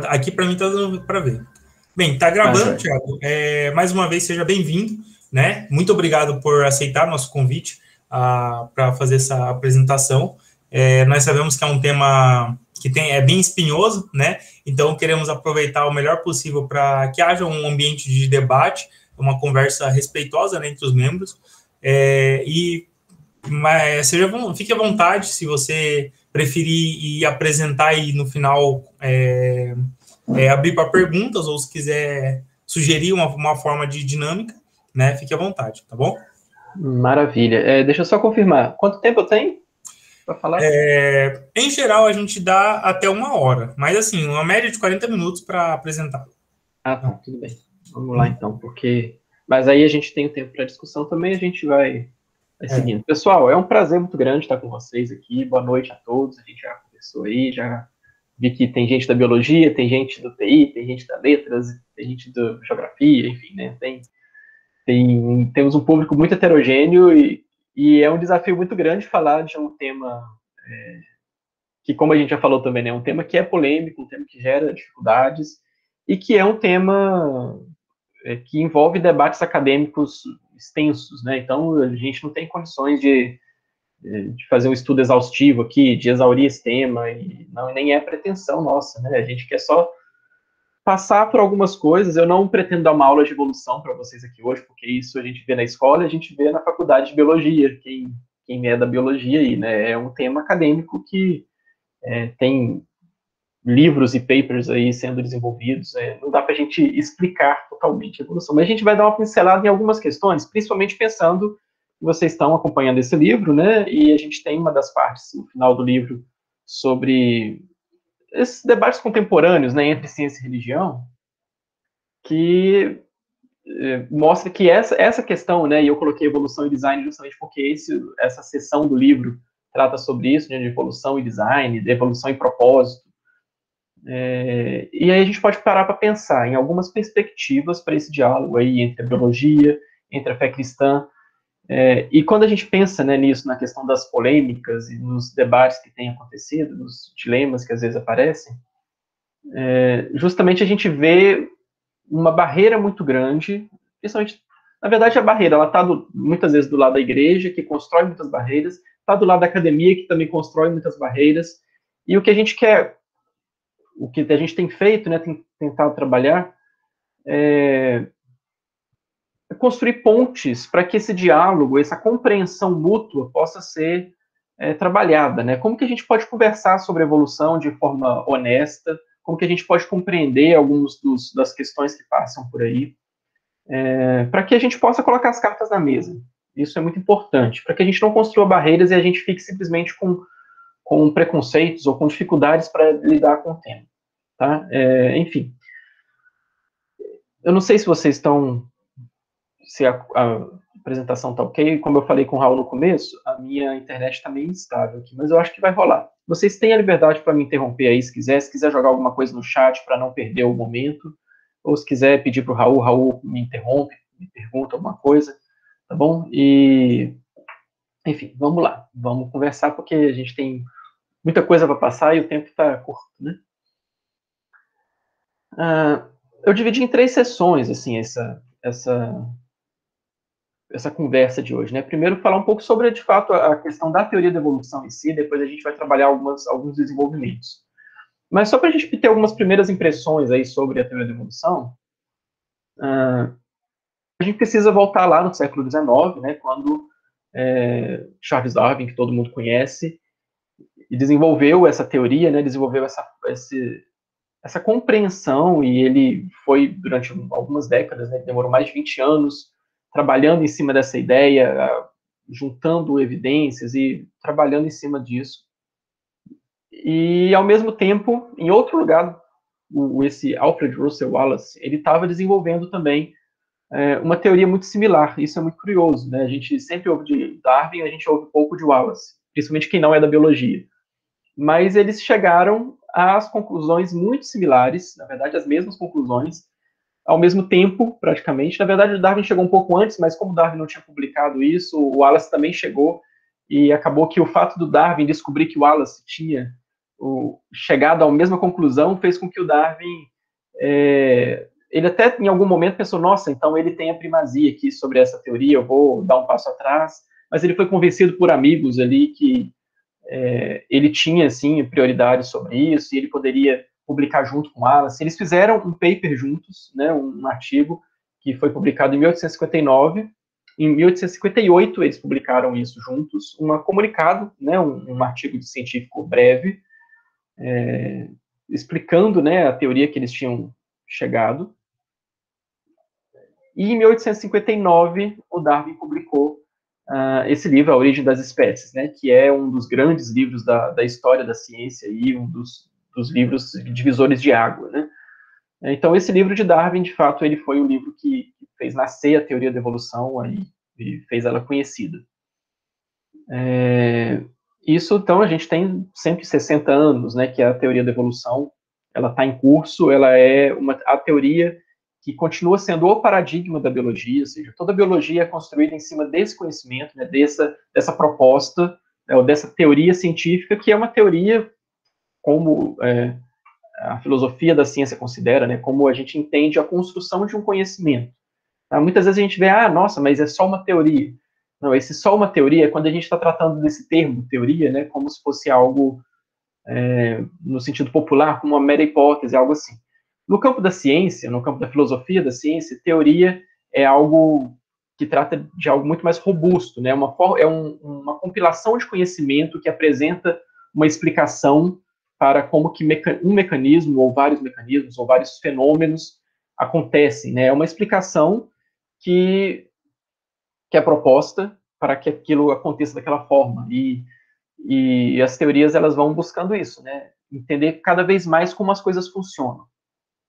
Aqui para mim tá dando para ver. Bem, tá gravando, Thiago. Mais uma vez, seja bem-vindo, né? Muito obrigado por aceitar nosso convite para fazer essa apresentação. Nós sabemos que é um tema que é bem espinhoso, né? Então, queremos aproveitar o melhor possível para que haja um ambiente de debate, uma conversa respeitosa, né, entre os membros. Fique à vontade, se você preferir ir apresentar e no final abrir para perguntas, ou se quiser sugerir uma forma de dinâmica, né, fique à vontade, tá bom? Maravilha. Deixa eu só confirmar. Quanto tempo eu tenho para falar? Em geral, a gente dá até 1 hora, mas assim, uma média de 40 minutos para apresentar. Ah, tá, tudo bem. Vamos lá, então, Mas aí a gente tem o tempo para discussão também, a gente vai seguindo. Pessoal, é um prazer muito grande estar com vocês aqui. Boa noite a todos. A gente já conversou aí, já vi que tem gente da biologia, tem gente do TI, tem gente da letras, tem gente da geografia, enfim, né? Temos um público muito heterogêneo e é um desafio muito grande falar de um tema que, como a gente já falou também, né, é um tema que é polêmico, um tema que gera dificuldades e que é um tema que envolve debates acadêmicos extensos, né? Então, a gente não tem condições de fazer um estudo exaustivo aqui, de exaurir esse tema, e nem é pretensão nossa, né? A gente quer só passar por algumas coisas. Eu não pretendo dar uma aula de evolução para vocês aqui hoje, porque isso a gente vê na escola, a gente vê na faculdade de biologia, quem é da biologia aí, né? É um tema acadêmico que tem livros e papers aí sendo desenvolvidos, não dá para a gente explicar totalmente a evolução, mas a gente vai dar uma pincelada em algumas questões, principalmente pensando que vocês estão acompanhando esse livro, né, e a gente tem uma das partes no final do livro sobre esses debates contemporâneos, né, entre ciência e religião, que mostra que essa questão, né, e eu coloquei evolução e design justamente porque essa seção do livro trata sobre isso, né, de evolução e design, de evolução e propósito. E aí a gente pode parar para pensar em algumas perspectivas para esse diálogo aí entre a biologia, entre a fé cristã, e quando a gente pensa, né, nisso, na questão das polêmicas e nos debates que têm acontecido, nos dilemas que às vezes aparecem, justamente a gente vê uma barreira muito grande, principalmente, na verdade a barreira, ela está muitas vezes do lado da igreja, que constrói muitas barreiras, está do lado da academia, que também constrói muitas barreiras, e o que a gente quer, o que a gente tem feito, né, tem tentado trabalhar, é construir pontes para que esse diálogo, essa compreensão mútua possa ser trabalhada, né? Como que a gente pode conversar sobre evolução de forma honesta, como que a gente pode compreender algumas das questões que passam por aí, para que a gente possa colocar as cartas na mesa. Isso é muito importante, para que a gente não construa barreiras e a gente fique simplesmente com preconceitos ou com dificuldades para lidar com o tema. Tá? Enfim, eu não sei se vocês estão, se a apresentação está ok. Como eu falei com o Raul no começo, a minha internet está meio instável aqui, mas eu acho que vai rolar. Vocês têm a liberdade para me interromper aí, se quiser jogar alguma coisa no chat para não perder o momento, ou se quiser pedir para o Raul me interrompe, me pergunta alguma coisa, tá bom? E, enfim, vamos lá, vamos conversar, porque a gente tem muita coisa para passar e o tempo está curto, né? Eu dividi em 3 sessões, assim, essa conversa de hoje, né? Primeiro, falar um pouco sobre, de fato, a questão da teoria da evolução em si, depois a gente vai trabalhar alguns desenvolvimentos. Mas só para a gente ter algumas primeiras impressões aí sobre a teoria da evolução, a gente precisa voltar lá no século XIX, né, quando Charles Darwin, que todo mundo conhece, e desenvolveu essa teoria, né, desenvolveu essa compreensão, e ele foi, durante algumas décadas, né, demorou mais de 20 anos, trabalhando em cima dessa ideia, juntando evidências e trabalhando em cima disso. E, ao mesmo tempo, em outro lugar, esse Alfred Russel Wallace, ele estava desenvolvendo também uma teoria muito similar. Isso é muito curioso, né? A gente sempre ouve de Darwin, a gente ouve pouco de Wallace, principalmente quem não é da biologia. Mas eles chegaram às conclusões muito similares, na verdade, as mesmas conclusões, ao mesmo tempo, praticamente. Na verdade, o Darwin chegou um pouco antes, mas como o Darwin não tinha publicado isso, o Wallace também chegou, e acabou que o fato do Darwin descobrir que o Wallace tinha chegado à mesma conclusão fez com que o Darwin, ele até em algum momento pensou, nossa, então ele tem a primazia aqui sobre essa teoria, eu vou dar um passo atrás, mas ele foi convencido por amigos ali que ele tinha, assim, prioridade sobre isso, e ele poderia publicar junto com Wallace. Eles fizeram um paper juntos, né, um artigo que foi publicado em 1859. Em 1858, eles publicaram isso juntos, um comunicado, né, um artigo científico breve, explicando, né, a teoria que eles tinham chegado. E em 1859, o Darwin publicou esse livro, A Origem das Espécies, né, que é um dos grandes livros da história da ciência e um dos livros divisores de água, né. Então, esse livro de Darwin, de fato, ele foi o livro que fez nascer a teoria da evolução e fez ela conhecida. Isso, então, a gente tem 160 anos, né, que a teoria da evolução, ela está em curso, ela é a teoria que continua sendo o paradigma da biologia, ou seja, toda a biologia é construída em cima desse conhecimento, né, dessa proposta, ou dessa teoria científica, que é uma teoria como a filosofia da ciência considera, né, como a gente entende a construção de um conhecimento. Muitas vezes a gente vê, nossa, mas é só uma teoria. Não, esse só uma teoria é quando a gente está tratando desse termo, teoria, né, como se fosse algo, no sentido popular, como uma mera hipótese, algo assim. No campo da ciência, no campo da filosofia da ciência, teoria é algo que trata de algo muito mais robusto, né, uma compilação de conhecimento que apresenta uma explicação para como que um mecanismo, ou vários mecanismos, ou vários fenômenos acontecem, né, é uma explicação que é proposta para que aquilo aconteça daquela forma, e as teorias, elas vão buscando isso, né, entender cada vez mais como as coisas funcionam.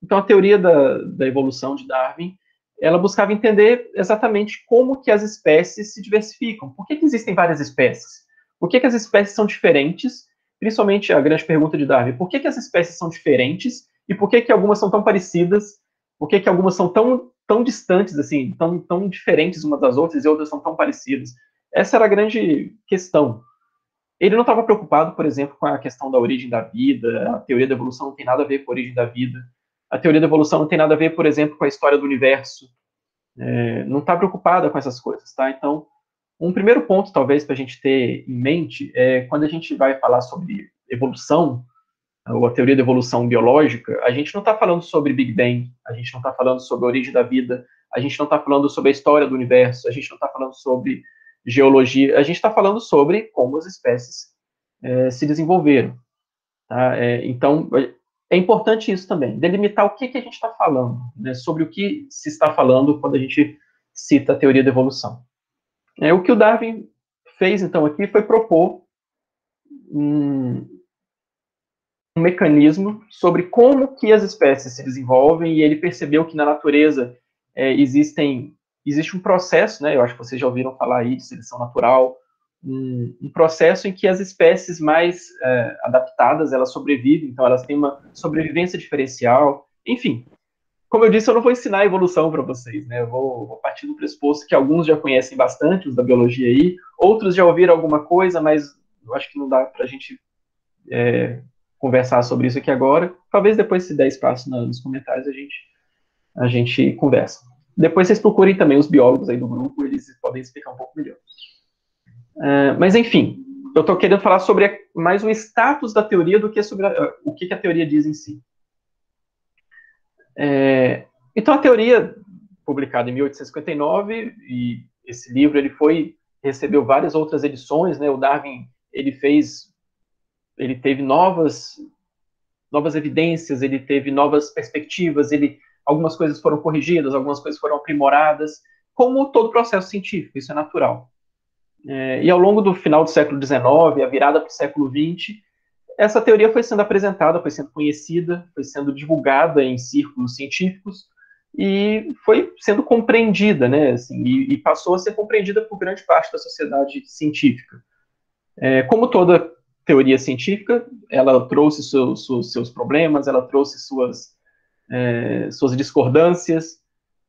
Então, a teoria da evolução de Darwin, ela buscava entender exatamente como que as espécies se diversificam, por que existem várias espécies, por que as espécies são diferentes, principalmente a grande pergunta de Darwin, por que as espécies são diferentes, e por que algumas são tão parecidas, por que algumas são tão distantes, assim, tão diferentes umas das outras, e outras são tão parecidas. Essa era a grande questão. Ele não estava preocupado, por exemplo, com a questão da origem da vida, a teoria da evolução não tem nada a ver com a origem da vida, a teoria da evolução não tem nada a ver, por exemplo, com a história do universo, não está preocupada com essas coisas, tá? Então, um primeiro ponto, talvez, para a gente ter em mente, quando a gente vai falar sobre evolução, ou a teoria da evolução biológica, a gente não está falando sobre Big Bang, a gente não está falando sobre a origem da vida, a gente não está falando sobre a história do universo, a gente não está falando sobre geologia, a gente está falando sobre como as espécies se desenvolveram. Tá? Então, é importante isso também, delimitar o que a gente está falando, né, sobre o que se está falando quando a gente cita a teoria da evolução. O que o Darwin fez, então, aqui foi propor um mecanismo sobre como que as espécies se desenvolvem, e ele percebeu que na natureza existe um processo, né, eu acho que vocês já ouviram falar aí de seleção natural, um processo em que as espécies mais adaptadas, elas sobrevivem, então elas têm uma sobrevivência diferencial, enfim. Como eu disse, eu não vou ensinar a evolução para vocês, né, eu vou partir do pressuposto que alguns já conhecem bastante, os da biologia aí, outros já ouviram alguma coisa, mas eu acho que não dá para a gente conversar sobre isso aqui agora. Talvez depois, se der espaço nos comentários, a gente conversa. Depois vocês procurem também os biólogos aí do grupo, eles podem explicar um pouco melhor. Mas, enfim, eu estou querendo falar sobre mais o status da teoria do que sobre o que a teoria diz em si. Então, a teoria, publicada em 1859, e esse livro ele recebeu várias outras edições, né? O Darwin ele teve novas evidências, ele teve novas perspectivas, algumas coisas foram corrigidas, algumas coisas foram aprimoradas, como todo processo científico, isso é natural. E ao longo do final do século XIX, a virada para o século XX, essa teoria foi sendo apresentada, foi sendo conhecida, foi sendo divulgada em círculos científicos e foi sendo compreendida, né, assim, e passou a ser compreendida por grande parte da sociedade científica. Como toda teoria científica, ela trouxe seus problemas, ela trouxe suas discordâncias,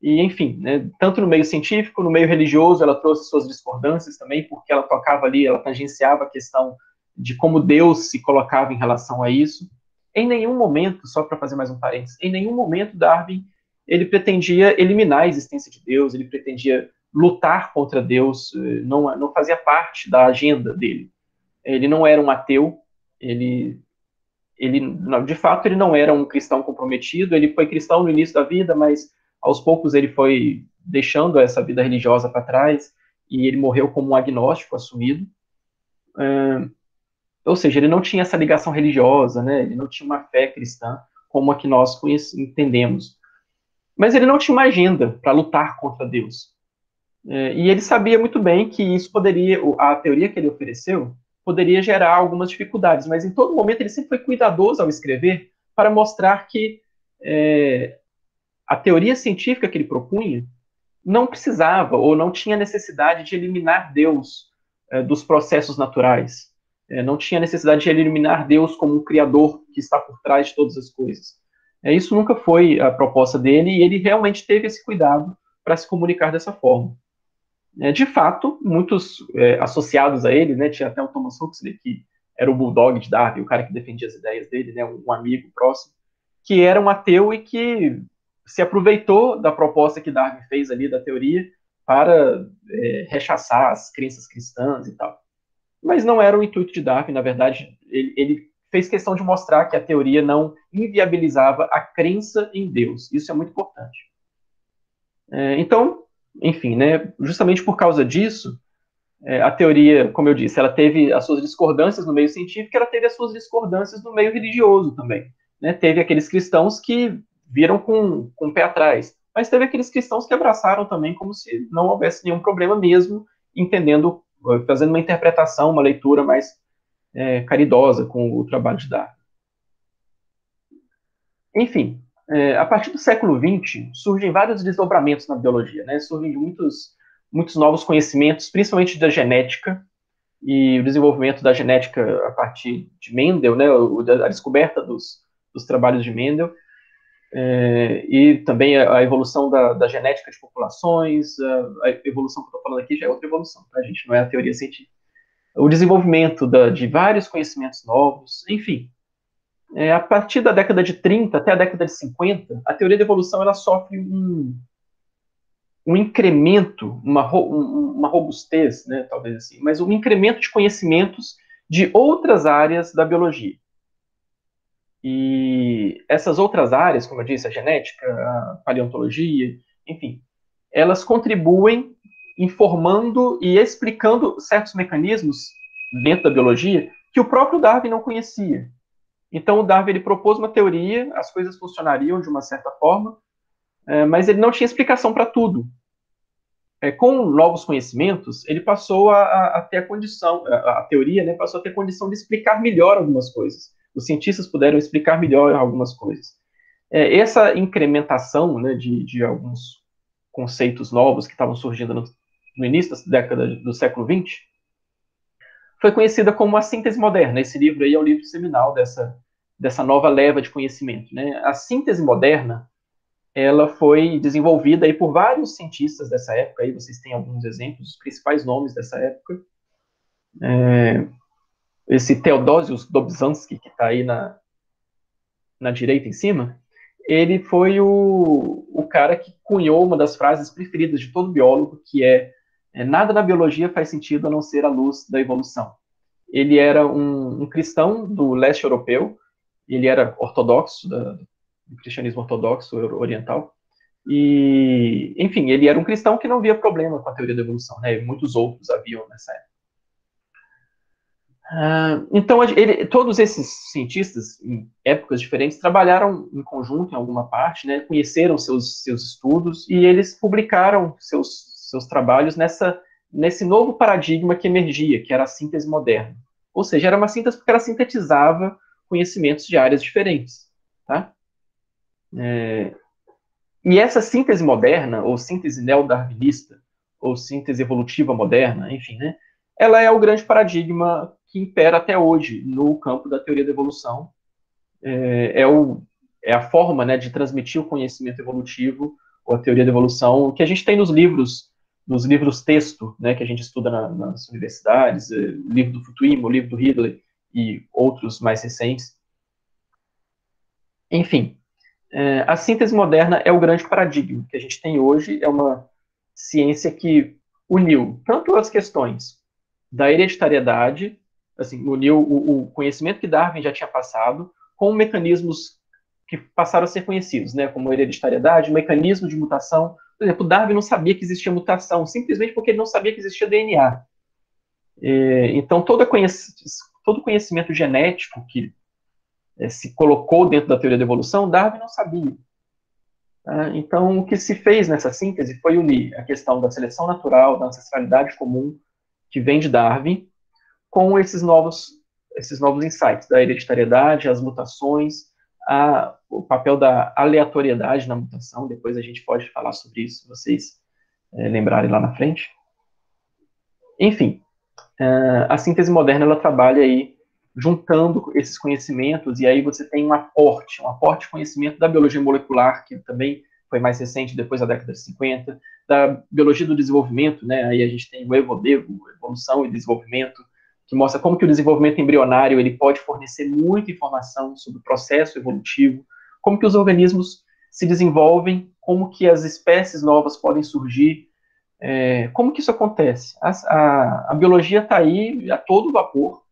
e, enfim, né, tanto no meio científico, no meio religioso, ela trouxe suas discordâncias também, porque ela tocava ali, ela tangenciava a questão de como Deus se colocava em relação a isso. Em nenhum momento, só para fazer mais um parênteses, em nenhum momento Darwin ele pretendia eliminar a existência de Deus, ele pretendia lutar contra Deus, não fazia parte da agenda dele. Ele não era um ateu, de fato, ele não era um cristão comprometido, ele foi cristão no início da vida, mas aos poucos ele foi deixando essa vida religiosa para trás, e ele morreu como um agnóstico assumido. Ou seja, ele não tinha essa ligação religiosa, né? Ele não tinha uma fé cristã como a que nós entendemos. Mas ele não tinha uma agenda para lutar contra Deus. E ele sabia muito bem que isso poderia, a teoria que ele ofereceu, poderia gerar algumas dificuldades, mas em todo momento ele sempre foi cuidadoso ao escrever para mostrar que a teoria científica que ele propunha não precisava ou não tinha necessidade de eliminar Deus dos processos naturais. Não tinha necessidade de eliminar Deus como um criador que está por trás de todas as coisas. Isso nunca foi a proposta dele, e ele realmente teve esse cuidado para se comunicar dessa forma. De fato, muitos associados a ele, né, tinha até o Thomas Huxley, que era o bulldog de Darwin, o cara que defendia as ideias dele, né, um amigo próximo, que era um ateu e que se aproveitou da proposta que Darwin fez ali, da teoria, para rechaçar as crenças cristãs e tal. Mas não era o intuito de Darwin, na verdade, ele fez questão de mostrar que a teoria não inviabilizava a crença em Deus. Isso é muito importante. Então, enfim, né, justamente por causa disso, a teoria, como eu disse, ela teve as suas discordâncias no meio científico, ela teve as suas discordâncias no meio religioso também. Né? Teve aqueles cristãos que viram com o pé atrás, mas teve aqueles cristãos que abraçaram também como se não houvesse nenhum problema mesmo, entendendo, fazendo uma interpretação, uma leitura mais caridosa com o trabalho de Darwin. Enfim, a partir do século XX, surgem vários desdobramentos na biologia, né? Surgem muitos novos conhecimentos, principalmente da genética, e o desenvolvimento da genética a partir de Mendel, né? A descoberta dos trabalhos de Mendel, e também a evolução da genética de populações, a evolução que eu estou falando aqui já é outra evolução, tá, gente? Não é a teoria científica. O desenvolvimento de vários conhecimentos novos, enfim. A partir da década de 30 até a década de 50, a teoria da evolução ela sofre um incremento, uma robustez, né, talvez assim, mas um incremento de conhecimentos de outras áreas da biologia. E essas outras áreas, como eu disse, a genética, a paleontologia, enfim, elas contribuem informando e explicando certos mecanismos dentro da biologia que o próprio Darwin não conhecia. Então, o Darwin ele propôs uma teoria, as coisas funcionariam de uma certa forma, mas ele não tinha explicação para tudo. Com novos conhecimentos, ele passou a ter a condição, a teoria, né, passou a ter a condição de explicar melhor algumas coisas. Os cientistas puderam explicar melhor algumas coisas. Essa incrementação, né, de alguns conceitos novos que estavam surgindo no início da década do século XX, foi conhecida como a síntese moderna. Esse livro aí é o livro seminal dessa nova leva de conhecimento, né? A síntese moderna, ela foi desenvolvida aí por vários cientistas dessa época, aí vocês têm alguns exemplos, os principais nomes dessa época. Esse Theodosius Dobzhansky, que está aí na direita em cima, ele foi o cara que cunhou uma das frases preferidas de todo biólogo, que nada na biologia faz sentido a não ser a luz da evolução. Ele era um cristão do leste europeu, ele era ortodoxo, do cristianismo ortodoxo oriental, e, enfim, ele era um cristão que não via problema com a teoria da evolução, né? Muitos outros haviam nessa época. Então, todos esses cientistas, em épocas diferentes, trabalharam em conjunto em alguma parte, né? Conheceram seus estudos, e eles publicaram seus trabalhos nesse novo paradigma que emergia, que era a síntese moderna. Ou seja, era uma síntese porque ela sintetizava conhecimentos de áreas diferentes. Tá? E essa síntese moderna, ou síntese neodarwinista, ou síntese evolutiva moderna, enfim, né, ela é o grande paradigma que impera até hoje no campo da teoria da evolução. É a forma, né, de transmitir o conhecimento evolutivo, ou a teoria da evolução, que a gente tem nos livros texto, né, que a gente estuda nas universidades, livro do Futuyma, o livro do Ridley, e outros mais recentes. Enfim, a síntese moderna é o grande paradigma que a gente tem hoje, é uma ciência que uniu tanto as questões da hereditariedade, assim, uniu o conhecimento que Darwin já tinha passado, com mecanismos que passaram a ser conhecidos, né, como hereditariedade, mecanismo de mutação. Por exemplo, Darwin não sabia que existia mutação, simplesmente porque ele não sabia que existia DNA. Então, todo conhecimento genético que se colocou dentro da teoria da evolução, Darwin não sabia. Então, o que se fez nessa síntese foi unir a questão da seleção natural, da ancestralidade comum, que vem de Darwin, com esses novos insights da hereditariedade, as mutações, o papel da aleatoriedade na mutação. Depois a gente pode falar sobre isso, se vocês lembrarem lá na frente. Enfim, a síntese moderna, ela trabalha aí juntando esses conhecimentos, e aí você tem um aporte de conhecimento da biologia molecular, que também foi mais recente, depois da década de 50, da biologia do desenvolvimento, né? Aí a gente tem o evolução e desenvolvimento, que mostra como que o desenvolvimento embrionário ele pode fornecer muita informação sobre o processo evolutivo, como que os organismos se desenvolvem, como que as espécies novas podem surgir, como que isso acontece. A biologia está aí a todo vapor,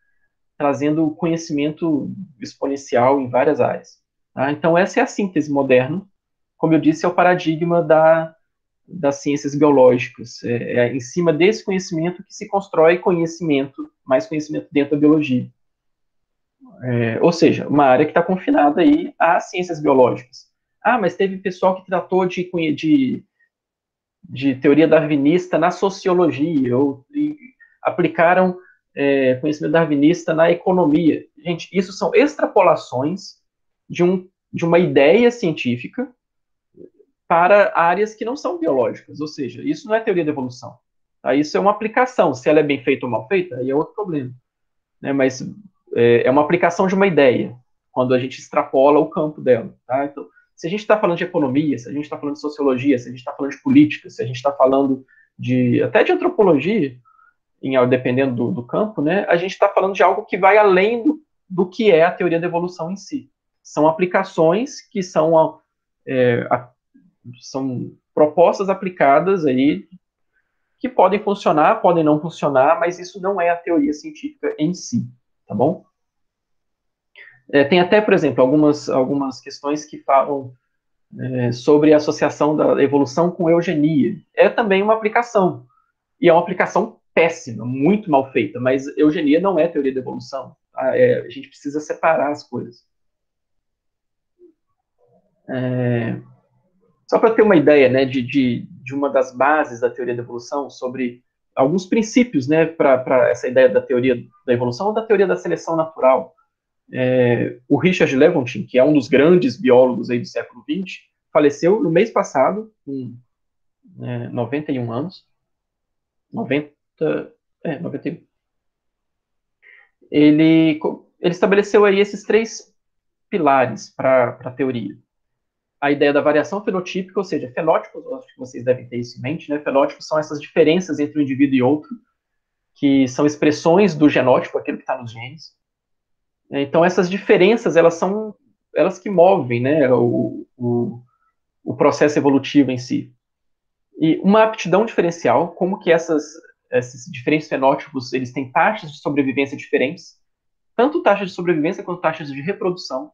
trazendo conhecimento exponencial em várias áreas. Tá? Então, essa é a síntese moderna. Como eu disse, é o paradigma das ciências biológicas. Em cima desse conhecimento que se constrói mais conhecimento dentro da biologia. Ou seja, uma área que está confinada aí às ciências biológicas. Mas teve pessoal que tratou de teoria darwinista na sociologia, ou aplicaram conhecimento darwinista na economia. Gente, isso são extrapolações de uma ideia científica para áreas que não são biológicas, ou seja, isso não é teoria da evolução. Tá? Isso é uma aplicação, se ela é bem feita ou mal feita, aí é outro problema. Né? Mas é uma aplicação de uma ideia, quando a gente extrapola o campo dela. Tá? Então, se a gente está falando de economia, se a gente está falando de sociologia, se a gente está falando de política, se a gente está falando até de antropologia, dependendo do campo, né, a gente está falando de algo que vai além do que é a teoria da evolução em si. São aplicações que são propostas aplicadas aí que podem funcionar, podem não funcionar, mas isso não é a teoria científica em si, tá bom? Tem até, por exemplo, algumas questões que falam sobre a associação da evolução com eugenia. É também uma aplicação, e é uma aplicação péssima, muito mal feita, mas eugenia não é teoria da evolução. Tá? A gente precisa separar as coisas. Só para ter uma ideia, né, de uma das bases da teoria da evolução, sobre alguns princípios, né, para essa ideia da teoria da evolução ou da teoria da seleção natural. O Richard Lewontin, que é um dos grandes biólogos aí do século XX, faleceu no mês passado, com 91 anos. 91. Ele estabeleceu aí esses 3 pilares para a teoria. A ideia da variação fenotípica, ou seja, fenótipos, acho que vocês devem ter isso em mente, né? Fenótipos são essas diferenças entre um indivíduo e outro, que são expressões do genótipo, aquilo que está nos genes. Então, essas diferenças, elas que movem, né, o processo evolutivo em si. E uma aptidão diferencial, como que esses diferentes fenótipos, eles têm taxas de sobrevivência diferentes, tanto taxas de sobrevivência quanto taxas de reprodução.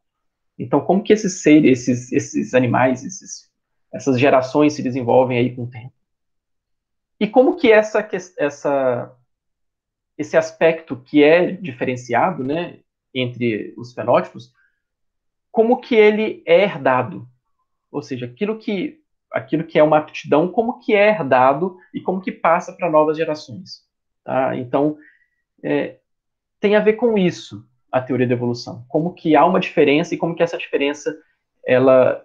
Então, como que esses seres, esses animais, essas gerações se desenvolvem aí com o tempo? E como que esse aspecto que é diferenciado, né, entre os fenótipos, como que ele é herdado? Ou seja, aquilo que é uma aptidão, como que é herdado e como que passa para novas gerações. Tá? Então, tem a ver com isso a teoria da evolução. Como que há uma diferença e como que essa diferença ela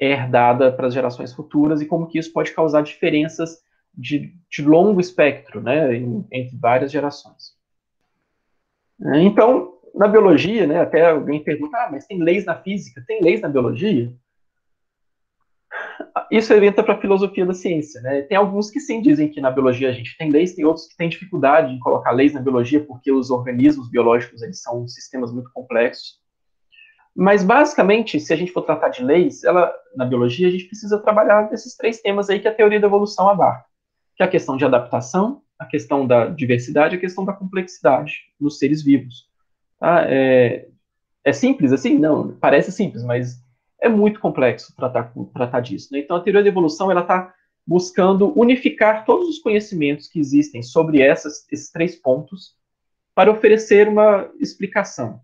é herdada para as gerações futuras e como que isso pode causar diferenças de longo espectro, né, entre várias gerações. Então, na biologia, né, até alguém pergunta, mas tem leis na física? Tem leis na biologia? Isso entra para a filosofia da ciência, né? Tem alguns que sim dizem que na biologia a gente tem leis, tem outros que têm dificuldade em colocar leis na biologia porque os organismos biológicos eles são sistemas muito complexos. Mas basicamente, se a gente for tratar de leis, na biologia a gente precisa trabalhar desses 3 temas aí que a teoria da evolução abarca, que é a questão de adaptação, a questão da diversidade, a questão da complexidade nos seres vivos. Tá? É simples assim? Não, parece simples, mas é muito complexo tratar disso. Né? Então, a teoria da evolução está buscando unificar todos os conhecimentos que existem sobre esses 3 pontos para oferecer uma explicação.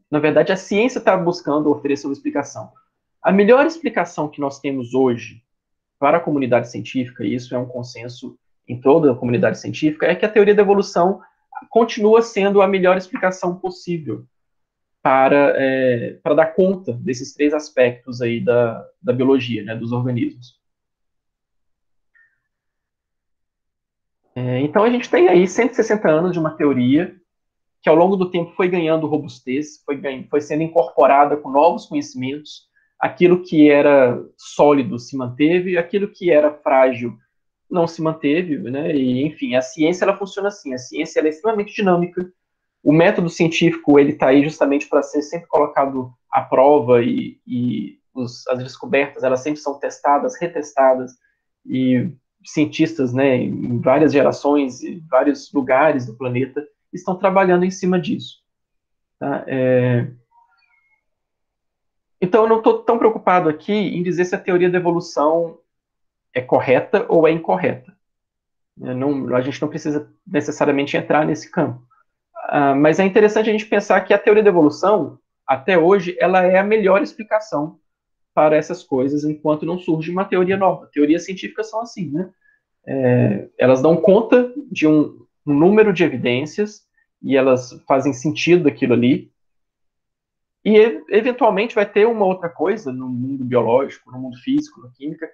Na verdade, a ciência está buscando oferecer uma explicação. A melhor explicação que nós temos hoje para a comunidade científica, e isso é um consenso em toda a comunidade científica, é que a teoria da evolução continua sendo a melhor explicação possível para dar conta desses 3 aspectos aí da biologia, né, dos organismos. Então, a gente tem aí 160 anos de uma teoria que, ao longo do tempo, foi ganhando robustez, foi sendo incorporada com novos conhecimentos, aquilo que era sólido se manteve, aquilo que era frágil não se manteve, né? E, enfim, a ciência ela funciona assim, a ciência ela é extremamente dinâmica, o método científico ele está aí justamente para ser sempre colocado à prova e as descobertas elas sempre são testadas, retestadas e cientistas, né, em várias gerações, em vários lugares do planeta estão trabalhando em cima disso. Tá? Então eu não estou tão preocupado aqui em dizer se a teoria da evolução é correta ou é incorreta. A gente não precisa necessariamente entrar nesse campo. Mas é interessante a gente pensar que a teoria da evolução, até hoje, ela é a melhor explicação para essas coisas, enquanto não surge uma teoria nova. Teorias científicas são assim, né? Elas dão conta de um número de evidências e elas fazem sentido daquilo ali. E, eventualmente, vai ter uma outra coisa no mundo biológico, no mundo físico, na química,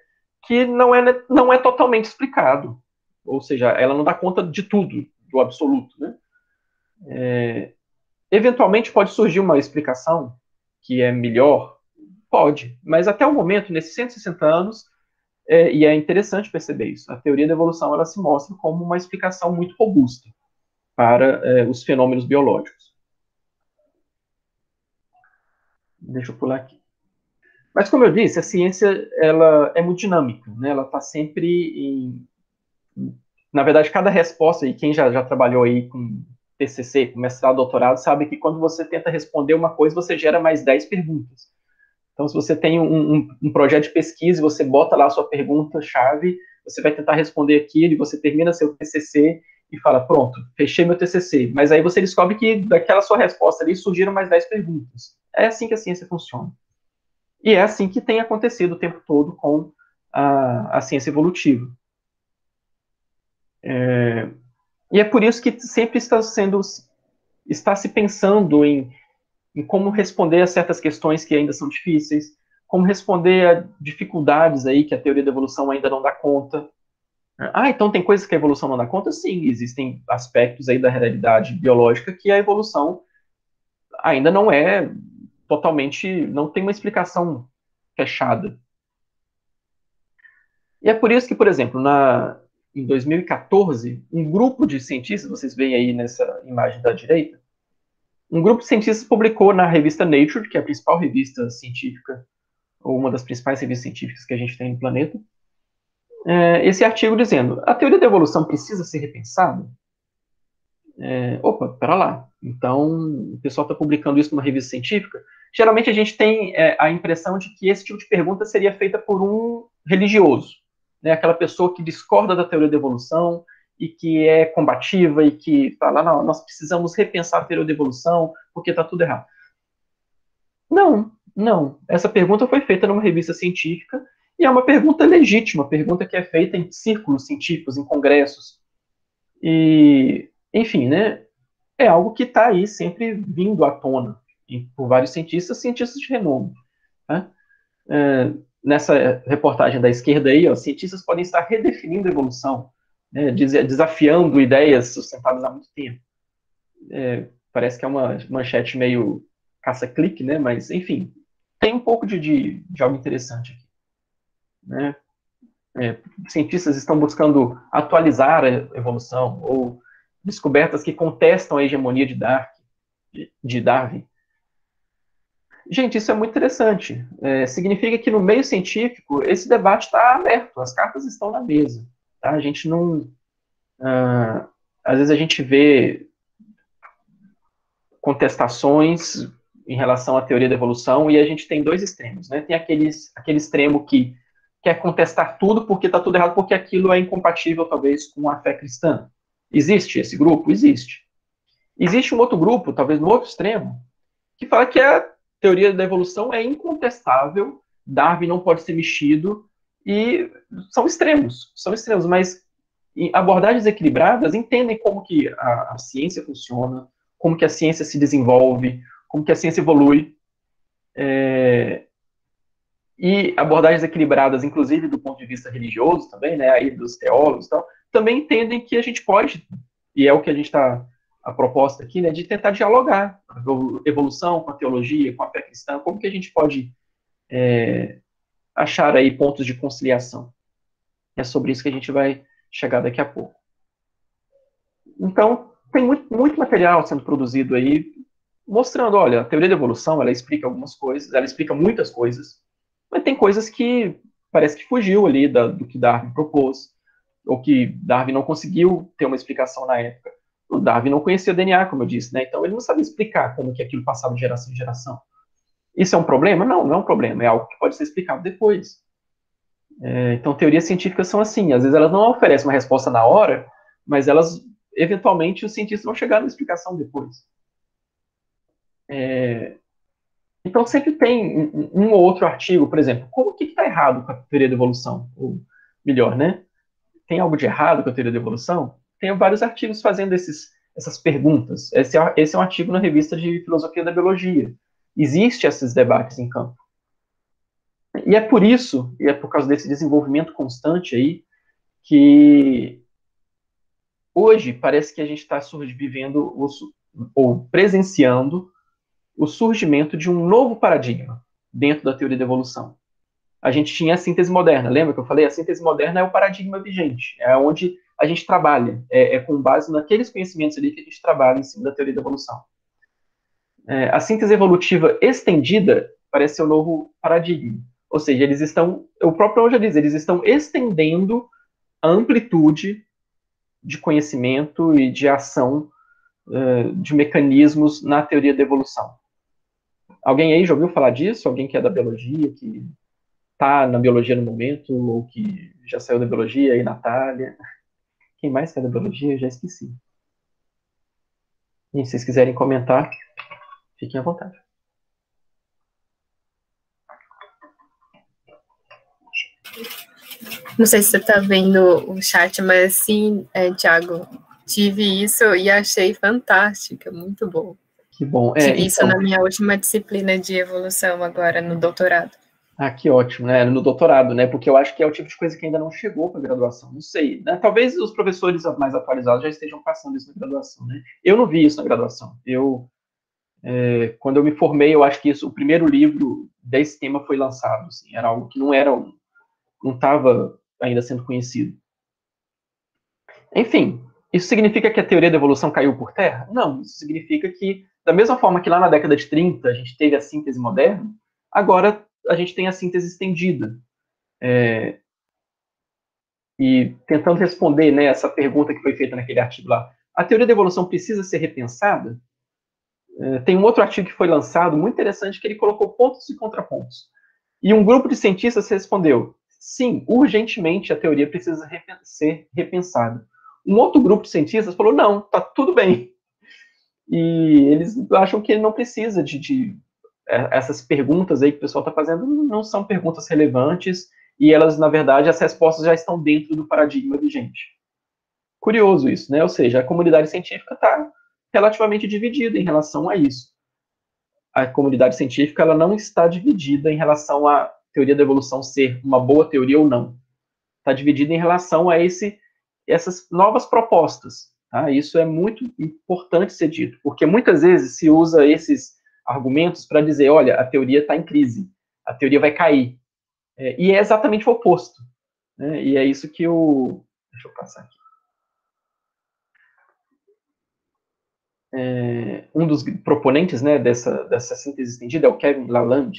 que não é totalmente explicado. Ou seja, ela não dá conta de tudo, do absoluto, né? Eventualmente pode surgir uma explicação que é melhor, pode, mas até o momento, nesses 160 anos, e é interessante perceber isso, a teoria da evolução ela se mostra como uma explicação muito robusta para os fenômenos biológicos. Deixa eu pular aqui. Mas como eu disse, a ciência ela é muito dinâmica, né? Ela está sempre na verdade, cada resposta, e quem já trabalhou aí com TCC, com mestrado, doutorado, sabe que quando você tenta responder uma coisa, você gera mais 10 perguntas. Então, se você tem um projeto de pesquisa e você bota lá a sua pergunta-chave, você vai tentar responder aquilo e você termina seu TCC e fala, pronto, fechei meu TCC. Mas aí você descobre que daquela sua resposta ali surgiram mais 10 perguntas. É assim que a ciência funciona. E é assim que tem acontecido o tempo todo com a ciência evolutiva. E é por isso que sempre está se pensando em como responder a certas questões que ainda são difíceis, como responder a dificuldades aí que a teoria da evolução ainda não dá conta. Então tem coisas que a evolução não dá conta? Sim, existem aspectos aí da realidade biológica que a evolução ainda não é totalmente, não tem uma explicação fechada. E é por isso que, por exemplo, em 2014, um grupo de cientistas, vocês veem aí nessa imagem da direita, um grupo de cientistas publicou na revista Nature, que é a principal revista científica, ou uma das principais revistas científicas que a gente tem no planeta, esse artigo dizendo, a teoria da evolução precisa ser repensada? Pera lá. Então, o pessoal está publicando isso numa revista científica. Geralmente a gente tem a impressão de que esse tipo de pergunta seria feita por um religioso, né? Aquela pessoa que discorda da teoria da evolução e que é combativa e que fala, não, nós precisamos repensar a teoria da evolução porque está tudo errado. Não. Essa pergunta foi feita numa revista científica e é uma pergunta legítima, pergunta que é feita em círculos científicos, em congressos. E, enfim, né, é algo que está aí sempre vindo à tona por vários cientistas de renome. Né? Nessa reportagem da esquerda aí, cientistas podem estar redefinindo a evolução, né, desafiando ideias sustentadas há muito tempo. Parece que é uma manchete meio caça-clique, né, mas, enfim, tem um pouco de algo interessante aqui, né? Cientistas estão buscando atualizar a evolução, ou descobertas que contestam a hegemonia de Darwin. Gente, isso é muito interessante. Significa que no meio científico esse debate está aberto, as cartas estão na mesa. Tá? A gente não... às vezes a gente vê contestações em relação à teoria da evolução, e a gente tem dois extremos, né? Tem aquele extremo que quer contestar tudo porque está tudo errado, porque aquilo é incompatível, talvez, com a fé cristã. Existe esse grupo? Existe. Existe um outro grupo, talvez no outro extremo, que fala que a teoria da evolução é incontestável, Darwin não pode ser mexido, e são extremos, mas abordagens equilibradas entendem como que a ciência funciona, como que a ciência se desenvolve, como que a ciência evolui, e abordagens equilibradas, inclusive do ponto de vista religioso também, né, aí dos teólogos e tal, também entendem que a gente pode, e é o que a gente está, a proposta aqui, né, de tentar dialogar a evolução com a teologia, com a fé cristã, como que a gente pode achar aí pontos de conciliação. É sobre isso que a gente vai chegar daqui a pouco. Então, tem muito material sendo produzido aí, mostrando, olha, a teoria da evolução, ela explica algumas coisas, ela explica muitas coisas, mas tem coisas que parece que fugiu ali do que Darwin propôs, ou que Darwin não conseguiu ter uma explicação na época. O Darwin não conhecia o DNA, como eu disse, né? Então ele não sabia explicar como que aquilo passava de geração em geração. Isso é um problema? Não, não é um problema, é algo que pode ser explicado depois. Então teorias científicas são assim, às vezes elas não oferecem uma resposta na hora, mas elas, eventualmente, os cientistas vão chegar na explicação depois. Então sempre tem um ou outro artigo, por exemplo, o que está errado com a teoria da evolução? Ou melhor, né? Tem algo de errado com a teoria da evolução? Tem vários artigos fazendo essas perguntas. Esse é um artigo na revista de Filosofia da Biologia. Existem esses debates em campo. E é por isso, e é por causa desse desenvolvimento constante aí, que hoje parece que a gente está vivendo ou presenciando o surgimento de um novo paradigma dentro da teoria da evolução. A gente tinha a síntese moderna, lembra que eu falei? A síntese moderna é o paradigma vigente, é onde a gente trabalha, com base naqueles conhecimentos ali que a gente trabalha em cima da teoria da evolução. A síntese evolutiva estendida parece ser o novo paradigma, ou seja, eles estão, o próprio nome já diz, eles estão estendendo a amplitude de conhecimento e de ação de mecanismos na teoria da evolução. Alguém aí já ouviu falar disso? Alguém que é da biologia, que está na biologia no momento, ou que já saiu da biologia, aí, Natália? Quem mais sai da biologia? Eu já esqueci. E se vocês quiserem comentar, fiquem à vontade. Não sei se você está vendo o chat, mas sim, Thiago, tive isso e achei fantástico, muito bom. Que bom. Tive isso na minha última disciplina de evolução agora, no doutorado. Ah, que ótimo, né? No doutorado, né? Porque eu acho que é o tipo de coisa que ainda não chegou para a graduação. Não sei, né? Talvez os professores mais atualizados já estejam passando isso na graduação, né? Eu não vi isso na graduação. Quando eu me formei, eu acho que o primeiro livro desse tema foi lançado. Assim, era algo que não estava ainda sendo conhecido. Enfim, isso significa que a teoria da evolução caiu por terra? Não, isso significa que, da mesma forma que lá na década de 30 a gente teve a síntese moderna, agora a gente tem a síntese estendida. E tentando responder, né, essa pergunta que foi feita naquele artigo lá, a teoria da evolução precisa ser repensada? Tem um outro artigo que foi lançado, muito interessante, que ele colocou pontos e contrapontos. E um grupo de cientistas respondeu, sim, urgentemente a teoria precisa ser repensada. Um outro grupo de cientistas falou, não, tá tudo bem. E eles acham que ele não precisa essas perguntas aí que o pessoal está fazendo não são perguntas relevantes e elas, na verdade, as respostas já estão dentro do paradigma vigente. Curioso isso, né? Ou seja, a comunidade científica está relativamente dividida em relação a isso. A comunidade científica ela não está dividida em relação à teoria da evolução ser uma boa teoria ou não. Está dividida em relação a essas novas propostas. Tá? Isso é muito importante ser dito, porque muitas vezes se usa esses argumentos para dizer, olha, a teoria está em crise, a teoria vai cair. E é exatamente o oposto. Né? E é isso que o... Deixa eu passar aqui. Um dos proponentes, né, dessa síntese estendida é o Kevin Laland.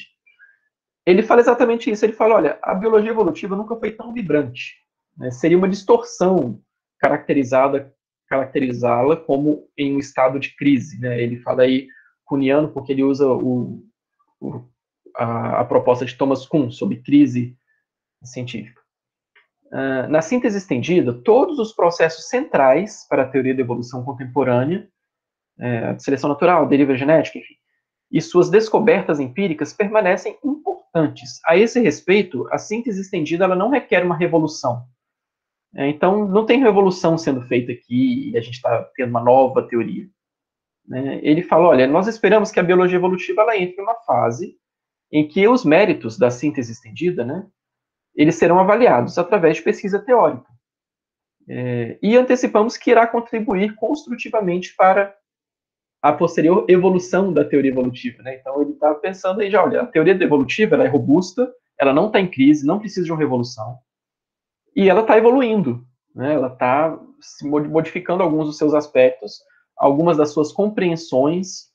Ele fala exatamente isso. Ele fala, olha, a biologia evolutiva nunca foi tão vibrante. Né? Seria uma distorção caracterizá-la como em um estado de crise. Né? Ele fala aí Kuhniano porque ele usa a proposta de Thomas Kuhn sobre crise científica. Na síntese estendida, todos os processos centrais para a teoria da evolução contemporânea, a seleção natural, deriva genética, enfim, e suas descobertas empíricas permanecem importantes. A esse respeito, a síntese estendida ela não requer uma revolução. Então, não tem revolução sendo feita aqui e a gente está tendo uma nova teoria. Ele fala, olha, nós esperamos que a biologia evolutiva ela entre em uma fase em que os méritos da síntese estendida, né, eles serão avaliados através de pesquisa teórica. E antecipamos que irá contribuir construtivamente para a posterior evolução da teoria evolutiva. Né? Então, ele está pensando aí já, olha, a teoria evolutiva ela é robusta, ela não está em crise, não precisa de uma revolução, e ela está evoluindo. Né? Ela está se modificando alguns dos seus aspectos, algumas das suas compreensões.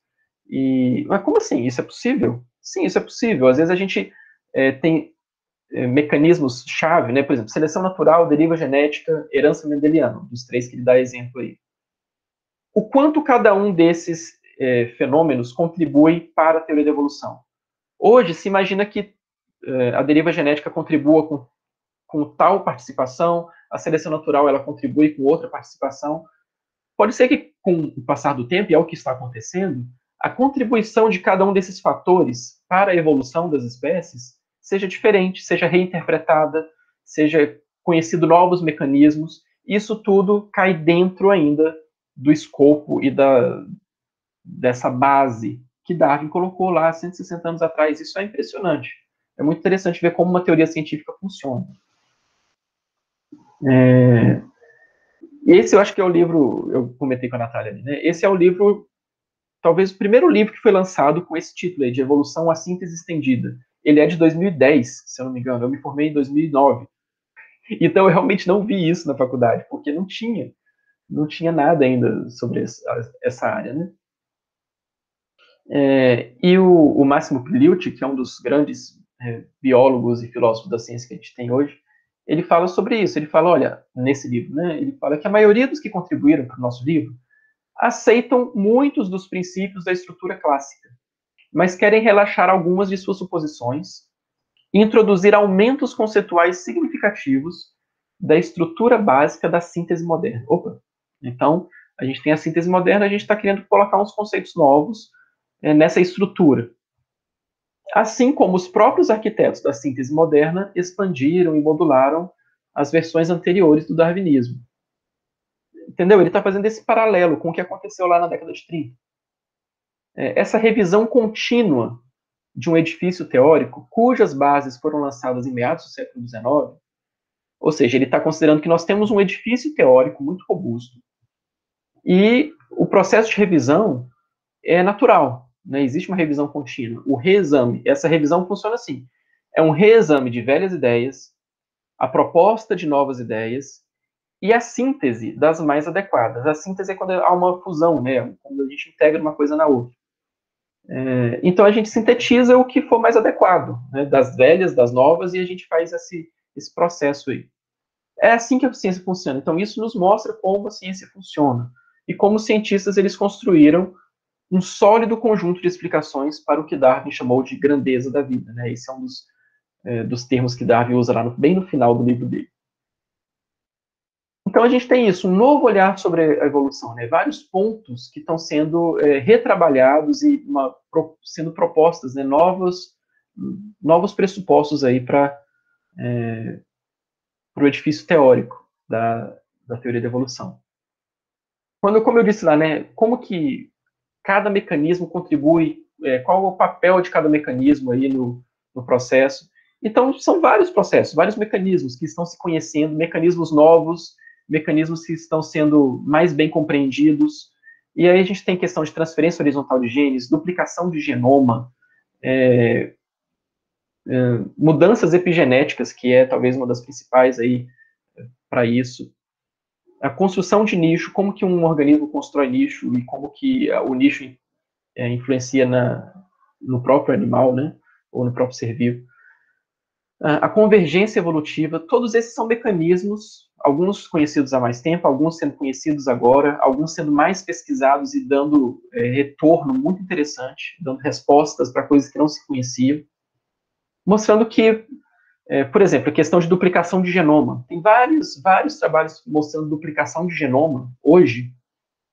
Mas como assim? Isso é possível? Sim, isso é possível. Às vezes a gente tem mecanismos-chave, né? Por exemplo, seleção natural, deriva genética, herança mendeliana, dos 3 que ele dá exemplo aí. O quanto cada um desses fenômenos contribui para a teoria da evolução? Hoje, se imagina que a deriva genética contribua com tal participação, a seleção natural ela contribui com outra participação. Pode ser que, com o passar do tempo, e é o que está acontecendo, a contribuição de cada um desses fatores para a evolução das espécies seja diferente, seja reinterpretada, seja conhecido novos mecanismos. Isso tudo cai dentro ainda do escopo e dessa base que Darwin colocou lá 160 anos atrás. Isso é impressionante. É muito interessante ver como uma teoria científica funciona. Esse eu acho que é o livro, eu comentei com a Natália ali, né? Esse é o livro, talvez o primeiro livro que foi lançado com esse título aí, de Evolução à Síntese Estendida. Ele é de 2010, se eu não me engano. Eu me formei em 2009. Então eu realmente não vi isso na faculdade, porque não tinha nada ainda sobre essa área, né? E o Máximo Pigliucci, que é um dos grandes biólogos e filósofos da ciência que a gente tem hoje, ele fala sobre isso. Ele fala, olha, nesse livro, né, ele fala que a maioria dos que contribuíram para o nosso livro aceitam muitos dos princípios da estrutura clássica, mas querem relaxar algumas de suas suposições e introduzir aumentos conceituais significativos da estrutura básica da síntese moderna. Então, a gente tem a síntese moderna, a gente está querendo colocar uns conceitos novos nessa estrutura. Assim como os próprios arquitetos da síntese moderna expandiram e modularam as versões anteriores do darwinismo. Entendeu? Ele está fazendo esse paralelo com o que aconteceu lá na década de 30. Essa revisão contínua de um edifício teórico, cujas bases foram lançadas em meados do século XIX, ou seja, ele está considerando que nós temos um edifício teórico muito robusto, e o processo de revisão é natural. Né? Existe uma revisão contínua. O reexame, essa revisão funciona assim. É um reexame de velhas ideias, a proposta de novas ideias e a síntese das mais adequadas. A síntese é quando há uma fusão, né? Quando a gente integra uma coisa na outra. Então a gente sintetiza o que for mais adequado, né? Das velhas, das novas, e a gente faz esse processo aí. É assim que a ciência funciona. Então isso nos mostra como a ciência funciona e como os cientistas eles construíram um sólido conjunto de explicações para o que Darwin chamou de grandeza da vida. Né? Esse é um dos termos que Darwin usa lá bem no final do livro dele. Então a gente tem isso, um novo olhar sobre a evolução, né? Vários pontos que estão sendo retrabalhados e sendo propostas, né? novos pressupostos aí para o edifício teórico da teoria da evolução. Como eu disse lá, né? Como que cada mecanismo contribui, qual é o papel de cada mecanismo aí no processo. Então, são vários processos, vários mecanismos que estão se conhecendo, mecanismos novos, mecanismos que estão sendo mais bem compreendidos, E aí a gente tem questão de transferência horizontal de genes, duplicação de genoma, mudanças epigenéticas, que é talvez uma das principais aí para isso. A construção de nicho, como que um organismo constrói nicho e como que o nicho influencia no próprio animal, né? Ou no próprio ser vivo. A convergência evolutiva, todos esses são mecanismos, alguns conhecidos há mais tempo, alguns sendo conhecidos agora, alguns sendo mais pesquisados e dando retorno muito interessante, dando respostas para coisas que não se conheciam, mostrando que, por exemplo, a questão de duplicação de genoma. Tem vários trabalhos mostrando duplicação de genoma hoje,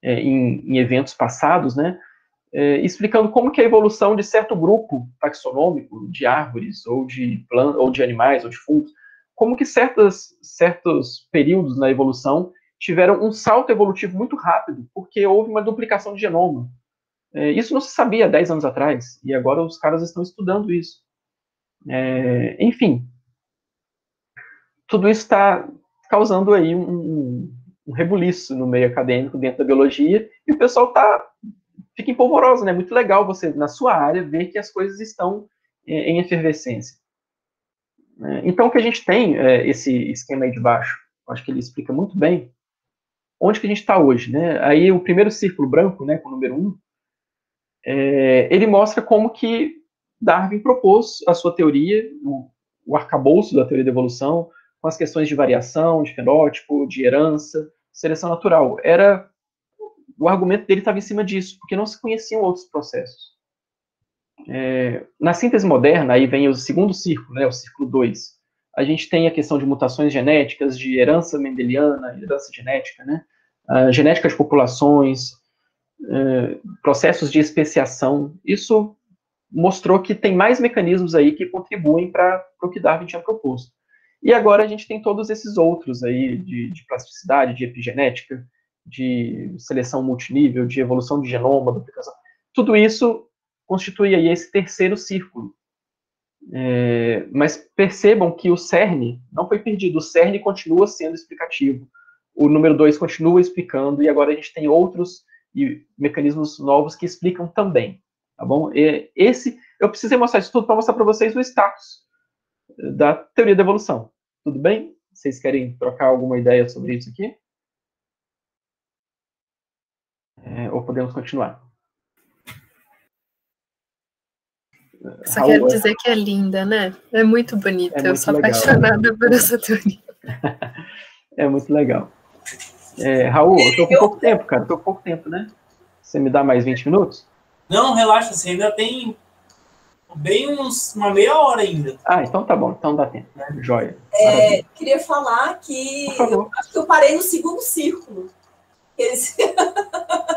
em eventos passados, né? Explicando como que a evolução de certo grupo taxonômico, de árvores, ou de plantas, ou de animais, ou de fungos, como que certos períodos na evolução tiveram um salto evolutivo muito rápido, porque houve uma duplicação de genoma. Isso não se sabia 10 anos atrás, e agora os caras estão estudando isso. Enfim, tudo isso está causando aí um rebuliço no meio acadêmico, dentro da biologia, e o pessoal fica empolvoroso, né? Muito legal você, na sua área, ver que as coisas estão em efervescência. Então, o que a gente tem, esse esquema aí de baixo, eu acho que ele explica muito bem onde que a gente está hoje, né? Aí, o primeiro círculo branco, né, com o número 1, ele mostra como que Darwin propôs a sua teoria, o arcabouço da teoria da evolução, com as questões de variação, de fenótipo, de herança, seleção natural. O argumento dele estava em cima disso, porque não se conheciam outros processos. Na síntese moderna, aí vem o segundo círculo, né, o círculo 2. A gente tem a questão de mutações genéticas, de herança mendeliana, herança genética, né, genética de populações, processos de especiação. Isso mostrou que tem mais mecanismos aí que contribuem para o que Darwin tinha proposto. E agora a gente tem todos esses outros aí de plasticidade, de epigenética, de seleção multinível, de evolução de genoma, duplicação. Tudo isso constitui aí esse terceiro círculo. Mas percebam que o cerne não foi perdido, o cerne continua sendo explicativo. O número 2 continua explicando, e agora a gente tem outros mecanismos novos que explicam também. Tá bom? Eu precisei mostrar isso tudo para mostrar para vocês o status da teoria da evolução. Tudo bem? Vocês querem trocar alguma ideia sobre isso aqui? Ou podemos continuar? Só quero dizer que é linda, né? É muito bonita. Eu sou apaixonada por essa teoria. É muito legal. Raul, eu tô com pouco tempo, cara. Tô com pouco tempo, né? Você me dá mais 20 minutos? Não, relaxa. Você ainda tem bem uma meia hora ainda. Então tá bom. Então dá tempo. Joia. Queria falar que eu acho que eu parei no segundo círculo.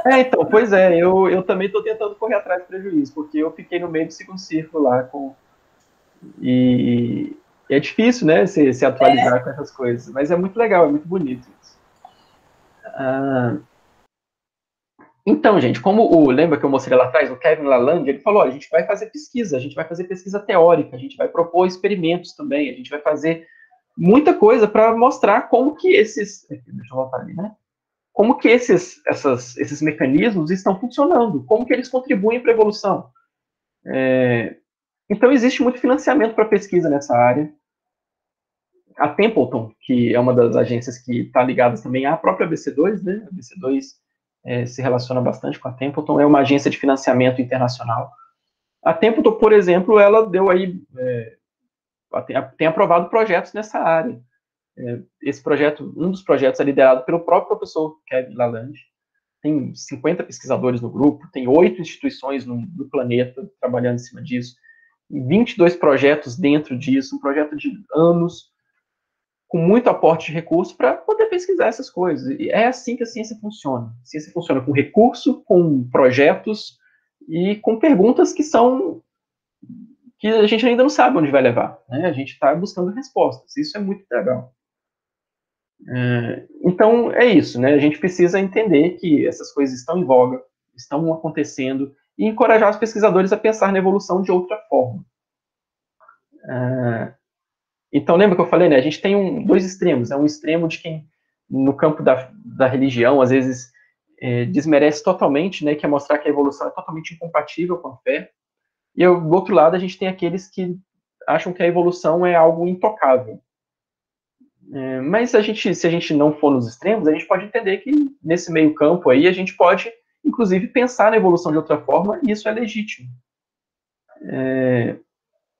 Então, pois é, eu também estou tentando correr atrás do prejuízo, porque eu fiquei no meio do segundo círculo lá, e é difícil, né, se atualizar com essas coisas, mas é muito legal, é muito bonito isso. Então, gente, lembra que eu mostrei lá atrás, o Kevin Lalande, ele falou, a gente vai fazer pesquisa, a gente vai fazer pesquisa teórica, a gente vai propor experimentos também, a gente vai fazer muita coisa para mostrar como que deixa eu voltar ali, né? Como que esses mecanismos estão funcionando, como que eles contribuem para a evolução. Então, existe muito financiamento para pesquisa nessa área. A Templeton, que é uma das agências que está ligada também à própria ABC2, né? A ABC2 se relaciona bastante com a Templeton, é uma agência de financiamento internacional. A Templeton, por exemplo, ela deu aí, tem aprovado projetos nessa área. Esse projeto, um dos projetos é liderado pelo próprio professor Kevin Lalande. Tem 50 pesquisadores no grupo, tem 8 instituições no planeta trabalhando em cima disso, 22 projetos dentro disso, um projeto de anos, com muito aporte de recursos para poder pesquisar essas coisas. E é assim que a ciência funciona. A ciência funciona com recurso, com projetos e com perguntas que a gente ainda não sabe onde vai levar, né? A gente está buscando respostas. Isso é muito legal. Então, é isso, né? A gente precisa entender que essas coisas estão em voga, estão acontecendo, e encorajar os pesquisadores a pensar na evolução de outra forma. Então, lembra que eu falei, né? A gente tem dois extremos, né? Um extremo de quem, no campo da religião, às vezes desmerece totalmente, né, quer mostrar que a evolução é totalmente incompatível com a fé. E, do outro lado, a gente tem aqueles que acham que a evolução é algo intocável. Mas se a gente não for nos extremos, a gente pode entender que nesse meio campo aí a gente pode, inclusive, pensar na evolução de outra forma, e isso é legítimo.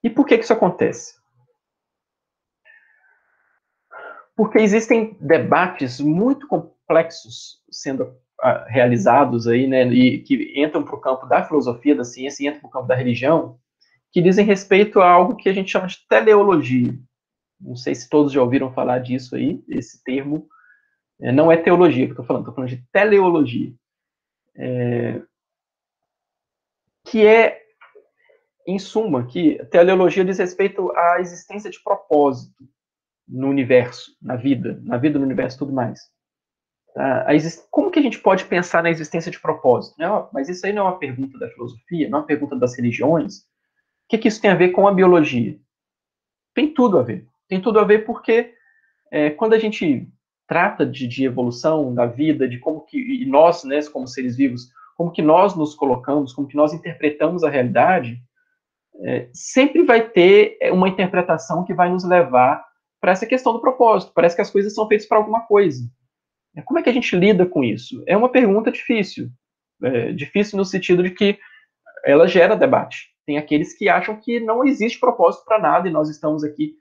E por que isso acontece? Porque existem debates muito complexos sendo realizados aí, né, e que entram para o campo da filosofia, da ciência, e entram para o campo da religião, que dizem respeito a algo que a gente chama de teleologia. Não sei se todos já ouviram falar disso aí, esse termo. Não é teologia que eu estou falando de teleologia. Que é, em suma, que teleologia diz respeito à existência de propósito no universo, na vida no universo e tudo mais. Como que a gente pode pensar na existência de propósito? Mas isso aí não é uma pergunta da filosofia, não é uma pergunta das religiões. O que isso tem a ver com a biologia? Tem tudo a ver. Tem tudo a ver porque quando a gente trata de evolução da vida, de como que e nós, né, como seres vivos, como que nós nos colocamos, como que nós interpretamos a realidade, sempre vai ter uma interpretação que vai nos levar para essa questão do propósito. Parece que as coisas são feitas para alguma coisa. Como é que a gente lida com isso? É uma pergunta difícil. Difícil no sentido de que ela gera debate. Tem aqueles que acham que não existe propósito para nada e nós estamos aqui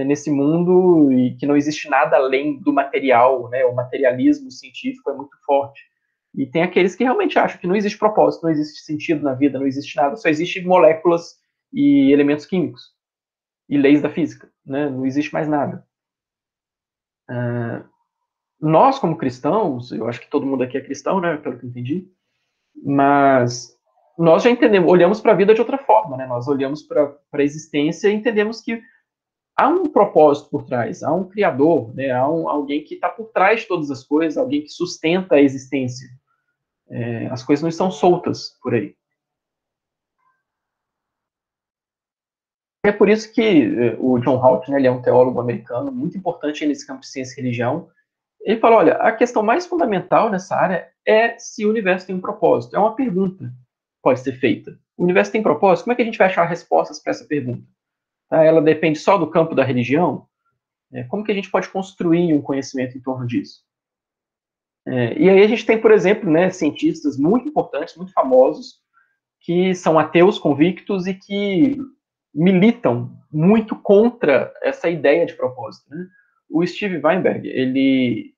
nesse mundo e que não existe nada além do material, né? O materialismo científico é muito forte. E tem aqueles que realmente acham que não existe propósito, não existe sentido na vida, não existe nada, só existe moléculas e elementos químicos e leis da física, né? Não existe mais nada. Nós, como cristãos, eu acho que todo mundo aqui é cristão, né? Pelo que eu entendi, mas nós já entendemos, olhamos para a vida de outra forma, né? Nós olhamos para a existência e entendemos que há um propósito por trás, há um criador, né? Há alguém que está por trás de todas as coisas, alguém que sustenta a existência. As coisas não estão soltas por aí. É por isso que o John Hawke, né, ele é um teólogo americano muito importante nesse campo de ciência e religião. Ele fala, olha, a questão mais fundamental nessa área é se o universo tem um propósito. É uma pergunta que pode ser feita. O universo tem propósito? Como é que a gente vai achar respostas para essa pergunta? Ela depende só do campo da religião? Como que a gente pode construir um conhecimento em torno disso? E aí a gente tem, por exemplo, né, cientistas muito importantes, muito famosos, que são ateus convictos e que militam muito contra essa ideia de propósito. Né? O Steve Weinberg, ele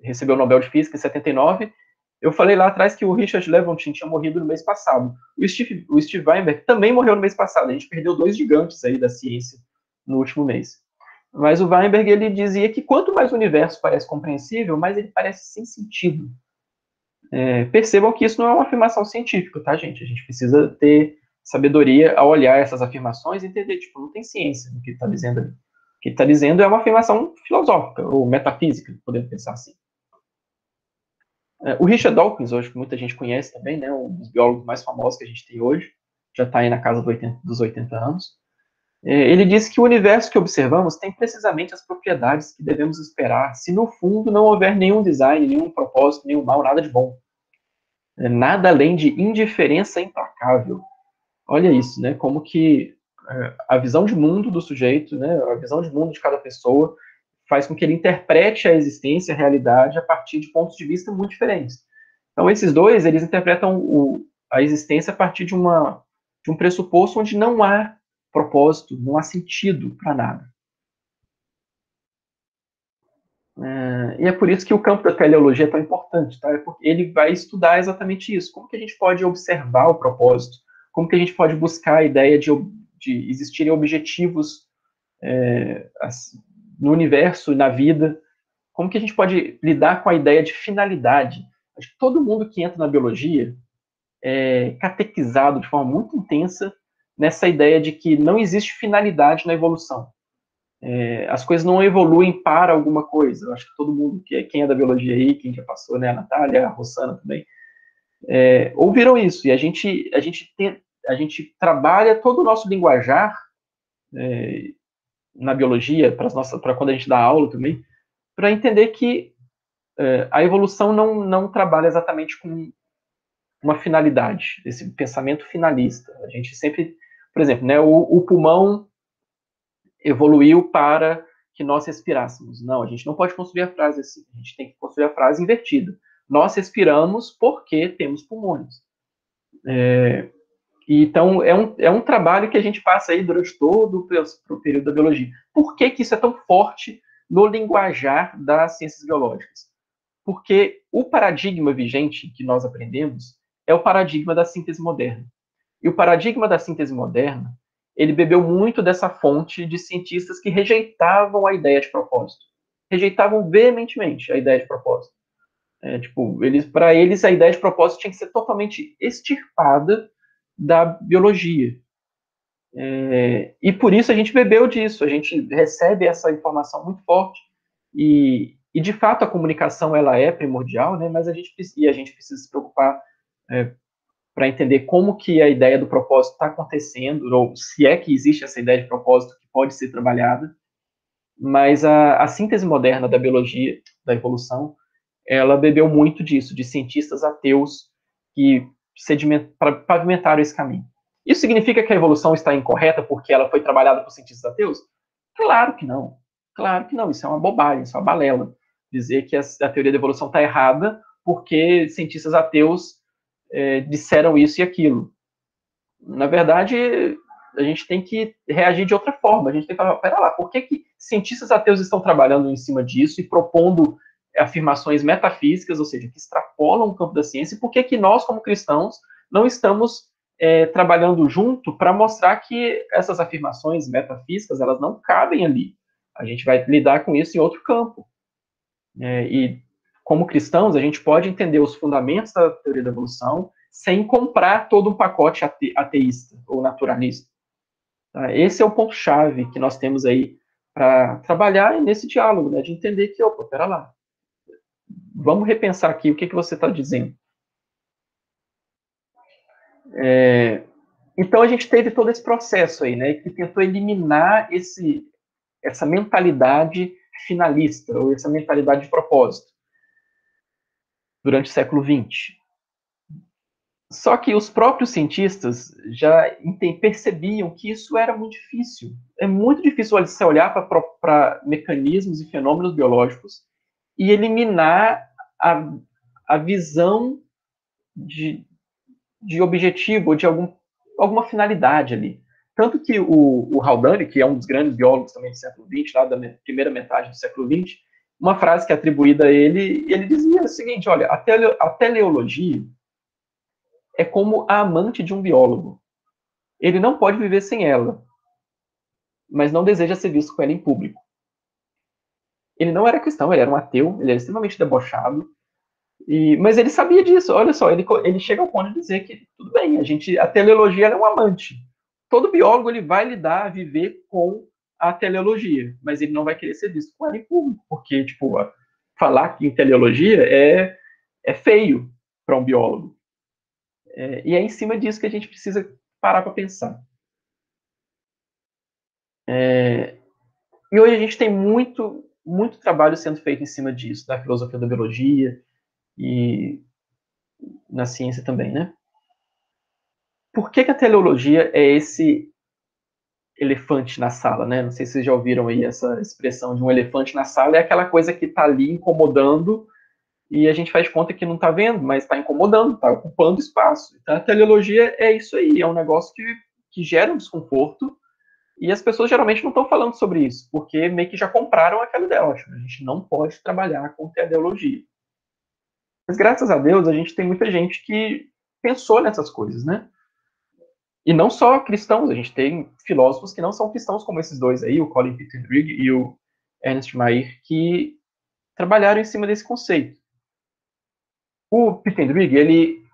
recebeu o Nobel de Física em 79. Eu falei lá atrás que o Richard Lewontin tinha morrido no mês passado. O Steve Weinberg também morreu no mês passado. A gente perdeu 2 gigantes aí da ciência no último mês. Mas o Weinberg, ele dizia que quanto mais o universo parece compreensível, mais ele parece sem sentido. Percebam que isso não é uma afirmação científica, tá, gente? A gente precisa ter sabedoria ao olhar essas afirmações e entender, tipo, não tem ciência no que ele está dizendo ali. O que ele está dizendo é uma afirmação filosófica, ou metafísica, podemos pensar assim. O Richard Dawkins, hoje que muita gente conhece também, né, um dos biólogos mais famosos que a gente tem hoje, já está aí na casa dos 80 anos, ele disse que o universo que observamos tem precisamente as propriedades que devemos esperar se no fundo não houver nenhum design, nenhum propósito, nenhum mal, nada de bom. Nada além de indiferença implacável. Olha isso, né, como que a visão de mundo do sujeito, né, a visão de mundo de cada pessoa faz com que ele interprete a existência, a realidade, a partir de pontos de vista muito diferentes. Então, esses dois, eles interpretam a existência a partir de um pressuposto onde não há propósito, não há sentido para nada. E é por isso que o campo da teleologia é tão importante, tá? Porque ele vai estudar exatamente isso. Como que a gente pode observar o propósito? Como que a gente pode buscar a ideia de existirem objetivos no universo e na vida? Como que a gente pode lidar com a ideia de finalidade? Acho que todo mundo que entra na biologia é catequizado de forma muito intensa nessa ideia de que não existe finalidade na evolução. As coisas não evoluem para alguma coisa. Eu acho que todo mundo, quem é da biologia aí, quem já passou, né, a Natália, a Rossana também, ouviram isso. E a gente trabalha todo o nosso linguajar na biologia, para quando a gente dá aula também, para entender que a evolução não trabalha exatamente com uma finalidade, esse pensamento finalista. A gente sempre, por exemplo, né, o pulmão evoluiu para que nós respirássemos. Não, a gente não pode construir a frase assim, a gente tem que construir a frase invertida. Nós respiramos porque temos pulmões. Então, é um trabalho que a gente passa aí durante todo o período da biologia. Por que isso é tão forte no linguajar das ciências biológicas? Porque o paradigma vigente que nós aprendemos é o paradigma da síntese moderna. E o paradigma da síntese moderna, ele bebeu muito dessa fonte de cientistas que rejeitavam a ideia de propósito. Rejeitavam veementemente a ideia de propósito. Para eles, a ideia de propósito tinha que ser totalmente extirpada da biologia. E por isso a gente bebeu disso, a gente recebe essa informação muito forte, e de fato a comunicação ela é primordial, né, mas a gente precisa se preocupar para entender como que a ideia do propósito está acontecendo, ou se é que existe essa ideia de propósito que pode ser trabalhada. Mas a síntese moderna da biologia, da evolução, ela bebeu muito disso, de cientistas ateus que pavimentaram esse caminho. Isso significa que a evolução está incorreta porque ela foi trabalhada por cientistas ateus? Claro que não. Claro que não. Isso é uma bobagem, isso é uma balela. Dizer que a teoria da evolução está errada porque cientistas ateus disseram isso e aquilo. Na verdade, a gente tem que reagir de outra forma. A gente tem que falar, pera lá, por que cientistas ateus estão trabalhando em cima disso e propondo afirmações metafísicas, ou seja, que extrapolam o campo da ciência, e por que nós, como cristãos, não estamos trabalhando junto para mostrar que essas afirmações metafísicas, elas não cabem ali. A gente vai lidar com isso em outro campo. E, como cristãos, a gente pode entender os fundamentos da teoria da evolução sem comprar todo um pacote ateísta ou naturalista. Esse é o ponto-chave que nós temos aí para trabalhar nesse diálogo, né, de entender que, opa, pera lá, vamos repensar aqui o que você está dizendo. Então, a gente teve todo esse processo aí, né, que tentou eliminar essa mentalidade finalista, ou essa mentalidade de propósito, durante o século XX. Só que os próprios cientistas já percebiam que isso era muito difícil. É muito difícil você olhar para mecanismos e fenômenos biológicos e eliminar a visão de objetivo, ou de alguma finalidade ali. Tanto que o Haldane, que é um dos grandes biólogos também do século XX, lá da primeira metade do século XX, uma frase que é atribuída a ele dizia o seguinte, olha, a teleologia é como a amante de um biólogo. Ele não pode viver sem ela, mas não deseja ser visto com ela em público. Ele não era cristão, ele era um ateu, ele era extremamente debochado, mas ele sabia disso. Olha só, ele chega ao ponto de dizer que, tudo bem, a teleologia é um amante. Todo biólogo ele vai viver com a teleologia, mas ele não vai querer ser visto com ela em público, porque, falar em teleologia é feio para um biólogo. E é em cima disso que a gente precisa parar para pensar. E hoje a gente tem muito, muito trabalho sendo feito em cima disso, da filosofia da biologia e na ciência também, né? Por que a teleologia é esse elefante na sala, né? Não sei se vocês já ouviram aí essa expressão de um elefante na sala, é aquela coisa que está ali incomodando e a gente faz conta que não está vendo, mas está incomodando, está ocupando espaço. Então, a teleologia é isso aí, é um negócio que gera um desconforto, e as pessoas geralmente não estão falando sobre isso, porque meio que já compraram aquela ideia. A gente não pode trabalhar com teleologia. Mas, graças a Deus, a gente tem muita gente que pensou nessas coisas, né? E não só cristãos, a gente tem filósofos que não são cristãos, como esses dois aí, o Colin Pittendrigh e o Ernst Mayr, que trabalharam em cima desse conceito. O Pittendrigh, ele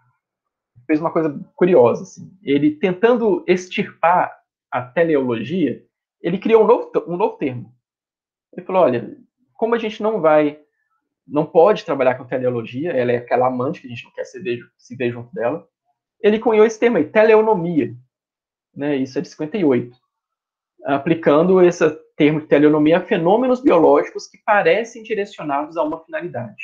fez uma coisa curiosa, assim. Ele, tentando extirpar a teleologia, ele criou um novo termo. Ele falou, olha, como a gente não pode trabalhar com teleologia, ela é aquela amante que a gente não quer se ver junto dela, ele cunhou esse termo aí, teleonomia, né? Isso é de 58. Aplicando esse termo de teleonomia a fenômenos biológicos que parecem direcionados a uma finalidade.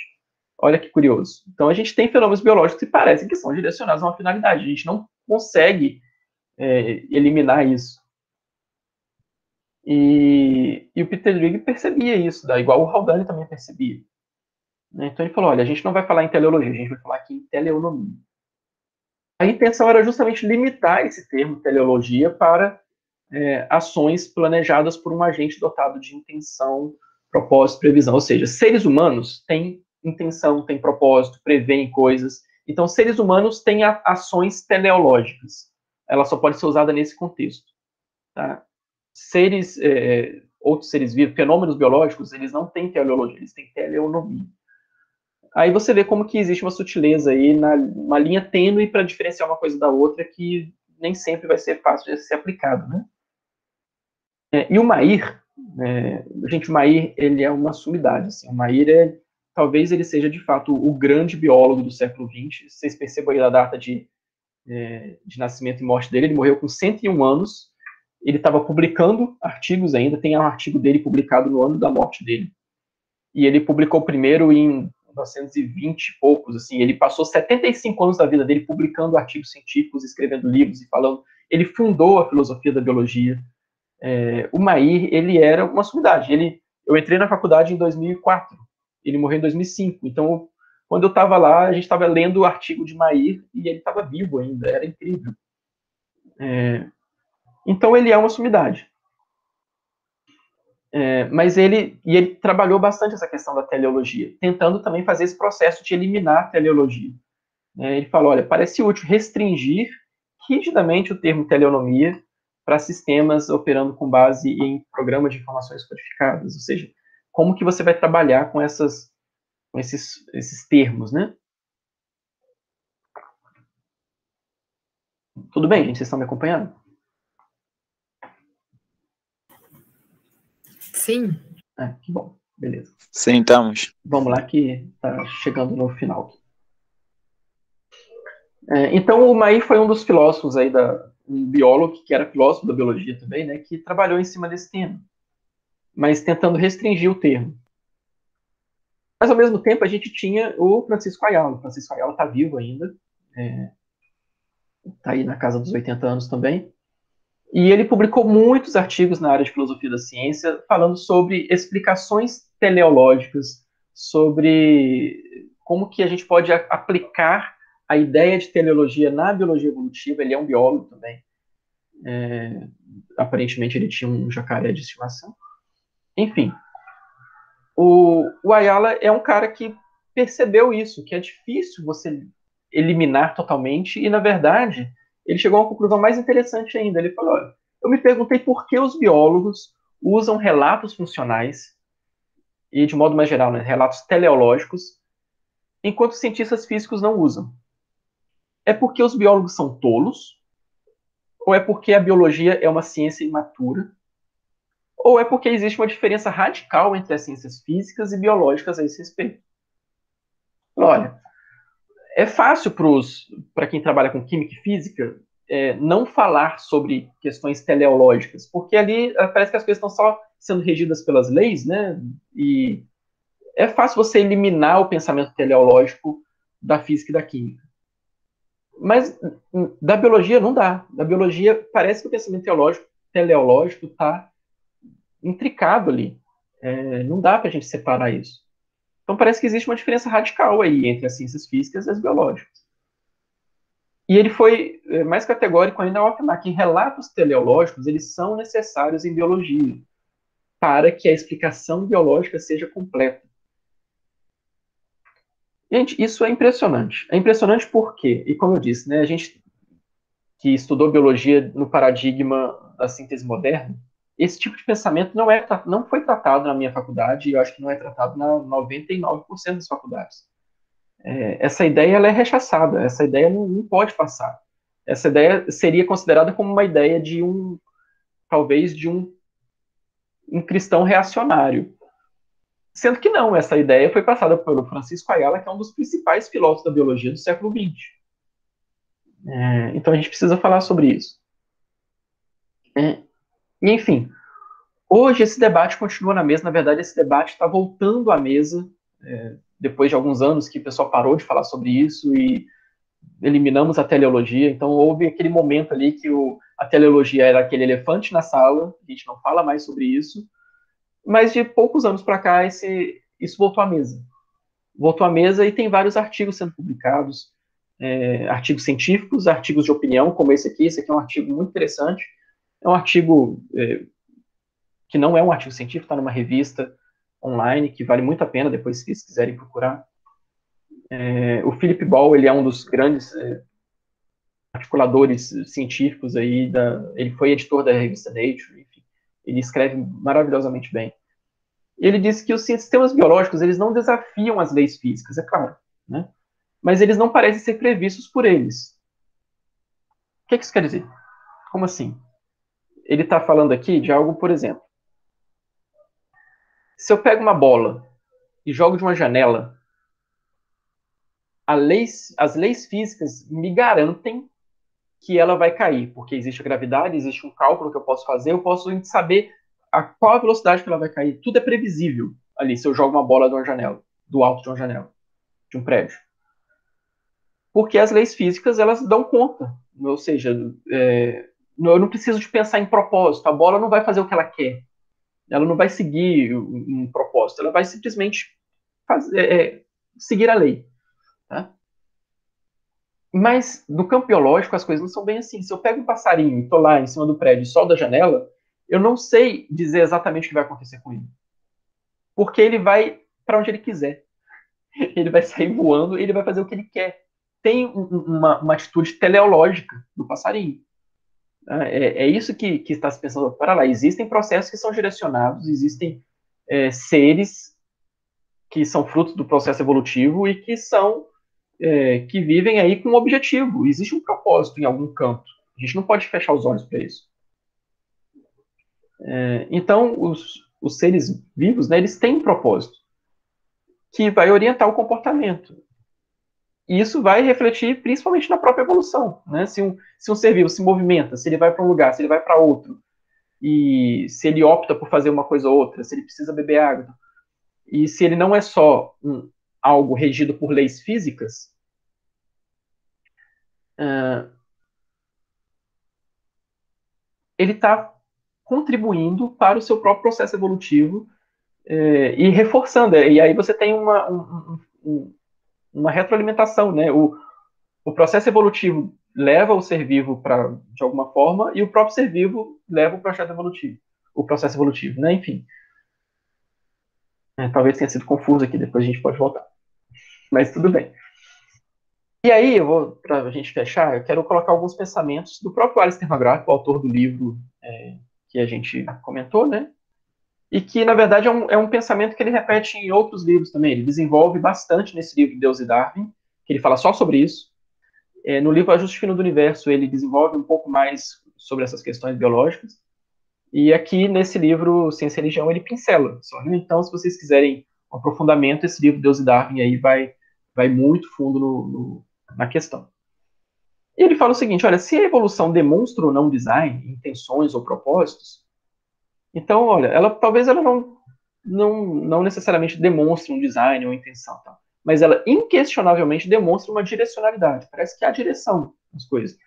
Olha que curioso. Então, a gente tem fenômenos biológicos que parecem que são direcionados a uma finalidade. A gente não consegue eliminar isso. E o Peter Drucker percebia isso, igual o Haldane também percebia. Então, ele falou, olha, a gente não vai falar em teleologia, a gente vai falar aqui em teleonomia. A intenção era justamente limitar esse termo teleologia para ações planejadas por um agente dotado de intenção, propósito, previsão. Ou seja, seres humanos têm intenção, têm propósito, preveem coisas. Então, seres humanos têm ações teleológicas. Ela só pode ser usada nesse contexto. Tá? Outros seres vivos, fenômenos biológicos, eles não têm teleologia, eles têm teleonomia. Aí você vê como que existe uma sutileza aí, uma linha tênue para diferenciar uma coisa da outra, que nem sempre vai ser fácil de ser aplicado, né? E o Mair, gente, o Mair, ele é uma sumidade, assim. O Mair talvez ele seja, de fato, o grande biólogo do século XX. Vocês percebam aí a data de nascimento e morte dele. Ele morreu com 101 anos. Ele estava publicando artigos ainda. Tem um artigo dele publicado no ano da morte dele. E ele publicou primeiro em 1920 e poucos, assim. Ele passou 75 anos da vida dele publicando artigos científicos, escrevendo livros e falando. Ele fundou a filosofia da biologia. O Mair, ele era uma sumidade. Eu entrei na faculdade em 2004. Ele morreu em 2005. Então, quando eu estava lá, a gente estava lendo o artigo de Mair e ele estava vivo ainda. Era incrível. Então, ele é uma sumidade. Mas ele trabalhou bastante essa questão da teleologia, tentando também fazer esse processo de eliminar a teleologia. Ele falou, olha, parece útil restringir rigidamente o termo teleonomia para sistemas operando com base em programas de informações codificadas, ou seja, como que você vai trabalhar com esses termos, né? Tudo bem, gente? Vocês estão me acompanhando? Sim. Que bom, beleza. Sim, estamos. Vamos lá que está chegando no final. Então, o Mair foi um dos filósofos aí, um biólogo que era filósofo da biologia também, né, que trabalhou em cima desse tema, mas tentando restringir o termo. Mas, ao mesmo tempo, a gente tinha o Francisco Ayala. O Francisco Ayala está vivo ainda, está aí na casa dos 80 anos também, e ele publicou muitos artigos na área de filosofia da ciência, falando sobre explicações teleológicas, sobre como que a gente pode aplicar a ideia de teleologia na biologia evolutiva. Ele é um biólogo também. Aparentemente ele tinha um jacaré de estimação. Enfim, o Ayala é um cara que percebeu isso, que é difícil você eliminar totalmente, e na verdade ele chegou a uma conclusão mais interessante ainda. Ele falou, olha, eu me perguntei por que os biólogos usam relatos funcionais, e de modo mais geral, né, relatos teleológicos, enquanto cientistas físicos não usam. É porque os biólogos são tolos? Ou é porque a biologia é uma ciência imatura? Ou é porque existe uma diferença radical entre as ciências físicas e biológicas a esse respeito? Olha, é fácil para quem trabalha com química e física não falar sobre questões teleológicas, porque ali parece que as coisas estão só sendo regidas pelas leis, né? E é fácil você eliminar o pensamento teleológico da física e da química. Mas da biologia não dá. Da biologia parece que o pensamento teleológico está intricado ali. Não dá para a gente separar isso. Então parece que existe uma diferença radical aí entre as ciências físicas e as biológicas. E ele foi mais categórico ainda ao afirmar que relatos teleológicos eles são necessários em biologia para que a explicação biológica seja completa. Gente, isso é impressionante. É impressionante porque, e como eu disse, né, a gente que estudou biologia no paradigma da síntese moderna, esse tipo de pensamento não foi tratado na minha faculdade, e eu acho que não é tratado na 99% das faculdades. Essa ideia ela é rechaçada, essa ideia não pode passar. Essa ideia seria considerada como uma ideia talvez de um cristão reacionário. Sendo que não, essa ideia foi passada pelo Francisco Ayala, que é um dos principais filósofos da biologia do século XX. Então a gente precisa falar sobre isso. E, enfim, hoje esse debate continua na mesa. Na verdade, esse debate está voltando à mesa depois de alguns anos que o pessoal parou de falar sobre isso e eliminamos a teleologia. Então, houve aquele momento ali que a teleologia era aquele elefante na sala, a gente não fala mais sobre isso, mas de poucos anos para cá, isso voltou à mesa. Voltou à mesa e tem vários artigos sendo publicados, artigos científicos, artigos de opinião, como esse aqui é um artigo muito interessante, é um artigo que não é um artigo científico, está numa revista online, que vale muito a pena, depois, se vocês quiserem procurar. O Philip Ball, ele é um dos grandes articuladores científicos aí, ele foi editor da revista Nature, enfim, ele escreve maravilhosamente bem. Ele disse que os sistemas biológicos, eles não desafiam as leis físicas, é claro, né? Mas eles não parecem ser previstos por eles. O que isso quer dizer? Como assim? Ele está falando aqui de algo, por exemplo, se eu pego uma bola e jogo de uma janela, as leis físicas me garantem que ela vai cair, porque existe a gravidade, existe um cálculo que eu posso fazer, eu posso saber a qual a velocidade que ela vai cair. Tudo é previsível ali, se eu jogo uma bola de uma janela, do alto de uma janela, de um prédio. Porque as leis físicas, elas dão conta. Ou seja, eu não preciso de pensar em propósito. A bola não vai fazer o que ela quer. Ela não vai seguir um propósito. Ela vai simplesmente seguir a lei. Tá? Mas no campo biológico as coisas não são bem assim. Se eu pego um passarinho e estou lá em cima do prédio e solto da janela, eu não sei dizer exatamente o que vai acontecer com ele. Porque ele vai para onde ele quiser. Ele vai sair voando e ele vai fazer o que ele quer. Tem uma atitude teleológica do passarinho. É isso que está se pensando. Para lá, existem processos que são direcionados, existem seres que são frutos do processo evolutivo e que vivem aí com um objetivo. Existe um propósito em algum campo. A gente não pode fechar os olhos para isso. Então, os seres vivos, né, eles têm um propósito que vai orientar o comportamento. E isso vai refletir principalmente na própria evolução. Né? Se um ser vivo se movimenta, se ele vai para um lugar, se ele vai para outro, e se ele opta por fazer uma coisa ou outra, se ele precisa beber água, e se ele não é só algo regido por leis físicas, ele está contribuindo para o seu próprio processo evolutivo e reforçando. E aí você tem uma retroalimentação, né? O processo evolutivo leva o ser vivo de alguma forma e o próprio ser vivo leva o processo evolutivo, né? Enfim. Talvez tenha sido confuso aqui, depois a gente pode voltar. Mas tudo bem. E aí, para a gente fechar, eu quero colocar alguns pensamentos do próprio Alistair McGrath, o autor do livro que a gente comentou, né? E que, na verdade, é um pensamento que ele repete em outros livros também. Ele desenvolve bastante nesse livro Deus e Darwin, que ele fala só sobre isso. No livro Ajuste Fino do Universo, ele desenvolve um pouco mais sobre essas questões biológicas. E aqui, nesse livro Ciência e Religião, ele pincela só, né? Então, se vocês quiserem um aprofundamento, esse livro Deus e Darwin aí vai muito fundo na questão. E ele fala o seguinte, olha, se a evolução demonstra ou não design, intenções ou propósitos, então, olha, talvez ela não necessariamente demonstre um design ou intenção, tá? Mas ela inquestionavelmente demonstra uma direcionalidade. Parece que há direção nas coisas.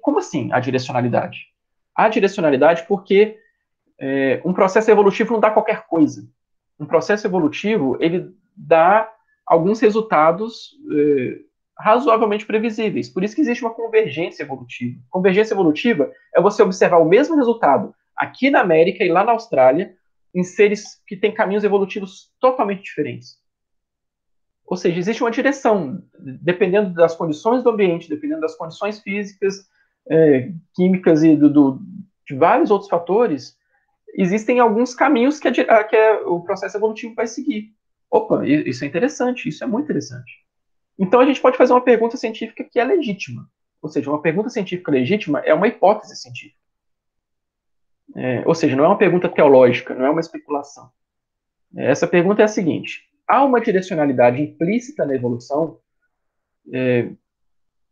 Como assim a direcionalidade? Há direcionalidade porque um processo evolutivo não dá qualquer coisa. Um processo evolutivo, ele dá alguns resultados razoavelmente previsíveis. Por isso que existe uma convergência evolutiva. Convergência evolutiva é você observar o mesmo resultado aqui na América e lá na Austrália, em seres que têm caminhos evolutivos totalmente diferentes. Ou seja, existe uma direção, dependendo das condições do ambiente, dependendo das condições físicas, químicas e de vários outros fatores, existem alguns caminhos que o processo evolutivo vai seguir. Opa, isso é interessante, isso é muito interessante. Então a gente pode fazer uma pergunta científica que é legítima. Ou seja, uma pergunta científica legítima é uma hipótese científica. Ou seja, não é uma pergunta teológica, não é uma especulação. Essa pergunta é a seguinte: há uma direcionalidade implícita na evolução?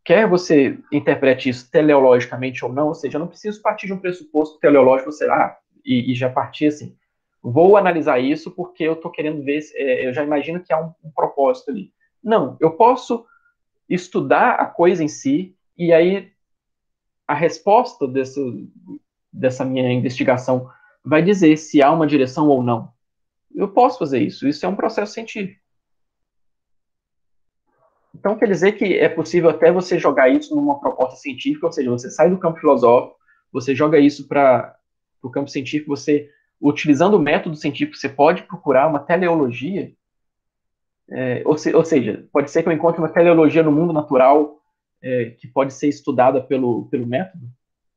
Quer você interprete isso teleologicamente ou não, ou seja, eu não preciso partir de um pressuposto teleológico, e já partir assim. vou analisar isso porque eu estou querendo ver, eu já imagino que há um propósito ali. Não, eu posso estudar a coisa em si, e aí a resposta dessa minha investigação vai dizer se há uma direção ou não. Eu posso fazer isso. Isso é um processo científico. Então, quer dizer que é possível até você jogar isso numa proposta científica, ou seja, você sai do campo filosófico, você joga isso para o campo científico, você, utilizando o método científico, você pode procurar uma teleologia, ou seja, pode ser que eu encontre uma teleologia no mundo natural que pode ser estudada pelo método,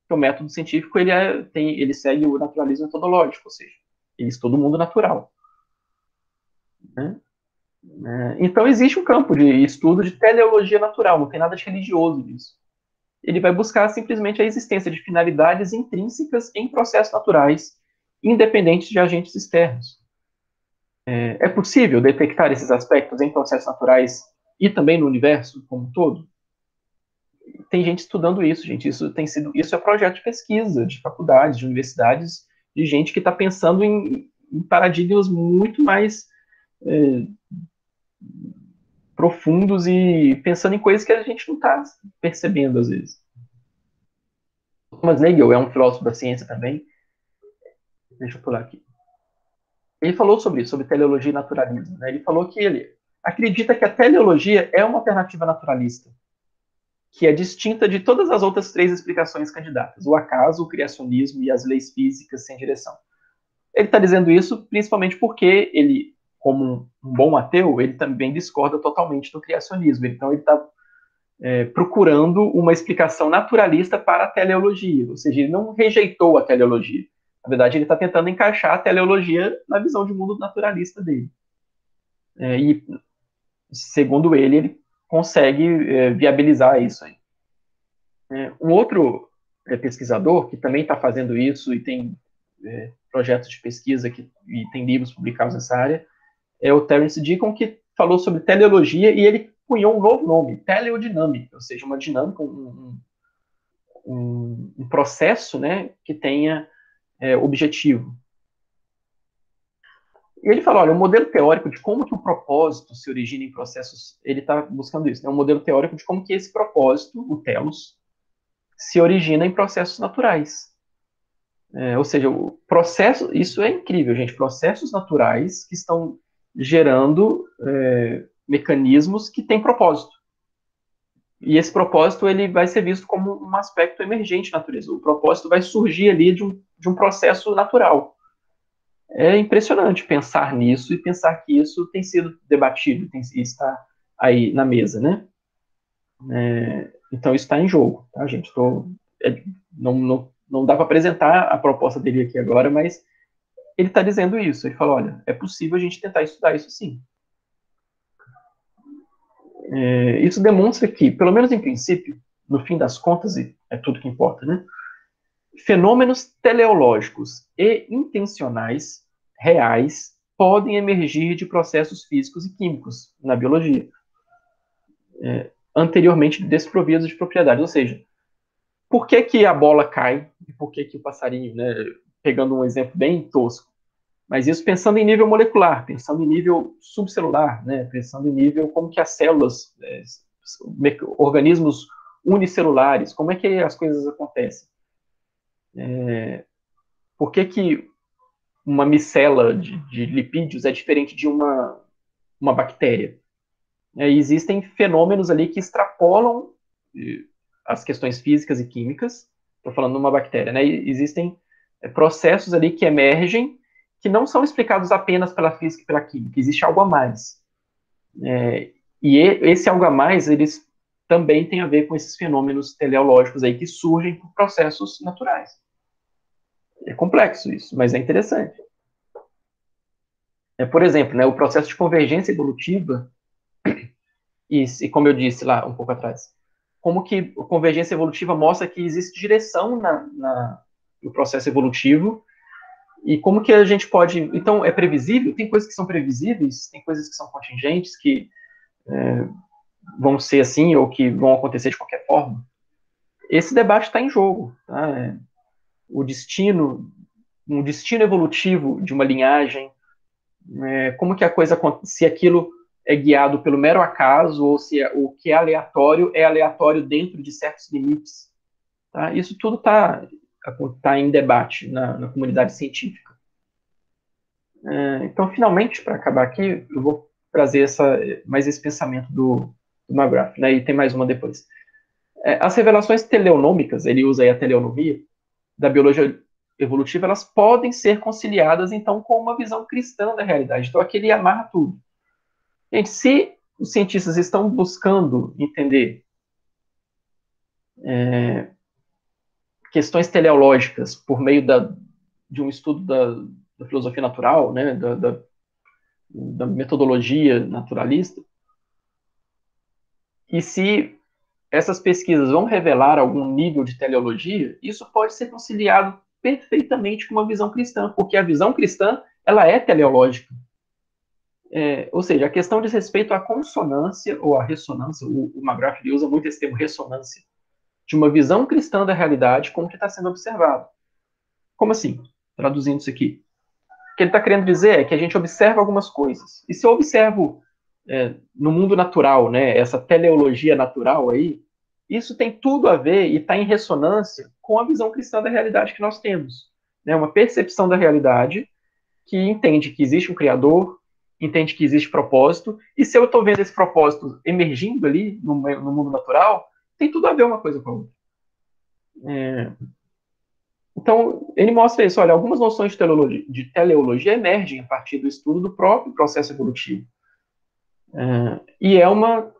porque o método científico ele segue o naturalismo metodológico, ou seja, ele estuda o mundo natural. Né? Então existe um campo de estudo de teleologia natural, não tem nada de religioso nisso. Ele vai buscar simplesmente a existência de finalidades intrínsecas em processos naturais, independentes de agentes externos. É possível detectar esses aspectos em processos naturais e também no universo como um todo? Tem gente estudando isso, gente. Isso é projeto de pesquisa, de faculdades, de universidades, de gente que está pensando em paradigmas muito mais profundos e pensando em coisas que a gente não está percebendo às vezes. Thomas Nagel é um filósofo da ciência também. Deixa eu pular aqui. Ele falou sobre isso, sobre teleologia e naturalismo. Né? Ele falou que ele acredita que a teleologia é uma alternativa naturalista, que é distinta de todas as outras 3 explicações candidatas: o acaso, o criacionismo e as leis físicas sem direção. Ele está dizendo isso principalmente porque ele, como um bom ateu, ele também discorda totalmente do criacionismo. Então ele está procurando uma explicação naturalista para a teleologia, ou seja, ele não rejeitou a teleologia. Na verdade, ele está tentando encaixar a teleologia na visão de mundo naturalista dele. E, segundo ele consegue viabilizar isso aí. Um outro pesquisador que também está fazendo isso e tem projetos de pesquisa e tem livros publicados nessa área é o Terence Deacon, que falou sobre teleologia e ele cunhou um novo nome, teleodinâmica, ou seja, uma dinâmica, um processo, né, que tenha objetivo. E ele fala, olha, o modelo teórico de como que o propósito se origina em processos, ele está buscando isso, né, um modelo teórico de como que esse propósito, o telos, se origina em processos naturais. Ou seja, o processo, isso é incrível, gente, processos naturais que estão gerando mecanismos que têm propósito. E esse propósito ele vai ser visto como um aspecto emergente na natureza. O propósito vai surgir ali de um processo natural. É impressionante pensar nisso e pensar que isso tem sido debatido, está aí na mesa, né? Então isso está em jogo, tá, gente? Não dá para apresentar a proposta dele aqui agora, mas ele está dizendo isso. Ele fala, olha, é possível a gente tentar estudar isso sim. Isso demonstra que, pelo menos em princípio, no fim das contas, e é tudo que importa, né? Fenômenos teleológicos e intencionais reais podem emergir de processos físicos e químicos na biologia, anteriormente desprovidos de propriedades. Ou seja, por que a bola cai e por que o passarinho, né? Pegando um exemplo bem tosco, mas isso pensando em nível molecular, pensando em nível subcelular, né? Pensando em nível como que as células, organismos unicelulares, como é que as coisas acontecem. Por que uma micela de lipídios é diferente de uma bactéria? Existem fenômenos ali que extrapolam as questões físicas e químicas. Estou falando de uma bactéria, né? Existem processos ali que emergem que não são explicados apenas pela física e pela química, existe algo a mais. E esse algo a mais, eles também têm a ver com esses fenômenos teleológicos aí que surgem por processos naturais. É complexo isso, mas é interessante. Por exemplo, né, o processo de convergência evolutiva, e como eu disse lá um pouco atrás, como que a convergência evolutiva mostra que existe direção no processo evolutivo, e como que a gente pode... Então, é previsível? Tem coisas que são previsíveis, tem coisas que são contingentes, que vão ser assim, ou que vão acontecer de qualquer forma. Esse debate está em jogo. Tá? O destino um destino evolutivo de uma linhagem, como que a coisa, se aquilo é guiado pelo mero acaso, ou se o que é aleatório dentro de certos limites. Tá? Isso tudo está em debate na comunidade científica. Então, finalmente, para acabar aqui, eu vou trazer mais esse pensamento do McGrath, né? E tem mais uma depois. As revelações teleonômicas, ele usa aí a teleonomia, da biologia evolutiva, elas podem ser conciliadas, então, com uma visão cristã da realidade. Então, aqui ele amarra tudo. Gente, se os cientistas estão buscando entender questões teleológicas por meio de um estudo da filosofia natural, né, da metodologia naturalista, e se essas pesquisas vão revelar algum nível de teleologia, isso pode ser conciliado perfeitamente com uma visão cristã, porque a visão cristã, ela é teleológica. Ou seja, a questão diz respeito à consonância ou à ressonância, o McGrath usa muito esse termo ressonância, de uma visão cristã da realidade como que está sendo observado. Como assim? Traduzindo isso aqui. O que ele está querendo dizer é que a gente observa algumas coisas. E se eu observo no mundo natural, né, essa teleologia natural aí, isso tem tudo a ver e está em ressonância com a visão cristã da realidade que nós temos. Né, uma percepção da realidade que entende que existe um Criador, entende que existe propósito, e se eu estou vendo esse propósito emergindo ali no mundo natural, tem tudo a ver uma coisa com a outra. Então, ele mostra isso, olha, algumas noções de teleologia emergem a partir do estudo do próprio processo evolutivo. E é uma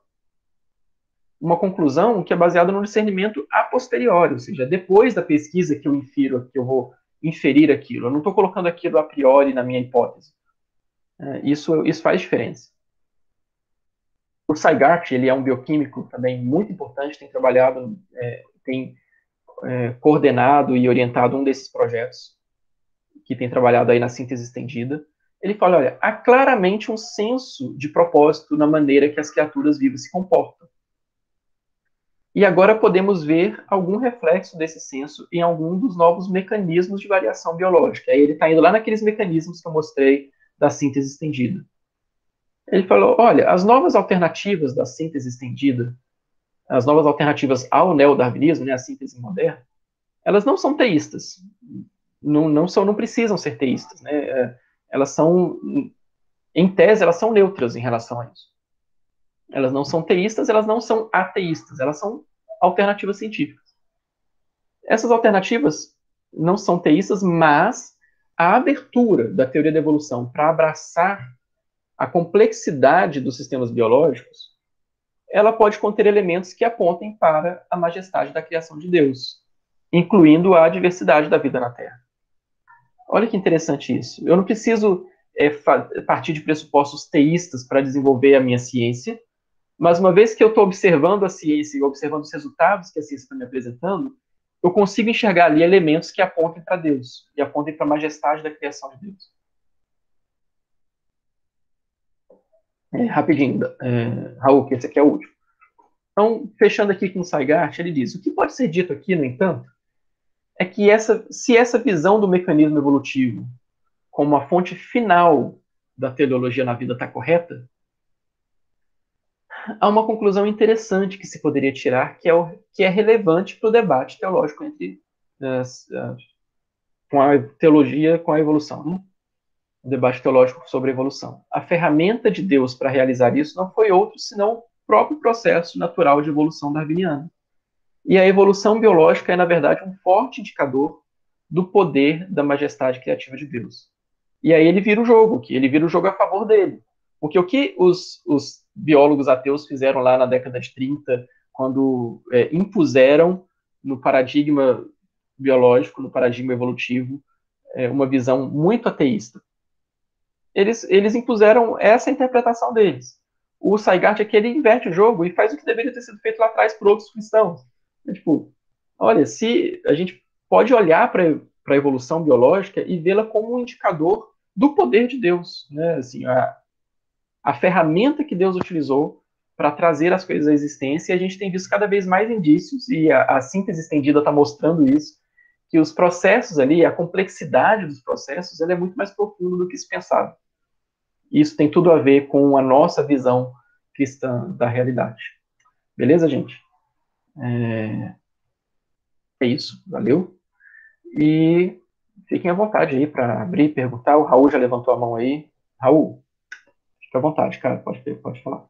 conclusão que é baseada no discernimento a posteriori, ou seja, depois da pesquisa que eu infiro, que eu vou inferir aquilo. Eu não estou colocando aquilo a priori na minha hipótese. Isso faz diferença. O Sygart, ele é um bioquímico também muito importante, tem trabalhado, tem coordenado e orientado um desses projetos, que tem trabalhado aí na síntese estendida. Ele fala, olha, há claramente um senso de propósito na maneira que as criaturas vivas se comportam. E agora podemos ver algum reflexo desse senso em algum dos novos mecanismos de variação biológica. Aí ele está indo lá naqueles mecanismos que eu mostrei da síntese estendida. Ele falou, olha, as novas alternativas da síntese estendida, as novas alternativas ao neodarwinismo, né, a síntese moderna, elas não são teístas. Não precisam ser teístas. Né? Elas são, em tese, elas são neutras em relação a isso. Elas não são teístas, elas não são ateístas, elas são alternativas científicas. Essas alternativas não são teístas, mas a abertura da teoria da evolução para abraçar a complexidade dos sistemas biológicos, ela pode conter elementos que apontem para a majestade da criação de Deus, incluindo a diversidade da vida na Terra. Olha que interessante isso. Eu não preciso partir de pressupostos teístas para desenvolver a minha ciência, mas uma vez que eu estou observando a ciência e observando os resultados que a ciência está me apresentando, eu consigo enxergar ali elementos que apontem para Deus, e apontem para a majestade da criação de Deus. Rapidinho, Raul, que esse aqui é o último. Então, fechando aqui com o Sygart, ele diz, o que pode ser dito aqui, no entanto, é que se essa visão do mecanismo evolutivo como a fonte final da teleologia na vida está correta, há uma conclusão interessante que se poderia tirar, que é relevante para o debate teológico com a teologia, com a evolução, né? O debate teológico sobre a evolução. A ferramenta de Deus para realizar isso não foi outro senão o próprio processo natural de evolução darwiniana. E a evolução biológica é, na verdade, um forte indicador do poder da majestade criativa de Deus. E aí ele vira o jogo a favor dele. Porque o que os biólogos ateus fizeram lá na década de 30, quando impuseram no paradigma biológico, no paradigma evolutivo, uma visão muito ateísta. Eles impuseram essa interpretação deles. O Sygart aqui, ele inverte o jogo e faz o que deveria ter sido feito lá atrás por outros cristãos. Tipo, olha, se a gente pode olhar para a evolução biológica e vê-la como um indicador do poder de Deus, né? Assim, a ferramenta que Deus utilizou para trazer as coisas à existência, e a gente tem visto cada vez mais indícios, e a síntese estendida está mostrando isso, que os processos ali, a complexidade dos processos, ela é muito mais profunda do que se pensava. Isso tem tudo a ver com a nossa visão cristã da realidade. Beleza, gente? É isso, valeu. E fiquem à vontade aí para abrir e perguntar. O Raul já levantou a mão aí. Raul, fica à vontade, cara, pode falar.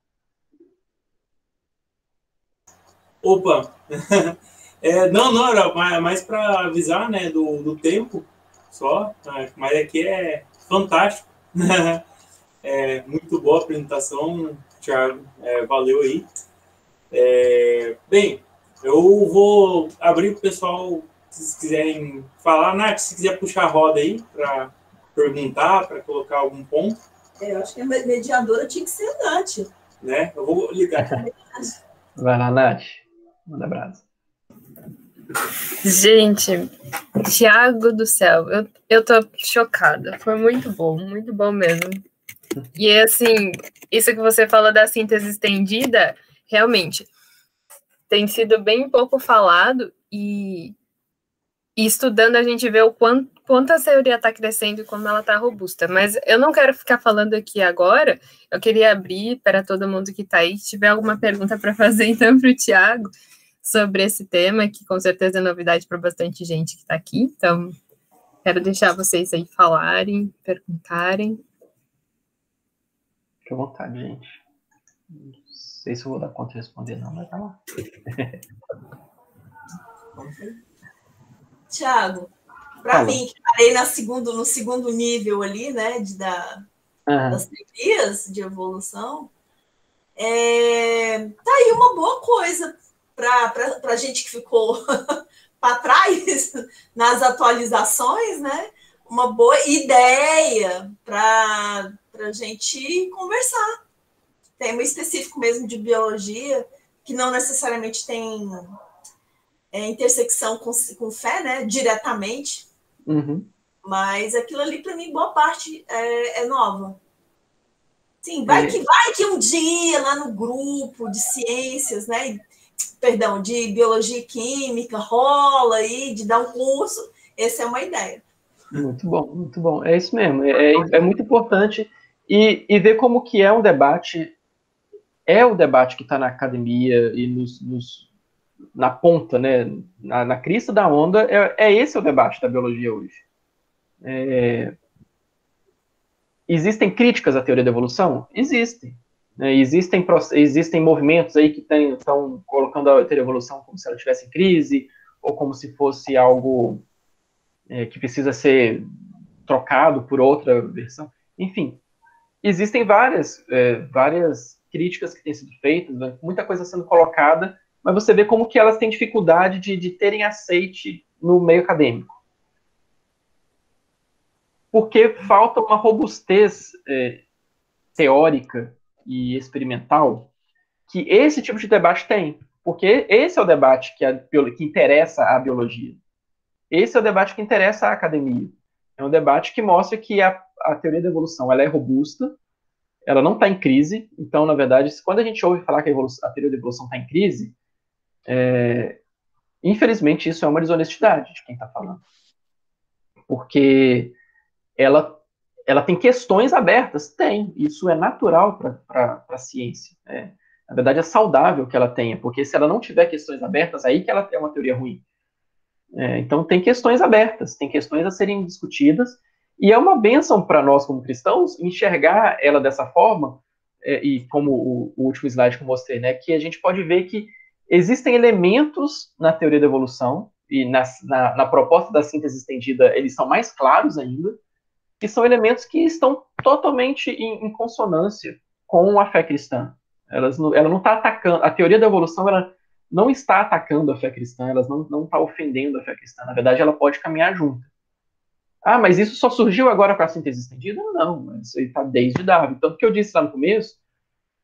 Opa! Não, era mais para avisar, né, do tempo só, mas aqui é fantástico. Muito boa a apresentação, Thiago, valeu aí. Bem, eu vou abrir para o pessoal, se vocês quiserem falar. Nath, se quiser puxar a roda aí para perguntar, para colocar algum ponto. Eu acho que a mediadora tinha que ser a Nath. Né? Eu vou ligar. Vai lá, Nath. Manda abraço. Gente, Thiago do céu, eu tô chocada. Foi muito bom mesmo. E assim, isso que você falou da síntese estendida, realmente, tem sido bem pouco falado e estudando a gente vê o quanto a teoria está crescendo e como ela está robusta. Mas eu não quero ficar falando aqui agora, eu queria abrir para todo mundo que está aí, se tiver alguma pergunta para fazer então para o Thiago, sobre esse tema, que com certeza é novidade para bastante gente que está aqui. Então, quero deixar vocês aí falarem, perguntarem. Fique à vontade, gente. Não sei se eu vou dar conta de responder, não, mas tá lá. Thiago, para mim, que parei no segundo nível ali, né, das teorias de evolução, tá aí uma boa coisa para a gente que ficou para trás nas atualizações, né? Uma boa ideia para a gente conversar. Tema específico mesmo de biologia, que não necessariamente tem intersecção com fé, né? Diretamente. Uhum. Mas aquilo ali, para mim, boa parte é nova. Sim, vai que um dia lá no grupo de ciências, né? Perdão, de biologia e química, rola aí, de dar um curso. Essa é uma ideia. Muito bom, muito bom. É isso mesmo. É muito importante e ver como que é um debate. É o debate que está na academia e na ponta, né? Na crista da onda. Esse o debate da biologia hoje. Existem críticas à teoria da evolução? Existem. Existem movimentos aí que estão colocando a teoria da evolução como se ela estivesse em crise, ou como se fosse algo que precisa ser trocado por outra versão. Enfim, existem várias críticas que têm sido feitas, né? Muita coisa sendo colocada, mas você vê como que elas têm dificuldade de terem aceite no meio acadêmico. Porque falta uma robustez teórica e experimental que esse tipo de debate tem. Porque esse é o debate que interessa à biologia. Esse é o debate que interessa à academia. É um debate que mostra que a teoria da evolução ela é robusta, ela não está em crise. Então, na verdade, quando a gente ouve falar que a teoria da evolução está em crise, infelizmente isso é uma desonestidade de quem está falando. Porque ela tem questões abertas? Tem. Isso é natural para a ciência. Na verdade, é saudável que ela tenha, porque se ela não tiver questões abertas, aí que ela é uma teoria ruim. Então, tem questões abertas, tem questões a serem discutidas, e é uma bênção para nós, como cristãos, enxergar ela dessa forma, e como o último slide que eu mostrei, né, que a gente pode ver que existem elementos na teoria da evolução, e na proposta da síntese estendida, eles são mais claros ainda, que são elementos que estão totalmente em consonância com a fé cristã. Ela não está atacando, a teoria da evolução, ela não está atacando a fé cristã, ela não está ofendendo a fé cristã. Na verdade, ela pode caminhar junto. Ah, mas isso só surgiu agora com a síntese estendida? Não, isso aí está desde Darwin. Tanto que eu disse lá no começo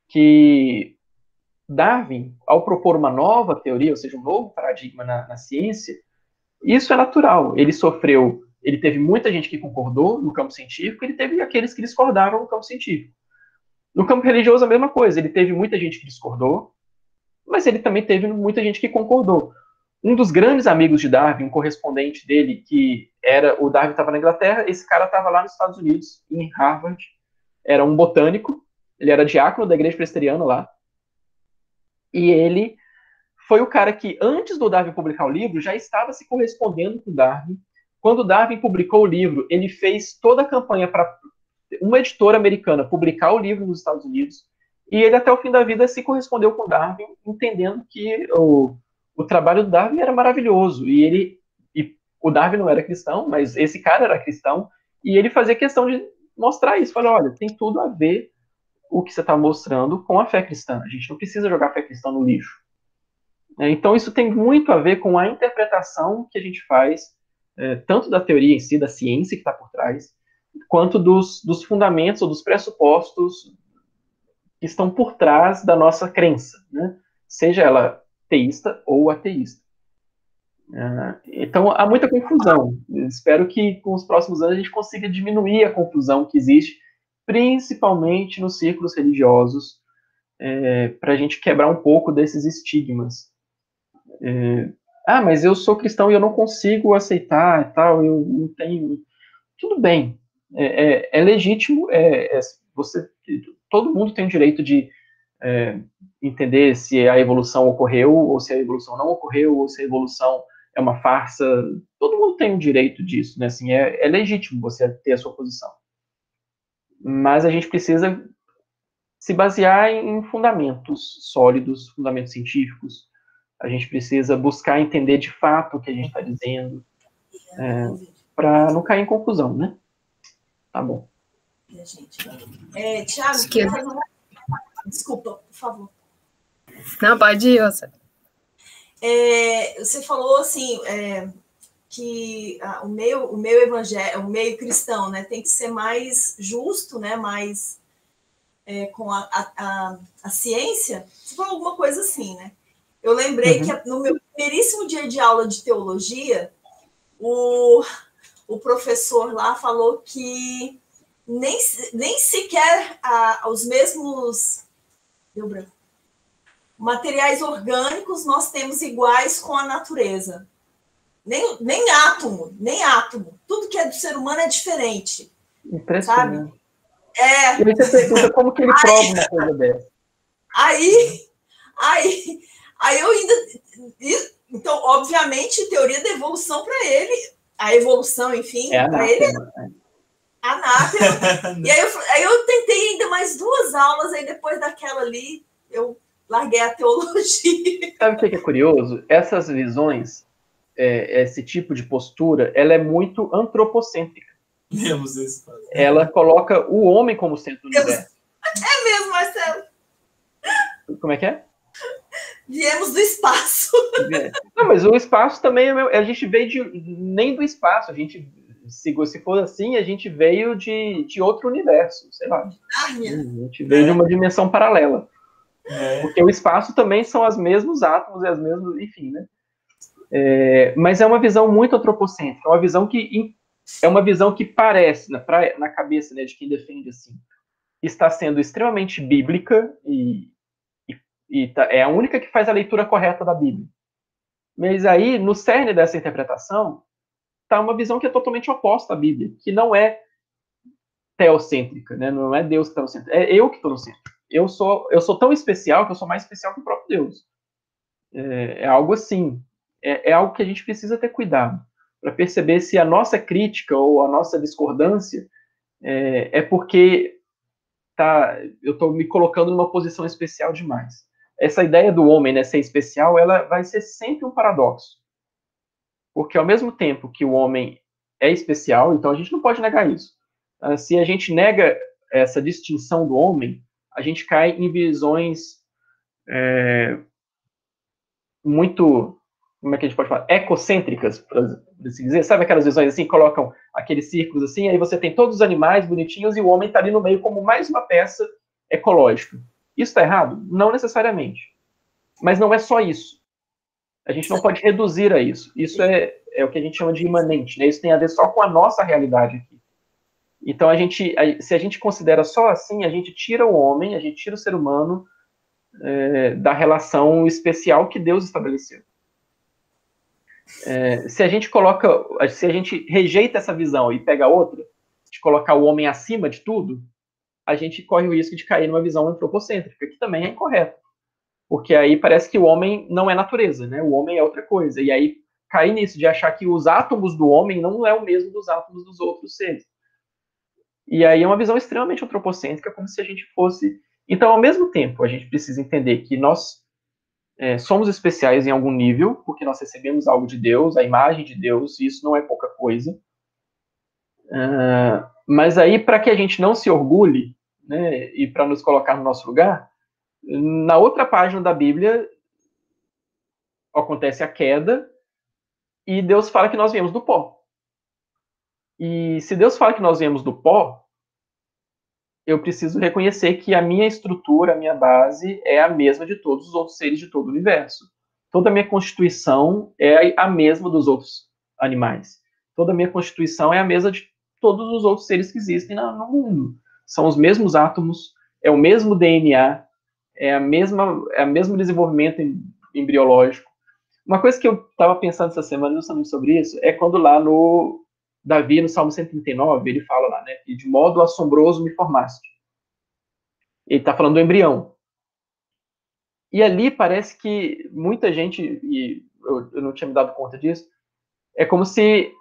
que Darwin, ao propor uma nova teoria, ou seja, um novo paradigma na ciência, isso é natural. Ele teve muita gente que concordou no campo científico, ele teve aqueles que discordaram no campo científico. No campo religioso, a mesma coisa. Ele teve muita gente que discordou, mas ele também teve muita gente que concordou. Um dos grandes amigos de Darwin, um correspondente dele, que era, o Darwin estava na Inglaterra, esse cara estava lá nos Estados Unidos, em Harvard, era um botânico, ele era diácono da igreja presbiteriana lá, e ele foi o cara que, antes do Darwin publicar o livro, já estava se correspondendo com Darwin. Quando Darwin publicou o livro, ele fez toda a campanha para uma editora americana publicar o livro nos Estados Unidos, e ele até o fim da vida se correspondeu com Darwin, entendendo que o trabalho do Darwin era maravilhoso, e o Darwin não era cristão, mas esse cara era cristão, e ele fazia questão de mostrar isso, falou, olha, tem tudo a ver o que você está mostrando com a fé cristã, a gente não precisa jogar a fé cristã no lixo. Então isso tem muito a ver com a interpretação que a gente faz, tanto da teoria em si, da ciência que está por trás, quanto dos fundamentos ou dos pressupostos que estão por trás da nossa crença, né? Seja ela teísta ou ateísta. Então, há muita confusão. Eu espero que, com os próximos anos, a gente consiga diminuir a confusão que existe, principalmente nos círculos religiosos, para a gente quebrar um pouco desses estigmas. Mas eu sou cristão e eu não consigo aceitar e tal, eu não tenho... Tudo bem, é legítimo, todo mundo tem o direito de entender se a evolução ocorreu, ou se a evolução não ocorreu, ou se a evolução é uma farsa. Todo mundo tem o direito disso, né? Assim, é legítimo você ter a sua posição. Mas a gente precisa se basear em fundamentos sólidos, fundamentos científicos. A gente precisa buscar entender de fato o que a gente está dizendo, para não cair em confusão, né? Tá bom. Tiago, desculpa, por favor. Não, pode ir, você. Você falou assim que o meio evangélico, o meio cristão, né, tem que ser mais justo, né, mais com a ciência. Você falou alguma coisa assim, né? Eu lembrei que no meu primeiríssimo dia de aula de teologia, o professor lá falou que nem sequer os mesmos materiais orgânicos nós temos iguais com a natureza. Nem átomo. Tudo que é do ser humano é diferente. Impressionante. Sabe? E aí você pergunta como que ele prova uma coisa dessa. Aí eu ainda... Então, obviamente, teoria da evolução para ele, a evolução, enfim, para ele é anátema. E aí eu tentei ainda mais 2 aulas, aí depois daquela ali, eu larguei a teologia. Sabe o que é curioso? Essas visões, esse tipo de postura, ela é muito antropocêntrica. Ela coloca o homem como centro do universo. É mesmo, Marcelo. Como é que é? Viemos do espaço. Não, mas o espaço também, a gente veio nem do espaço, a gente, se for assim, a gente veio de outro universo, sei lá. A gente veio de uma dimensão paralela. Porque o espaço também são os mesmos átomos e as mesmas, enfim, né? Mas é uma visão muito antropocêntrica, é uma visão que parece, na cabeça, né, de quem defende assim, está sendo extremamente bíblica e é a única que faz a leitura correta da Bíblia. Mas aí, no cerne dessa interpretação, está uma visão que é totalmente oposta à Bíblia, que não é teocêntrica, né? Não é Deus que está no centro, é eu que estou no centro. Eu sou tão especial que eu sou mais especial que o próprio Deus. É algo assim. É algo que a gente precisa ter cuidado, para perceber se a nossa crítica ou a nossa discordância é porque eu estou me colocando numa posição especial demais. Essa ideia do homem, né, ser especial, ela vai ser sempre um paradoxo. Porque ao mesmo tempo que o homem é especial, então a gente não pode negar isso. Se a gente nega essa distinção do homem, a gente cai em visões muito, como é que a gente pode falar, ecocêntricas, por assim dizer. Sabe aquelas visões assim, colocam aqueles círculos assim, aí você tem todos os animais bonitinhos e o homem está ali no meio como mais uma peça ecológica. Isso está errado? Não necessariamente. Mas não é só isso. A gente não pode reduzir a isso. Isso é o que a gente chama de imanente, né? Isso tem a ver só com a nossa realidade aqui. Então, se a gente considera só assim, a gente tira o homem, a gente tira o ser humano da relação especial que Deus estabeleceu. Se a gente rejeita essa visão e pega outra, de colocar o homem acima de tudo, a gente corre o risco de cair numa visão antropocêntrica, que também é incorreta. Porque aí parece que o homem não é natureza, né? O homem é outra coisa. E aí cair nisso de achar que os átomos do homem não é o mesmo dos átomos dos outros seres. E aí é uma visão extremamente antropocêntrica, como se a gente fosse... Então, ao mesmo tempo, a gente precisa entender que nós somos especiais em algum nível, porque nós recebemos algo de Deus, a imagem de Deus, e isso não é pouca coisa. Mas aí, para que a gente não se orgulhe, né, e para nos colocar no nosso lugar, na outra página da Bíblia acontece a queda e Deus fala que nós viemos do pó. E se Deus fala que nós viemos do pó, eu preciso reconhecer que a minha estrutura, a minha base é a mesma de todos os outros seres de todo o universo. Toda a minha constituição é a mesma dos outros animais. Toda a minha constituição é a mesma de todos os outros seres que existem no mundo. São os mesmos átomos, é o mesmo DNA, é o mesmo desenvolvimento embriológico. Uma coisa que eu estava pensando essa semana justamente sobre isso é quando lá no Davi, no Salmo 139, ele fala lá, né, que de modo assombroso me formaste. Ele está falando do embrião. E ali parece que muita gente, e eu não tinha me dado conta disso, é como se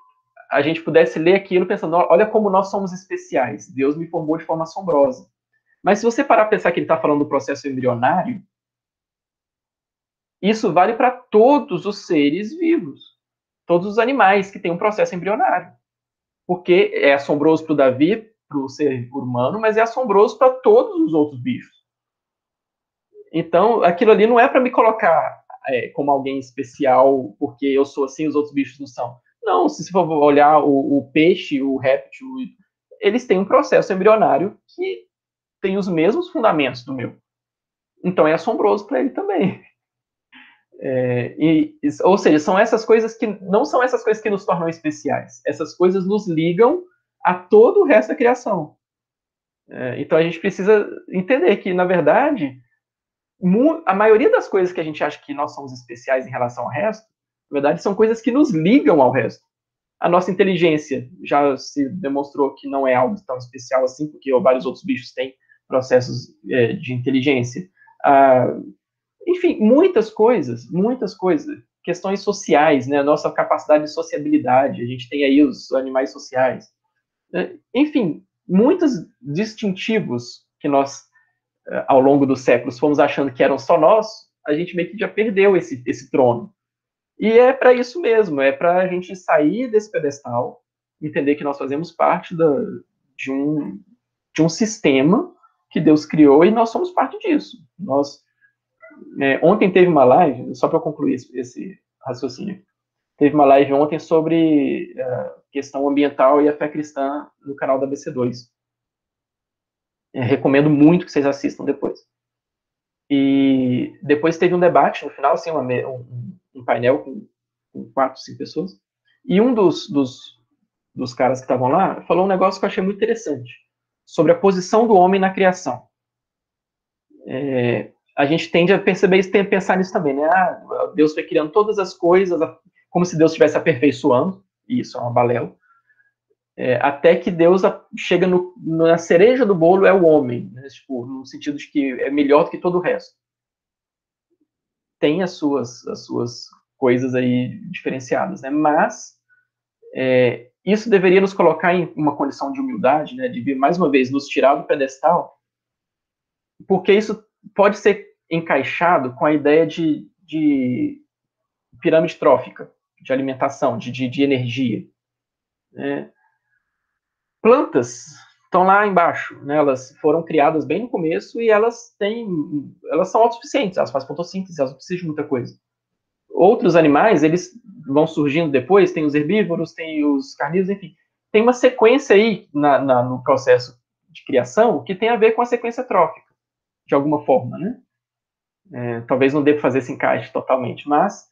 a gente pudesse ler aquilo pensando, olha como nós somos especiais, Deus me formou de forma assombrosa. Mas se você parar a pensar que ele está falando do processo embrionário, isso vale para todos os seres vivos, todos os animais que têm um processo embrionário. Porque é assombroso para o Davi, para o ser humano, mas é assombroso para todos os outros bichos. Então, aquilo ali não é para me colocar como alguém especial, porque eu sou assim, os outros bichos não são. Não, se você for olhar o peixe, o réptil, eles têm um processo embrionário que tem os mesmos fundamentos do meu. Então, é assombroso para ele também. Ou seja, são essas coisas que não são essas coisas que nos tornam especiais. Essas coisas nos ligam a todo o resto da criação. Então, a gente precisa entender que, na verdade, a maioria das coisas que a gente acha que nós somos especiais em relação ao resto, na verdade, são coisas que nos ligam ao resto. A nossa inteligência já se demonstrou que não é algo tão especial assim, porque vários outros bichos têm processos de inteligência. Enfim, muitas coisas. Questões sociais, né? Nossa capacidade de sociabilidade, a gente tem aí os animais sociais. Enfim, muitos distintivos que nós, ao longo dos séculos, fomos achando que eram só nós, a gente meio que já perdeu esse trono. E é para isso mesmo, é para a gente sair desse pedestal, entender que nós fazemos parte de um sistema que Deus criou e nós somos parte disso. Ontem teve uma live, só para concluir esse raciocínio, teve uma live ontem sobre questão ambiental e a fé cristã no canal da BC2. Recomendo muito que vocês assistam depois. E depois teve um debate no final, assim, um painel com 4, 5 pessoas, e um dos caras que estavam lá falou um negócio que eu achei muito interessante, sobre a posição do homem na criação. A gente tende a perceber isso, tem a pensar nisso também, né? Deus foi criando todas as coisas, como se Deus estivesse aperfeiçoando, e isso é uma balela, até que Deus chega na cereja do bolo, é o homem, né? Tipo, no sentido de que é melhor do que todo o resto. Tem as suas coisas aí diferenciadas, né? Mas isso deveria nos colocar em uma condição de humildade, né? De, mais uma vez, nos tirar do pedestal, porque isso pode ser encaixado com a ideia de pirâmide trófica, de alimentação, de energia. Plantas estão lá embaixo, né? Elas foram criadas bem no começo e elas são autossuficientes, elas fazem fotossíntese, elas não precisam de muita coisa. Outros animais, eles vão surgindo depois, tem os herbívoros, tem os carnívoros, enfim. Tem uma sequência aí no processo de criação que tem a ver com a sequência trófica, de alguma forma, né? Talvez não dê para fazer esse encaixe totalmente, mas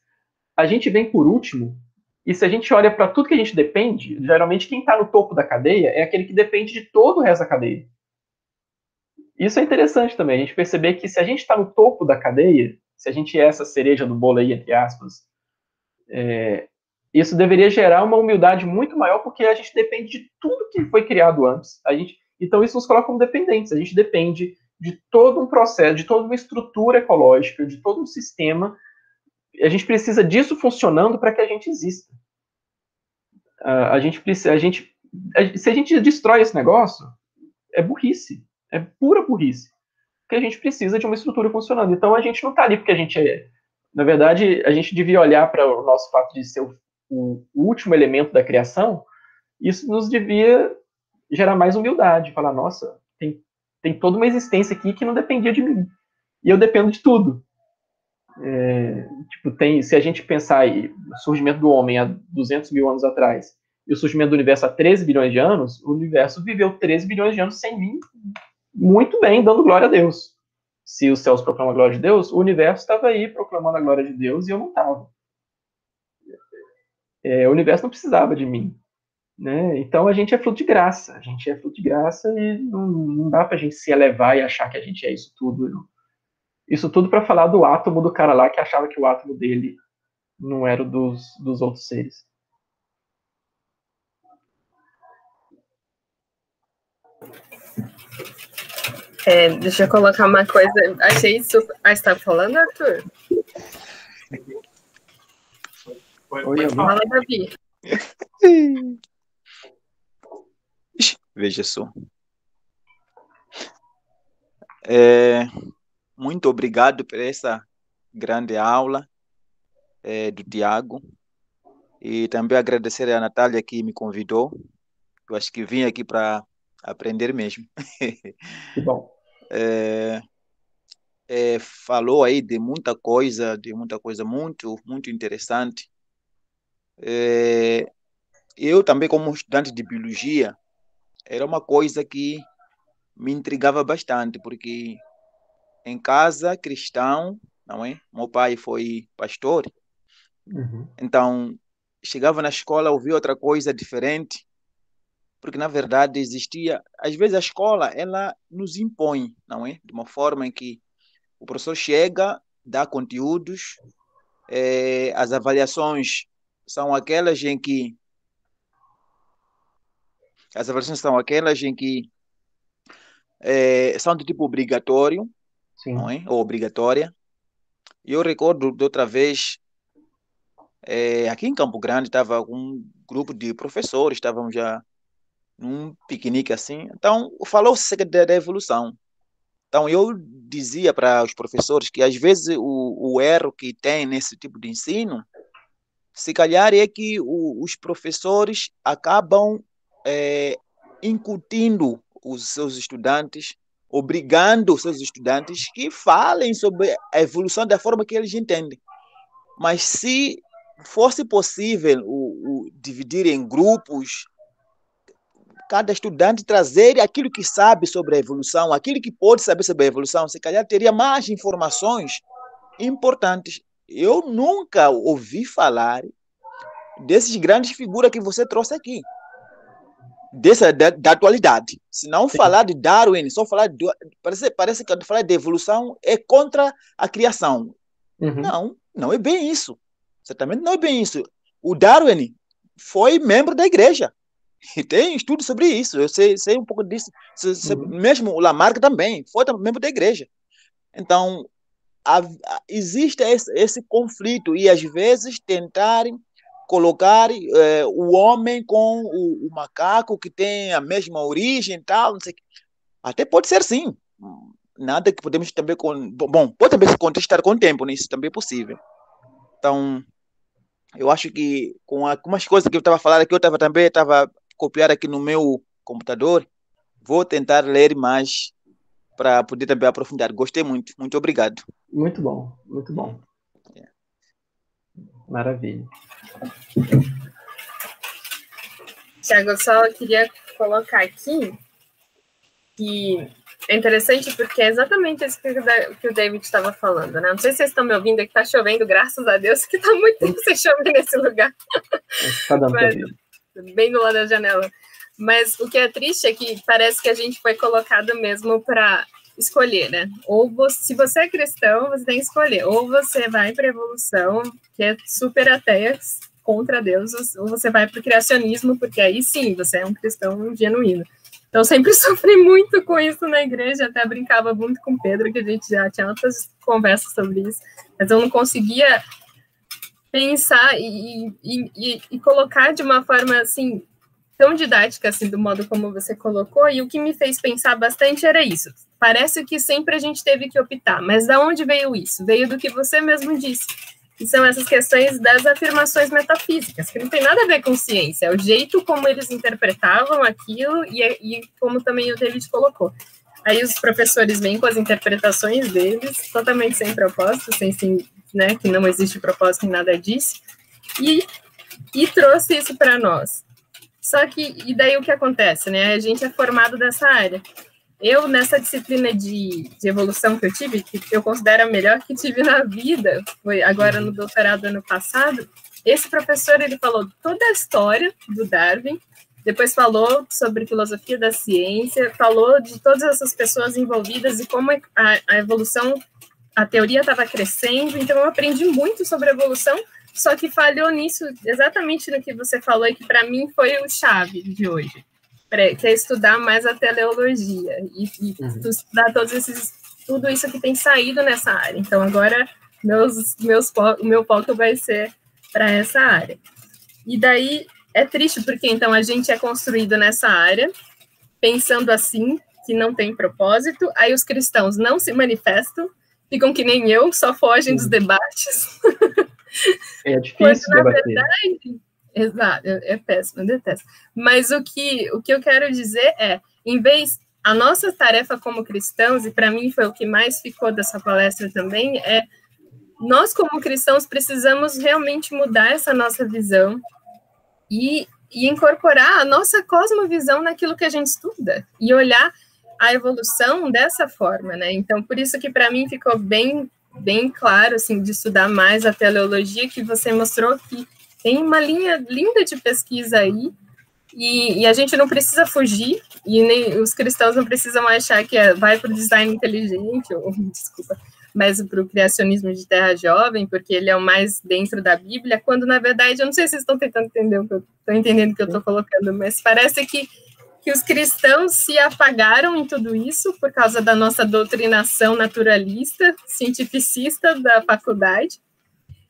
a gente vem por último, e se a gente olha para tudo que a gente depende, geralmente quem está no topo da cadeia é aquele que depende de todo o resto da cadeia. Isso é interessante também, a gente perceber que se a gente está no topo da cadeia, se a gente é essa cereja do bolo aí, entre aspas, Isso deveria gerar uma humildade muito maior, porque a gente depende de tudo que foi criado antes. Então, isso nos coloca como dependentes. A gente depende de todo um processo, de toda uma estrutura ecológica, de todo um sistema. A gente precisa disso funcionando para que a gente exista. Se a gente destrói esse negócio, é burrice. É pura burrice. Porque a gente precisa de uma estrutura funcionando. Então, a gente não está ali porque a gente é... Na verdade, a gente devia olhar para o nosso fato de ser o último elemento da criação. Isso nos devia gerar mais humildade. Falar, nossa, tem toda uma existência aqui que não dependia de mim. E eu dependo de tudo. Se a gente pensar aí, o surgimento do homem há 200 mil anos atrás e o surgimento do universo há 13 bilhões de anos, o universo viveu 13 bilhões de anos sem mim, muito bem, dando glória a Deus. Se os céus proclamam a glória de Deus, o universo estava aí proclamando a glória de Deus e eu não estava. O universo não precisava de mim. Né? Então a gente é fruto de graça. A gente é fruto de graça e não dá pra gente se elevar e achar que a gente é isso tudo. Não. Isso tudo para falar do átomo do cara lá que achava que o átomo dele não era o dos outros seres. Deixa eu colocar uma coisa. Achei super. Você está falando, Arthur? Oi, fala, Davi. Veja só. Muito obrigado por essa grande aula do Tiago. E também agradecer a Natália que me convidou. Eu acho que vim aqui para aprender mesmo. Que bom. Falou aí de muita coisa muito, muito interessante. Eu também, como estudante de biologia, era uma coisa que me intrigava bastante, porque em casa, cristão, não é? Meu pai foi pastor, então chegava na escola, ouvia outra coisa diferente, porque na verdade existia, às vezes a escola, ela nos impõe, não é? De uma forma em que o professor chega, dá conteúdos, as avaliações são aquelas em que são de tipo obrigatório, Sim. não é? Ou obrigatória. E eu recordo de outra vez, aqui em Campo Grande, estava com um grupo de professores, estávamos já num piquenique assim. Então, falou-se da evolução. Então, eu dizia para os professores que, às vezes, o erro que tem nesse tipo de ensino, se calhar é que os professores acabam incutindo os seus estudantes, obrigando os seus estudantes que falem sobre a evolução da forma que eles entendem. Mas se fosse possível dividir em grupos, cada estudante trazer aquilo que sabe sobre a evolução, aquilo que pode saber sobre a evolução, se calhar teria mais informações importantes. Eu nunca ouvi falar dessas grandes figuras que você trouxe aqui, da atualidade. Se não falar de Darwin, só falar parece que falar de evolução é contra a criação. Não é bem isso. Certamente não é bem isso. O Darwin foi membro da igreja. E tem estudo sobre isso. Eu sei um pouco disso. Mesmo o Lamarck também foi membro da igreja. Então, existe esse conflito e, às vezes, tentarem colocar o homem com o macaco que tem a mesma origem, tal, não sei. Até pode ser sim. Nada que podemos também... pode também se contestar com o tempo, né? Isso também é possível. Então, eu acho que com algumas coisas que eu estava falando aqui, eu estava copiar aqui no meu computador, vou tentar ler mais para poder também aprofundar. Gostei muito. Muito obrigado. Muito bom, muito bom. Maravilha. Tiago, eu só queria colocar aqui que é interessante porque é exatamente isso que o David estava falando, né? Não sei se vocês estão me ouvindo, é que está chovendo, graças a Deus, que está muito tempo sem chover nesse lugar. Está dando para ver. Bem do lado da janela. Mas o que é triste é que parece que a gente foi colocado mesmo para escolher, né? Se você é cristão, você tem que escolher. Ou você vai para a evolução, que é super ateia, contra Deus, ou você vai para o criacionismo, porque aí sim, você é um cristão genuíno. Então, sempre sofri muito com isso na igreja, até brincava muito com o Pedro, que a gente já tinha outras conversas sobre isso, mas eu não conseguia pensar e colocar de uma forma, assim, tão didática, assim, do modo como você colocou, e o que me fez pensar bastante era isso. Parece que sempre a gente teve que optar, mas da onde veio isso? Veio do que você mesmo disse, que são essas questões das afirmações metafísicas, que não tem nada a ver com ciência, é o jeito como eles interpretavam aquilo e como também o David colocou. Aí os professores vêm com as interpretações deles, totalmente sem propósito, né, que não existe propósito em nada disso, e trouxe isso para nós. Só que, e daí o que acontece, né? A gente é formado dessa área. Eu, nessa disciplina de evolução que eu tive, que eu considero a melhor que tive na vida, foi agora no doutorado ano passado, esse professor, ele falou toda a história do Darwin, depois falou sobre filosofia da ciência, falou de todas essas pessoas envolvidas e como a evolução, a teoria estava crescendo, então eu aprendi muito sobre a evolução, só que falhou nisso, exatamente no que você falou, e que para mim foi o chave de hoje, que é estudar mais a teleologia e estudar tudo isso que tem saído nessa área. Então, agora, o meu foco vai ser para essa área. E daí, é triste, porque, então, a gente é construído nessa área, pensando assim, que não tem propósito, aí os cristãos não se manifestam, ficam que nem eu, só fogem dos debates. É difícil debater. Verdade, exato, é péssimo, eu detesto. Mas o que eu quero dizer é, em vez, a nossa tarefa como cristãos, e para mim foi o que mais ficou dessa palestra também, é nós como cristãos precisamos realmente mudar essa nossa visão e incorporar a nossa cosmovisão naquilo que a gente estuda, e olhar a evolução dessa forma, né? Então, por isso que para mim ficou bem claro, assim, de estudar mais a teleologia, que você mostrou que tem uma linha linda de pesquisa aí, e a gente não precisa fugir, e nem os cristãos não precisam achar que vai para o design inteligente, ou, desculpa, mas para o criacionismo de terra jovem, porque ele é o mais dentro da Bíblia, quando, na verdade, eu não sei se vocês estão tentando entender o que eu estou entendendo que eu estou colocando, mas parece que os cristãos se apagaram em tudo isso por causa da nossa doutrinação naturalista, cientificista da faculdade,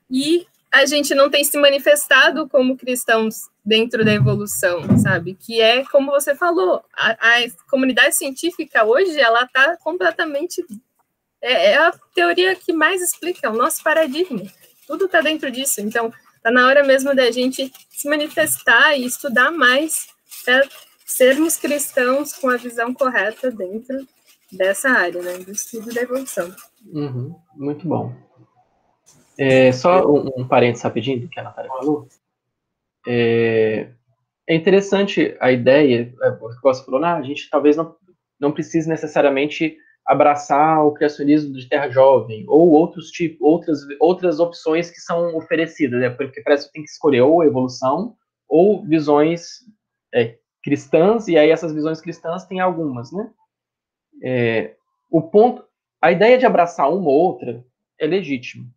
e a gente não tem se manifestado como cristãos dentro da evolução, sabe? Que é, como você falou, a comunidade científica hoje, ela está completamente... É a teoria que mais explica o nosso paradigma. Tudo está dentro disso. Então, está na hora mesmo da gente se manifestar e estudar mais para sermos cristãos com a visão correta dentro dessa área, né, do estudo da evolução. Muito bom. Só um parênteses rapidinho do que a Natália falou. É interessante a ideia, que você falou, a gente talvez não precise necessariamente abraçar o criacionismo de terra jovem, ou outras opções que são oferecidas, né? Porque parece que tem que escolher ou evolução, ou visões cristãs, e aí essas visões cristãs tem algumas, né? A ideia de abraçar uma ou outra é legítimo.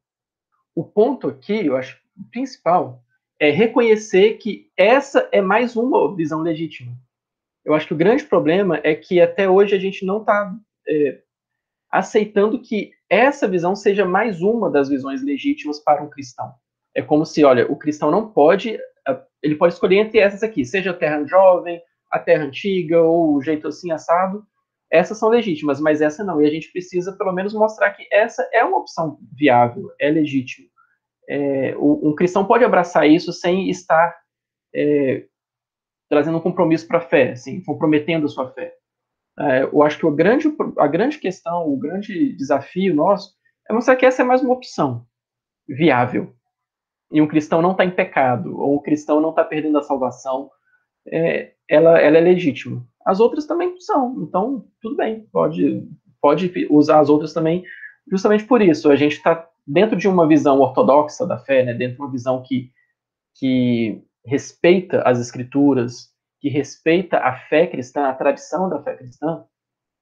O ponto aqui, eu acho, principal, é reconhecer que essa é mais uma visão legítima. Eu acho que o grande problema é que até hoje a gente não está aceitando que essa visão seja mais uma das visões legítimas para um cristão. É como se, olha, o cristão não pode, ele pode escolher entre essas aqui, seja a terra jovem, a terra antiga, ou o jeito assim assado. Essas são legítimas, mas essa não. E a gente precisa, pelo menos, mostrar que essa é uma opção viável, é legítima. Um cristão pode abraçar isso sem estar trazendo um compromisso para a fé, assim, comprometendo a sua fé. Eu acho que a grande questão, o grande desafio nosso é mostrar que essa é mais uma opção viável. E um cristão não está em pecado, ou um cristão não está perdendo a salvação. Ela é legítima. As outras também são, então tudo bem, pode usar as outras também, justamente por isso. A gente está dentro de uma visão ortodoxa da fé, né, dentro de uma visão que respeita as escrituras, que respeita a fé cristã, a tradição da fé cristã,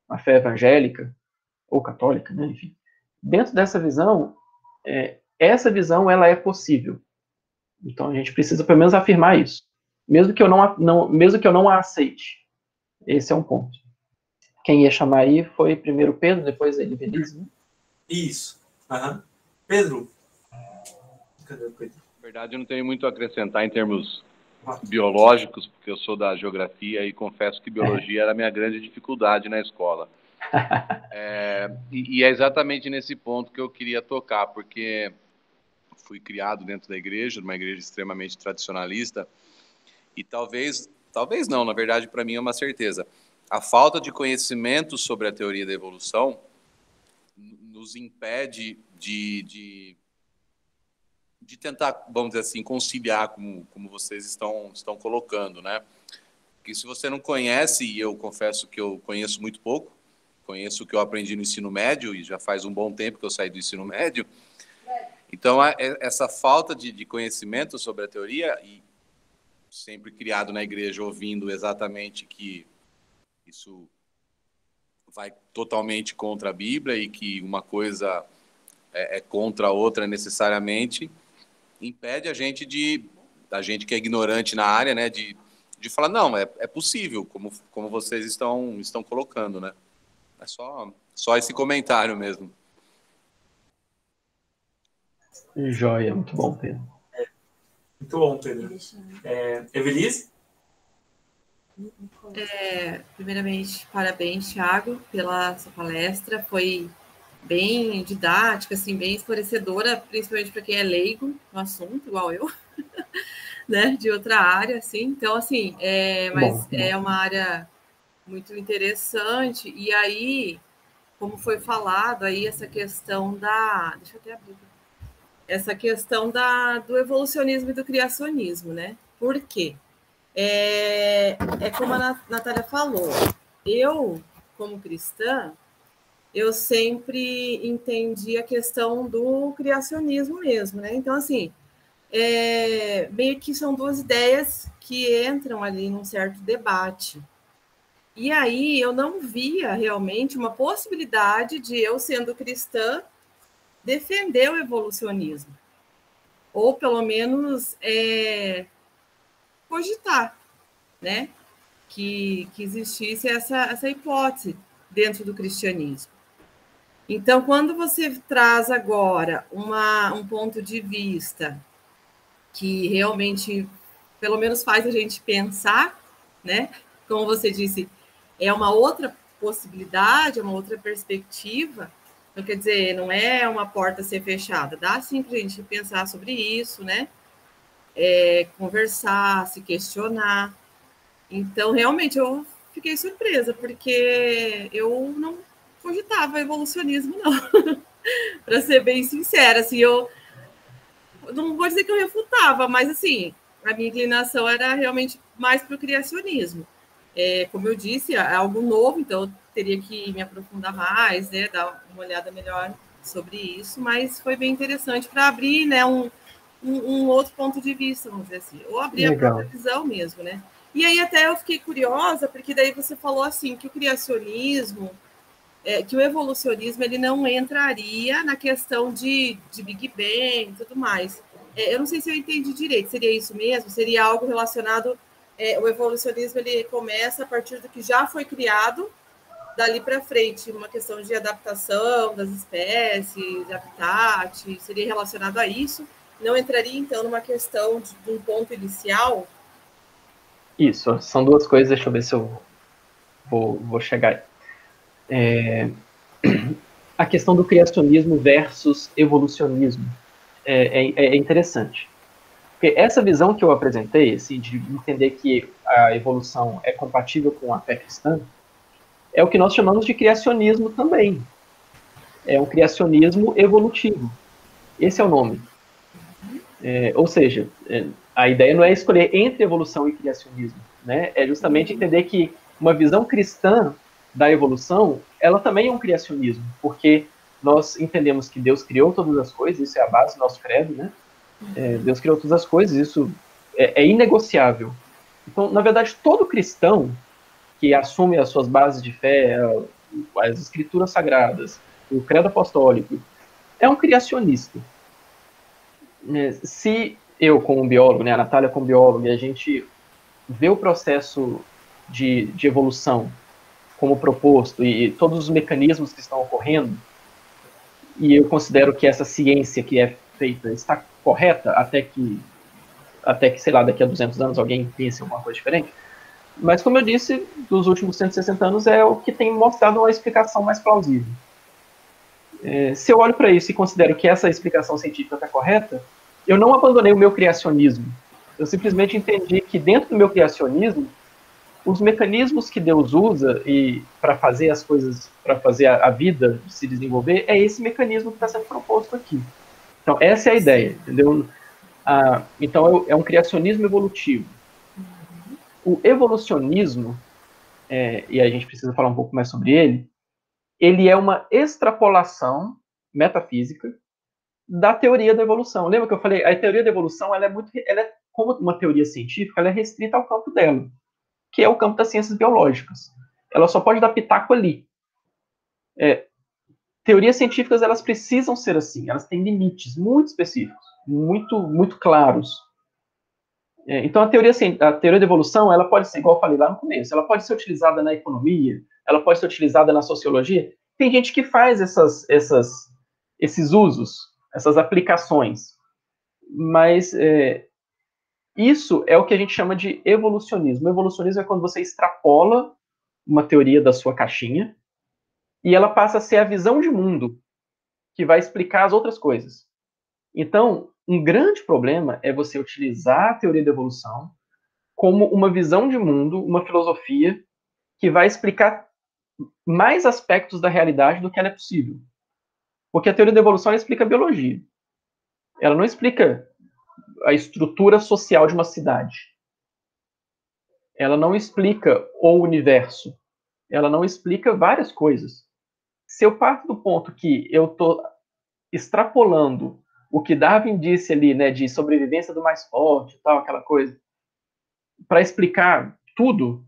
a fé evangélica ou católica, né, enfim. Dentro dessa visão, essa visão ela é possível. Então a gente precisa pelo menos afirmar isso, mesmo que eu não a aceite. Esse é um ponto. Quem ia chamar aí foi primeiro Pedro, depois ele, Evelise, né? Isso. Uhum. Pedro. Cadê o Pedro? Na verdade, eu não tenho muito a acrescentar em termos biológicos, porque eu sou da geografia e confesso que biologia era a minha grande dificuldade na escola. E é exatamente nesse ponto que eu queria tocar, porque fui criado dentro da igreja, uma igreja extremamente tradicionalista, e talvez não, na verdade, para mim é uma certeza. A falta de conhecimento sobre a teoria da evolução nos impede de tentar, vamos dizer assim, conciliar como vocês estão colocando, né? Porque se você não conhece, e eu confesso que eu conheço muito pouco, conheço o que eu aprendi no ensino médio, e já faz um bom tempo que eu saí do ensino médio, então essa falta de conhecimento sobre a teoria, e sempre criado na igreja ouvindo exatamente que isso vai totalmente contra a Bíblia e que uma coisa é contra a outra necessariamente, impede a gente que é ignorante na área, né, de falar, não, é possível, como vocês estão colocando, né? É só esse comentário mesmo. Joia, muito bom, Pedro. Muito bom, Pedro. Evelise? Primeiramente, parabéns, Thiago, pela sua palestra. Foi bem didática, assim, bem esclarecedora, principalmente para quem é leigo no assunto, igual eu, né, de outra área, assim. Então, assim, mas é uma área muito interessante. E aí, como foi falado, aí essa questão deixa eu até abrir. Essa questão do evolucionismo e do criacionismo, né? Por quê? É como a Natália falou, eu, como cristã, eu sempre entendi a questão do criacionismo mesmo, né? Então, assim, meio que são duas ideias que entram ali num certo debate. E aí eu não via realmente uma possibilidade de eu, sendo cristã, defender o evolucionismo. Ou, pelo menos, cogitar, né? Que existisse essa hipótese dentro do cristianismo. Então, quando você traz agora um ponto de vista que realmente, pelo menos, faz a gente pensar, né? Como você disse, é uma outra possibilidade, é uma outra perspectiva. Então, quer dizer, não é uma porta a ser fechada. Dá sim para a gente pensar sobre isso, né? Conversar, se questionar. Então, realmente, eu fiquei surpresa, porque eu não cogitava evolucionismo, não. Para ser bem sincera, assim, eu não vou dizer que eu refutava, mas, assim, a minha inclinação era realmente mais para o criacionismo. Como eu disse, é algo novo, então eu teria que me aprofundar mais, né, dar uma olhada melhor sobre isso, mas foi bem interessante para abrir, né, um outro ponto de vista, vamos dizer assim, ou abrir a própria visão mesmo, né. E aí até eu fiquei curiosa, porque daí você falou assim, que o criacionismo, que o evolucionismo, ele não entraria na questão de Big Bang e tudo mais. Eu não sei se eu entendi direito, seria isso mesmo? Seria algo relacionado... o evolucionismo, ele começa a partir do que já foi criado, dali para frente, uma questão de adaptação das espécies, de habitat, seria relacionado a isso? Não entraria, então, numa questão de um ponto inicial? Isso, são duas coisas, deixa eu ver se eu vou chegar aí. A questão do criacionismo versus evolucionismo é interessante. Porque essa visão que eu apresentei, assim, de entender que a evolução é compatível com a fé cristã, é o que nós chamamos de criacionismo também. É um criacionismo evolutivo. Esse é o nome. Ou seja, a ideia não é escolher entre evolução e criacionismo, né? É justamente entender que uma visão cristã da evolução, ela também é um criacionismo, porque nós entendemos que Deus criou todas as coisas, isso é a base do nosso credo, né? Deus criou todas as coisas, isso é inegociável. Então, na verdade, todo cristão que assume as suas bases de fé, as escrituras sagradas, o credo apostólico, é um criacionista. Se eu como biólogo, né, a Natália como bióloga, a gente vê o processo de evolução como proposto e todos os mecanismos que estão ocorrendo, e eu considero que essa ciência que é feita está correta, até que, sei lá, daqui a 200 anos alguém pense alguma coisa diferente. Mas, como eu disse, dos últimos 160 anos é o que tem mostrado uma explicação mais plausível. Se eu olho para isso e considero que essa explicação científica está correta, eu não abandonei o meu criacionismo. Eu simplesmente entendi que dentro do meu criacionismo, os mecanismos que Deus usa para fazer as coisas, para fazer a vida se desenvolver, é esse mecanismo que está sendo proposto aqui. Então, essa é a ideia, entendeu? Então, é um criacionismo evolutivo. O evolucionismo, e a gente precisa falar um pouco mais sobre ele é uma extrapolação metafísica da teoria da evolução. Lembra que eu falei? A teoria da evolução, ela é como uma teoria científica, ela é restrita ao campo dela, que é o campo das ciências biológicas. Ela só pode dar pitaco ali. Teorias científicas, elas precisam ser assim, elas têm limites muito específicos, muito, muito claros. Então, a teoria da evolução, ela pode ser, igual eu falei lá no começo, ela pode ser utilizada na economia, ela pode ser utilizada na sociologia. Tem gente que faz esses usos, essas aplicações. Mas isso é o que a gente chama de evolucionismo. O evolucionismo é quando você extrapola uma teoria da sua caixinha e ela passa a ser a visão de mundo que vai explicar as outras coisas. Então, um grande problema é você utilizar a teoria da evolução como uma visão de mundo, uma filosofia que vai explicar mais aspectos da realidade do que ela é possível. Porque a teoria da evolução, ela explica a biologia. Ela não explica a estrutura social de uma cidade. Ela não explica o universo. Ela não explica várias coisas. Se eu parto do ponto que eu estou extrapolando o que Darwin disse ali, né, de sobrevivência do mais forte, tal, aquela coisa, para explicar tudo,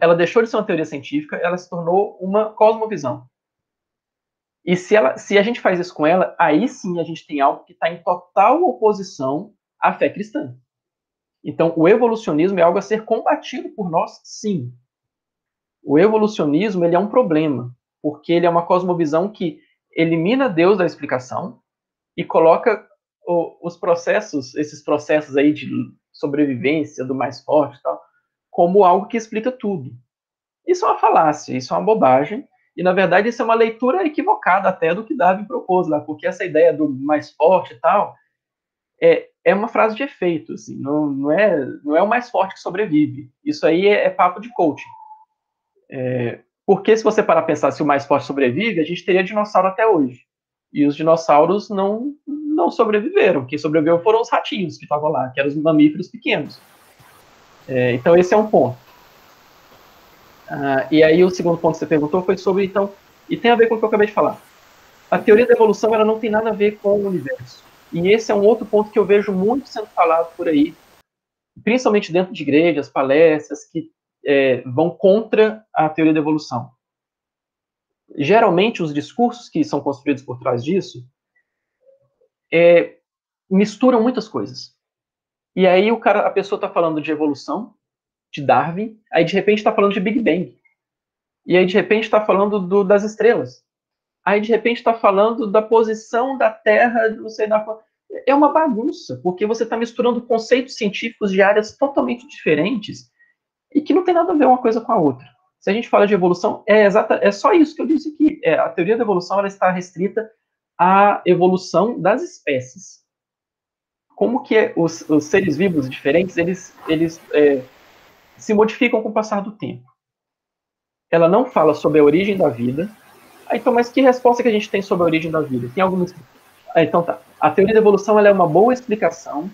ela deixou de ser uma teoria científica, ela se tornou uma cosmovisão. E se a gente faz isso com ela, aí sim a gente tem algo que está em total oposição à fé cristã. Então, o evolucionismo é algo a ser combatido por nós, sim. O evolucionismo, ele é um problema, porque ele é uma cosmovisão que elimina Deus da explicação e coloca esses processos aí de sobrevivência do mais forte e tal, como algo que explica tudo. Isso é uma falácia, isso é uma bobagem, e na verdade isso é uma leitura equivocada até do que Darwin propôs lá, porque essa ideia do mais forte e tal é uma frase de efeito, assim, não é o mais forte que sobrevive. Isso aí é papo de coaching. Porque se você parar a pensar se o mais forte sobrevive, a gente teria dinossauro até hoje. E os dinossauros não sobreviveram. Quem sobreviveu foram os ratinhos que estavam lá, que eram os mamíferos pequenos. Então esse é um ponto. E aí o segundo ponto que você perguntou foi sobre, então, e tem a ver com o que eu acabei de falar. A teoria da evolução, ela não tem nada a ver com o universo. E esse é um outro ponto que eu vejo muito sendo falado por aí, principalmente dentro de igrejas, palestras, que vão contra a teoria da evolução. Geralmente, os discursos que são construídos por trás disso misturam muitas coisas. E aí a pessoa está falando de evolução, de Darwin, aí de repente está falando de Big Bang. E aí de repente está falando das estrelas. Aí de repente está falando da posição da Terra, não sei da qual. É uma bagunça, porque você está misturando conceitos científicos de áreas totalmente diferentes e que não tem nada a ver uma coisa com a outra. Se a gente fala de evolução, é só isso que eu disse aqui. A teoria da evolução, ela está restrita à evolução das espécies. Como que os seres vivos diferentes, eles se modificam com o passar do tempo. Ela não fala sobre a origem da vida. Então, mas que resposta que a gente tem sobre a origem da vida? Tem alguma explicação? Então tá. A teoria da evolução, ela é uma boa explicação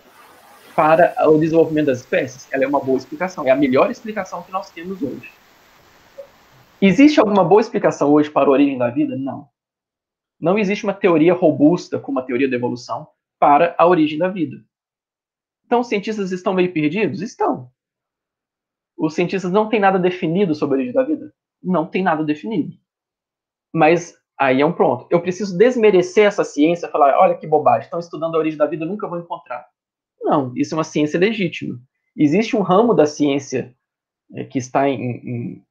para o desenvolvimento das espécies. Ela é uma boa explicação. É a melhor explicação que nós temos hoje. Existe alguma boa explicação hoje para a origem da vida? Não. Não existe uma teoria robusta, como a teoria da evolução, para a origem da vida. Então, os cientistas estão meio perdidos? Estão. Os cientistas não têm nada definido sobre a origem da vida? Não tem nada definido. Mas Aí é um pronto. Eu preciso desmerecer essa ciência, falar, olha que bobagem, estão estudando a origem da vida, eu nunca vou encontrar. Não, isso é uma ciência legítima. Existe um ramo da ciência que está em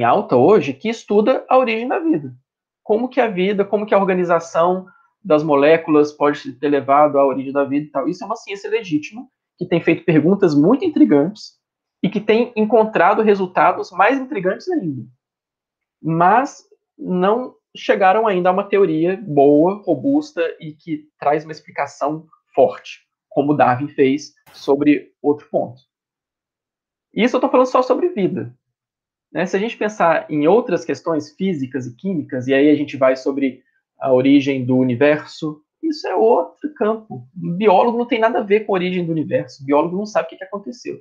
alta hoje, que estuda a origem da vida. Como que a vida, como que a organização das moléculas pode ter levado à origem da vida e tal. Isso é uma ciência legítima, que tem feito perguntas muito intrigantes e que tem encontrado resultados mais intrigantes ainda. Mas não chegaram ainda a uma teoria boa, robusta e que traz uma explicação forte, como Darwin fez sobre outro ponto. Isso eu estou falando só sobre vida. Né? Se a gente pensar em outras questões físicas e químicas, e aí a gente vai sobre a origem do universo, isso é outro campo. O biólogo não tem nada a ver com a origem do universo. O biólogo não sabe o que aconteceu.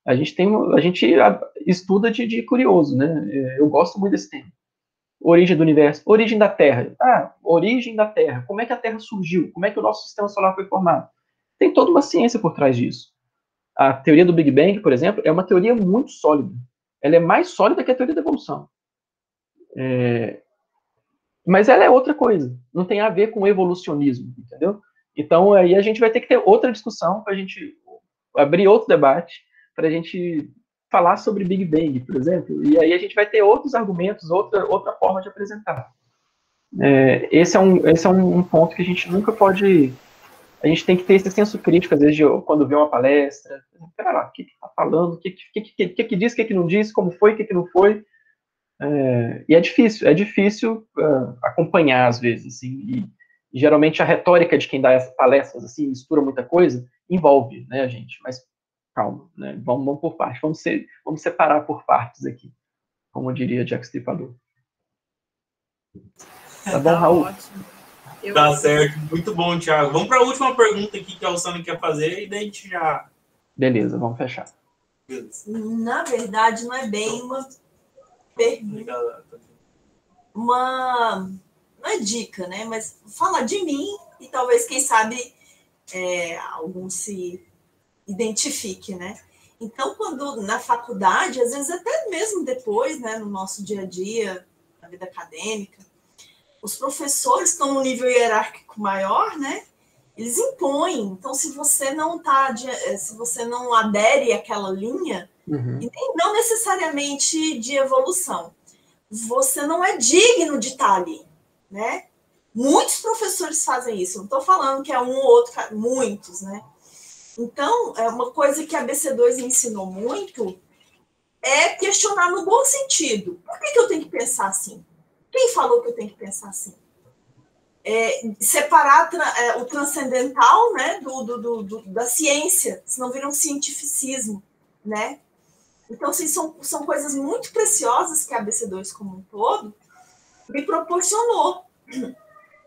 A gente estuda de curioso, né? Eu gosto muito desse tema. Origem do universo, origem da Terra. Origem da Terra. Como é que a Terra surgiu? Como é que o nosso sistema solar foi formado? Tem toda uma ciência por trás disso. A teoria do Big Bang, por exemplo, é uma teoria muito sólida. Ela é mais sólida que a teoria da evolução. Mas ela é outra coisa. Não tem a ver com evolucionismo, entendeu? Então, aí a gente vai ter que ter outra discussão para a gente abrir outro debate, para a gente falar sobre Big Bang, por exemplo. E aí a gente vai ter outros argumentos, outra forma de apresentar. Esse é um ponto que a gente nunca pode... A gente tem que ter esse senso crítico, às vezes, quando vê uma palestra. Pera lá, o que está falando? O que diz, o que não diz? Como foi, o que não foi? E é difícil acompanhar, às vezes. Assim, e geralmente a retórica de quem dá essas palestras, assim, mistura muita coisa, envolve, né, a gente? Mas calma, né? Vamos por partes. Vamos separar por partes aqui, como diria Jack Stripador. Tá bom, Raul? Ótimo. Tá certo, muito bom, Thiago. Vamos para a última pergunta aqui que a Alessandra quer fazer e daí a gente já... Beleza, vamos fechar. Na verdade, não é bem uma pergunta, não é dica, né? Mas fala de mim e talvez, quem sabe, algum se identifique, né? Então, quando na faculdade, às vezes até mesmo depois, né, no nosso dia a dia, na vida acadêmica, os professores estão num nível hierárquico maior, né? Eles impõem. Então, se você não adere àquela linha, e não necessariamente de evolução, você não é digno de estar ali, né? Muitos professores fazem isso. Não estou falando que é um ou outro, muitos, né? Então, uma coisa que a BC2 me ensinou muito é questionar no bom sentido. Por que eu tenho que pensar assim? Quem falou que eu tenho que pensar assim? Separar o transcendental, né, da ciência, senão vira um cientificismo, né? Então, assim, são coisas muito preciosas que a ABC2 como um todo me proporcionou,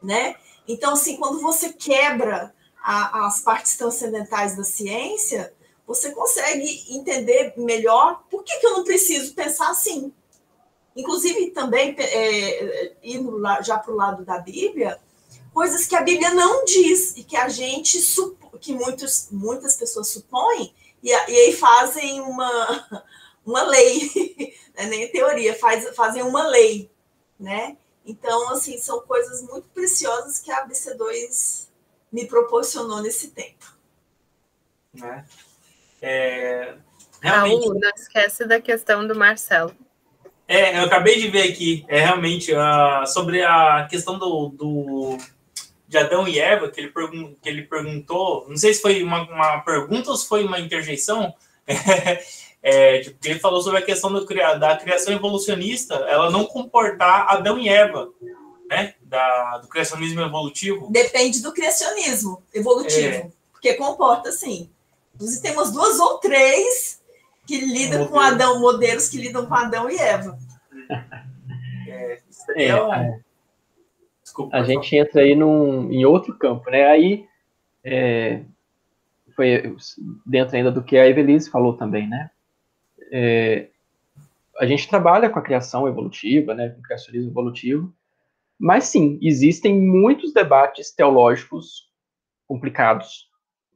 né? Então, assim, quando você quebra as partes transcendentais da ciência, você consegue entender melhor por que eu não preciso pensar assim. Inclusive, também, indo já para o lado da Bíblia, coisas que a Bíblia não diz e que a gente, que muitas pessoas supõem, e aí fazem uma lei, né? Nem teoria, fazem uma lei, né? Então, assim, são coisas muito preciosas que a ABC2 me proporcionou nesse tempo. Né? Raul, não esquece da questão do Marcelo. Eu acabei de ver aqui, realmente, sobre a questão de Adão e Eva, que ele perguntou, não sei se foi uma pergunta ou se foi uma interjeição, ele falou sobre a questão da criação evolucionista, ela não comportar Adão e Eva, né, do criacionismo evolutivo. Depende do criacionismo evolutivo, porque comporta, sim. Inclusive, tem umas 2 ou 3 que lidam com Adão, modelos que lidam com Adão e Eva. Desculpa, a gente entra aí em outro campo, né? Aí foi dentro ainda do que a Evelise falou também, né? A gente trabalha com a criação evolutiva, né? Com o criacionismo evolutivo, mas sim, existem muitos debates teológicos complicados,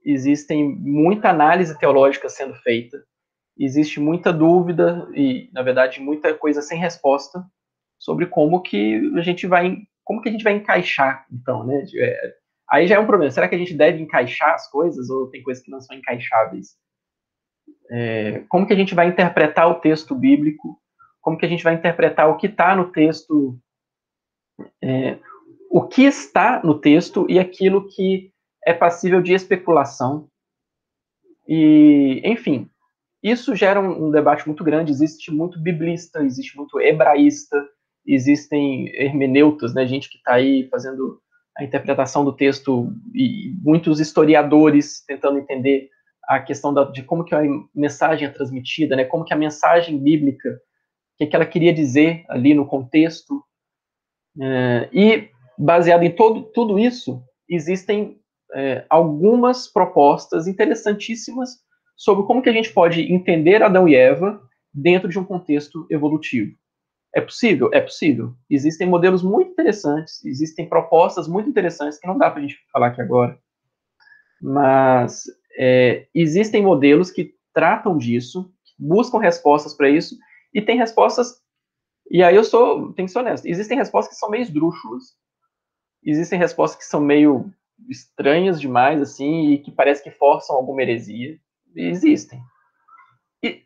existem muita análise teológica sendo feita, existe muita dúvida e, na verdade, muita coisa sem resposta sobre como que a gente vai encaixar, então, né? Aí já é um problema. Será que a gente deve encaixar as coisas ou tem coisas que não são encaixáveis? Como que a gente vai interpretar o texto bíblico? Como que a gente vai interpretar o que está no texto, o que está no texto e aquilo que é passível de especulação? E, enfim, isso gera um debate muito grande. Existe muito biblista, existe muito hebraísta, existem hermeneutas, né, gente que está aí fazendo a interpretação do texto, e muitos historiadores tentando entender a questão de como que a mensagem é transmitida, né, como que a mensagem bíblica, o que ela queria dizer ali no contexto. E, baseado em tudo isso, existem algumas propostas interessantíssimas sobre como que a gente pode entender Adão e Eva dentro de um contexto evolutivo. É possível? É possível. Existem modelos muito interessantes, existem propostas muito interessantes que não dá para a gente falar aqui agora, mas existem modelos que tratam disso, buscam respostas para isso, e tem respostas, e aí tenho que ser honesto, existem respostas que são meio esdrúxulas, existem respostas que são meio estranhas demais, assim, e que parece que forçam alguma heresia. Existem.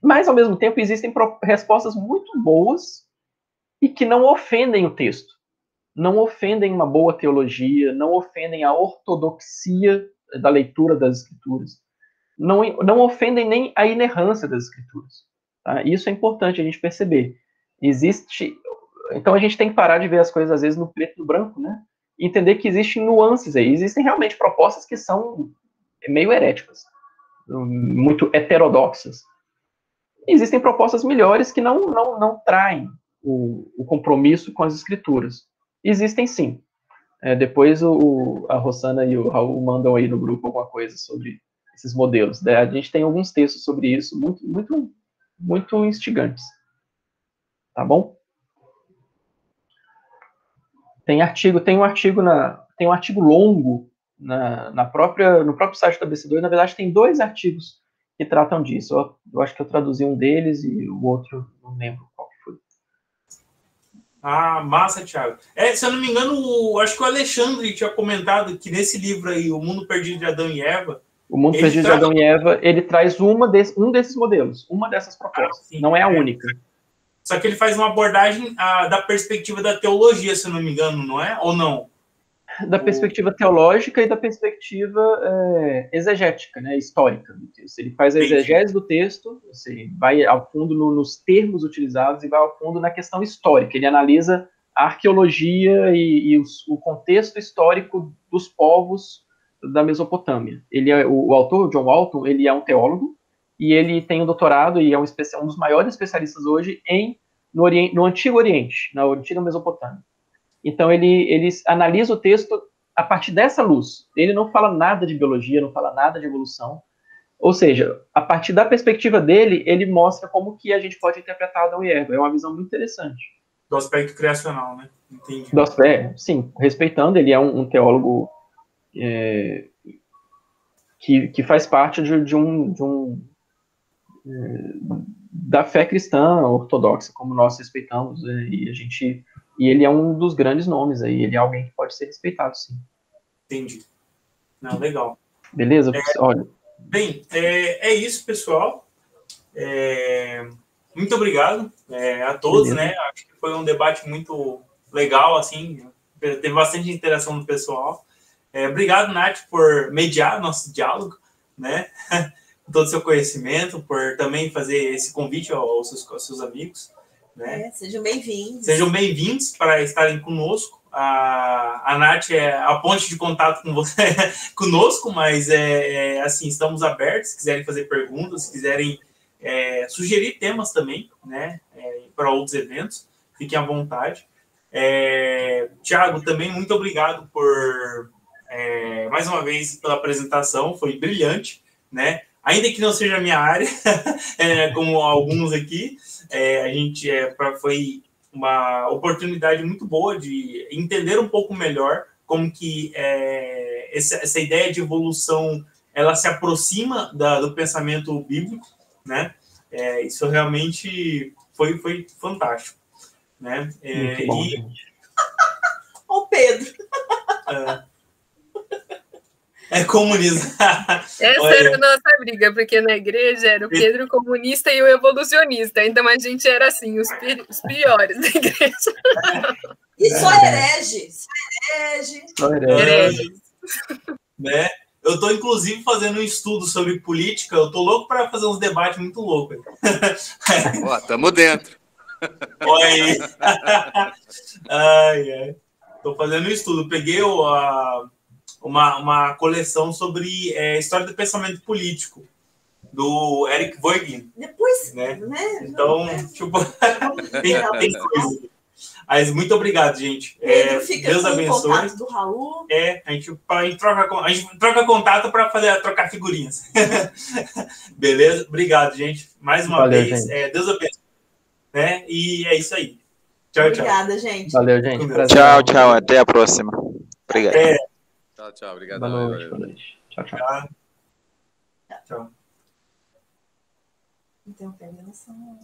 Mas, ao mesmo tempo, existem respostas muito boas e que não ofendem o texto, não ofendem uma boa teologia, não ofendem a ortodoxia da leitura das Escrituras, não ofendem nem a inerrância das Escrituras. Tá? Isso é importante a gente perceber. Então, a gente tem que parar de ver as coisas, às vezes, no preto e no branco, né? E entender que existem nuances aí, existem realmente propostas que são meio heréticas, muito heterodoxas. Existem propostas melhores que não traem o compromisso com as Escrituras. Existem sim. Depois a Rosana e o Raul mandam aí no grupo alguma coisa sobre esses modelos. A gente tem alguns textos sobre isso muito, muito, muito instigantes. Tá bom? Tem um artigo longo no próprio site da BC2. Na verdade, tem 2 artigos que tratam disso. Eu acho que eu traduzi um deles e o outro não lembro qual que foi. Ah, massa, Thiago. Se eu não me engano, acho que o Alexandre tinha comentado que nesse livro aí, O Mundo Perdido de Adão e Eva... O Mundo Perdido de Adão e Eva, ele traz um desses modelos, uma dessas propostas. Sim, não é a única. Só que ele faz uma abordagem da perspectiva da teologia, se eu não me engano, não é? Ou não? Da perspectiva teológica e da perspectiva exegética, né, histórica do texto. Ele faz a exegese do texto, assim, vai ao fundo nos termos utilizados e vai ao fundo na questão histórica. Ele analisa a arqueologia e o contexto histórico dos povos da Mesopotâmia. O autor, John Walton, ele é um teólogo e ele tem um doutorado e é um dos maiores especialistas hoje no Antigo Oriente, na antiga Mesopotâmia. Então, ele analisa o texto a partir dessa luz. Ele não fala nada de biologia, não fala nada de evolução. Ou seja, a partir da perspectiva dele, ele mostra como que a gente pode interpretar Adão e Eva. É uma visão muito interessante. Do aspecto criacional, né? Entendi. Sim, respeitando, ele é um teólogo que faz parte da fé cristã ortodoxa, como nós respeitamos, e ele é um dos grandes nomes aí, ele é alguém que pode ser respeitado, sim. Entendi. Não, legal. Beleza? Olha. Bem, é isso, pessoal. Muito obrigado a todos, beleza, né? Acho que foi um debate muito legal, assim, teve bastante interação do pessoal. Obrigado, Nath, por mediar nosso diálogo, né? Com todo o seu conhecimento, por também fazer esse convite aos seus amigos. Né? Sejam bem-vindos. Sejam bem-vindos para estarem conosco. A Nath é a ponte de contato com você, conosco, mas assim, estamos abertos, se quiserem fazer perguntas, se quiserem sugerir temas também, né, para outros eventos, fiquem à vontade. Thiago, também muito obrigado por, mais uma vez, pela apresentação, foi brilhante, né? Ainda que não seja a minha área, como alguns aqui, foi uma oportunidade muito boa de entender um pouco melhor como que essa ideia de evolução ela se aproxima do pensamento bíblico, né? Isso realmente foi fantástico. né? Muito bom, gente. Ô, Pedro. É comunismo. Essa era a nossa briga, porque na igreja era o Pedro comunista e o evolucionista. Então a gente era assim, os piores da igreja. E só herege. Só herege. Né? Eu estou, inclusive, fazendo um estudo sobre política. Eu estou louco para fazer uns debates muito loucos. Ó, tamo dentro. Olha aí. Ai. Estou fazendo um estudo. Peguei uma coleção sobre história do pensamento político do Eric Voegelin. Depois, né? Então, tipo, tem coisa. Mas muito obrigado, gente. Pedro fica Deus com abençoe. o contato do Raul. A gente troca contato para trocar figurinhas. Beleza? Obrigado, gente. Mais uma vez. Deus abençoe. Né? E é isso aí. Tchau, Obrigada, gente. Valeu, gente. Tchau. Até a próxima. Obrigado. Tchau. Obrigado. Boa noite. Tchau. Então, pega noção.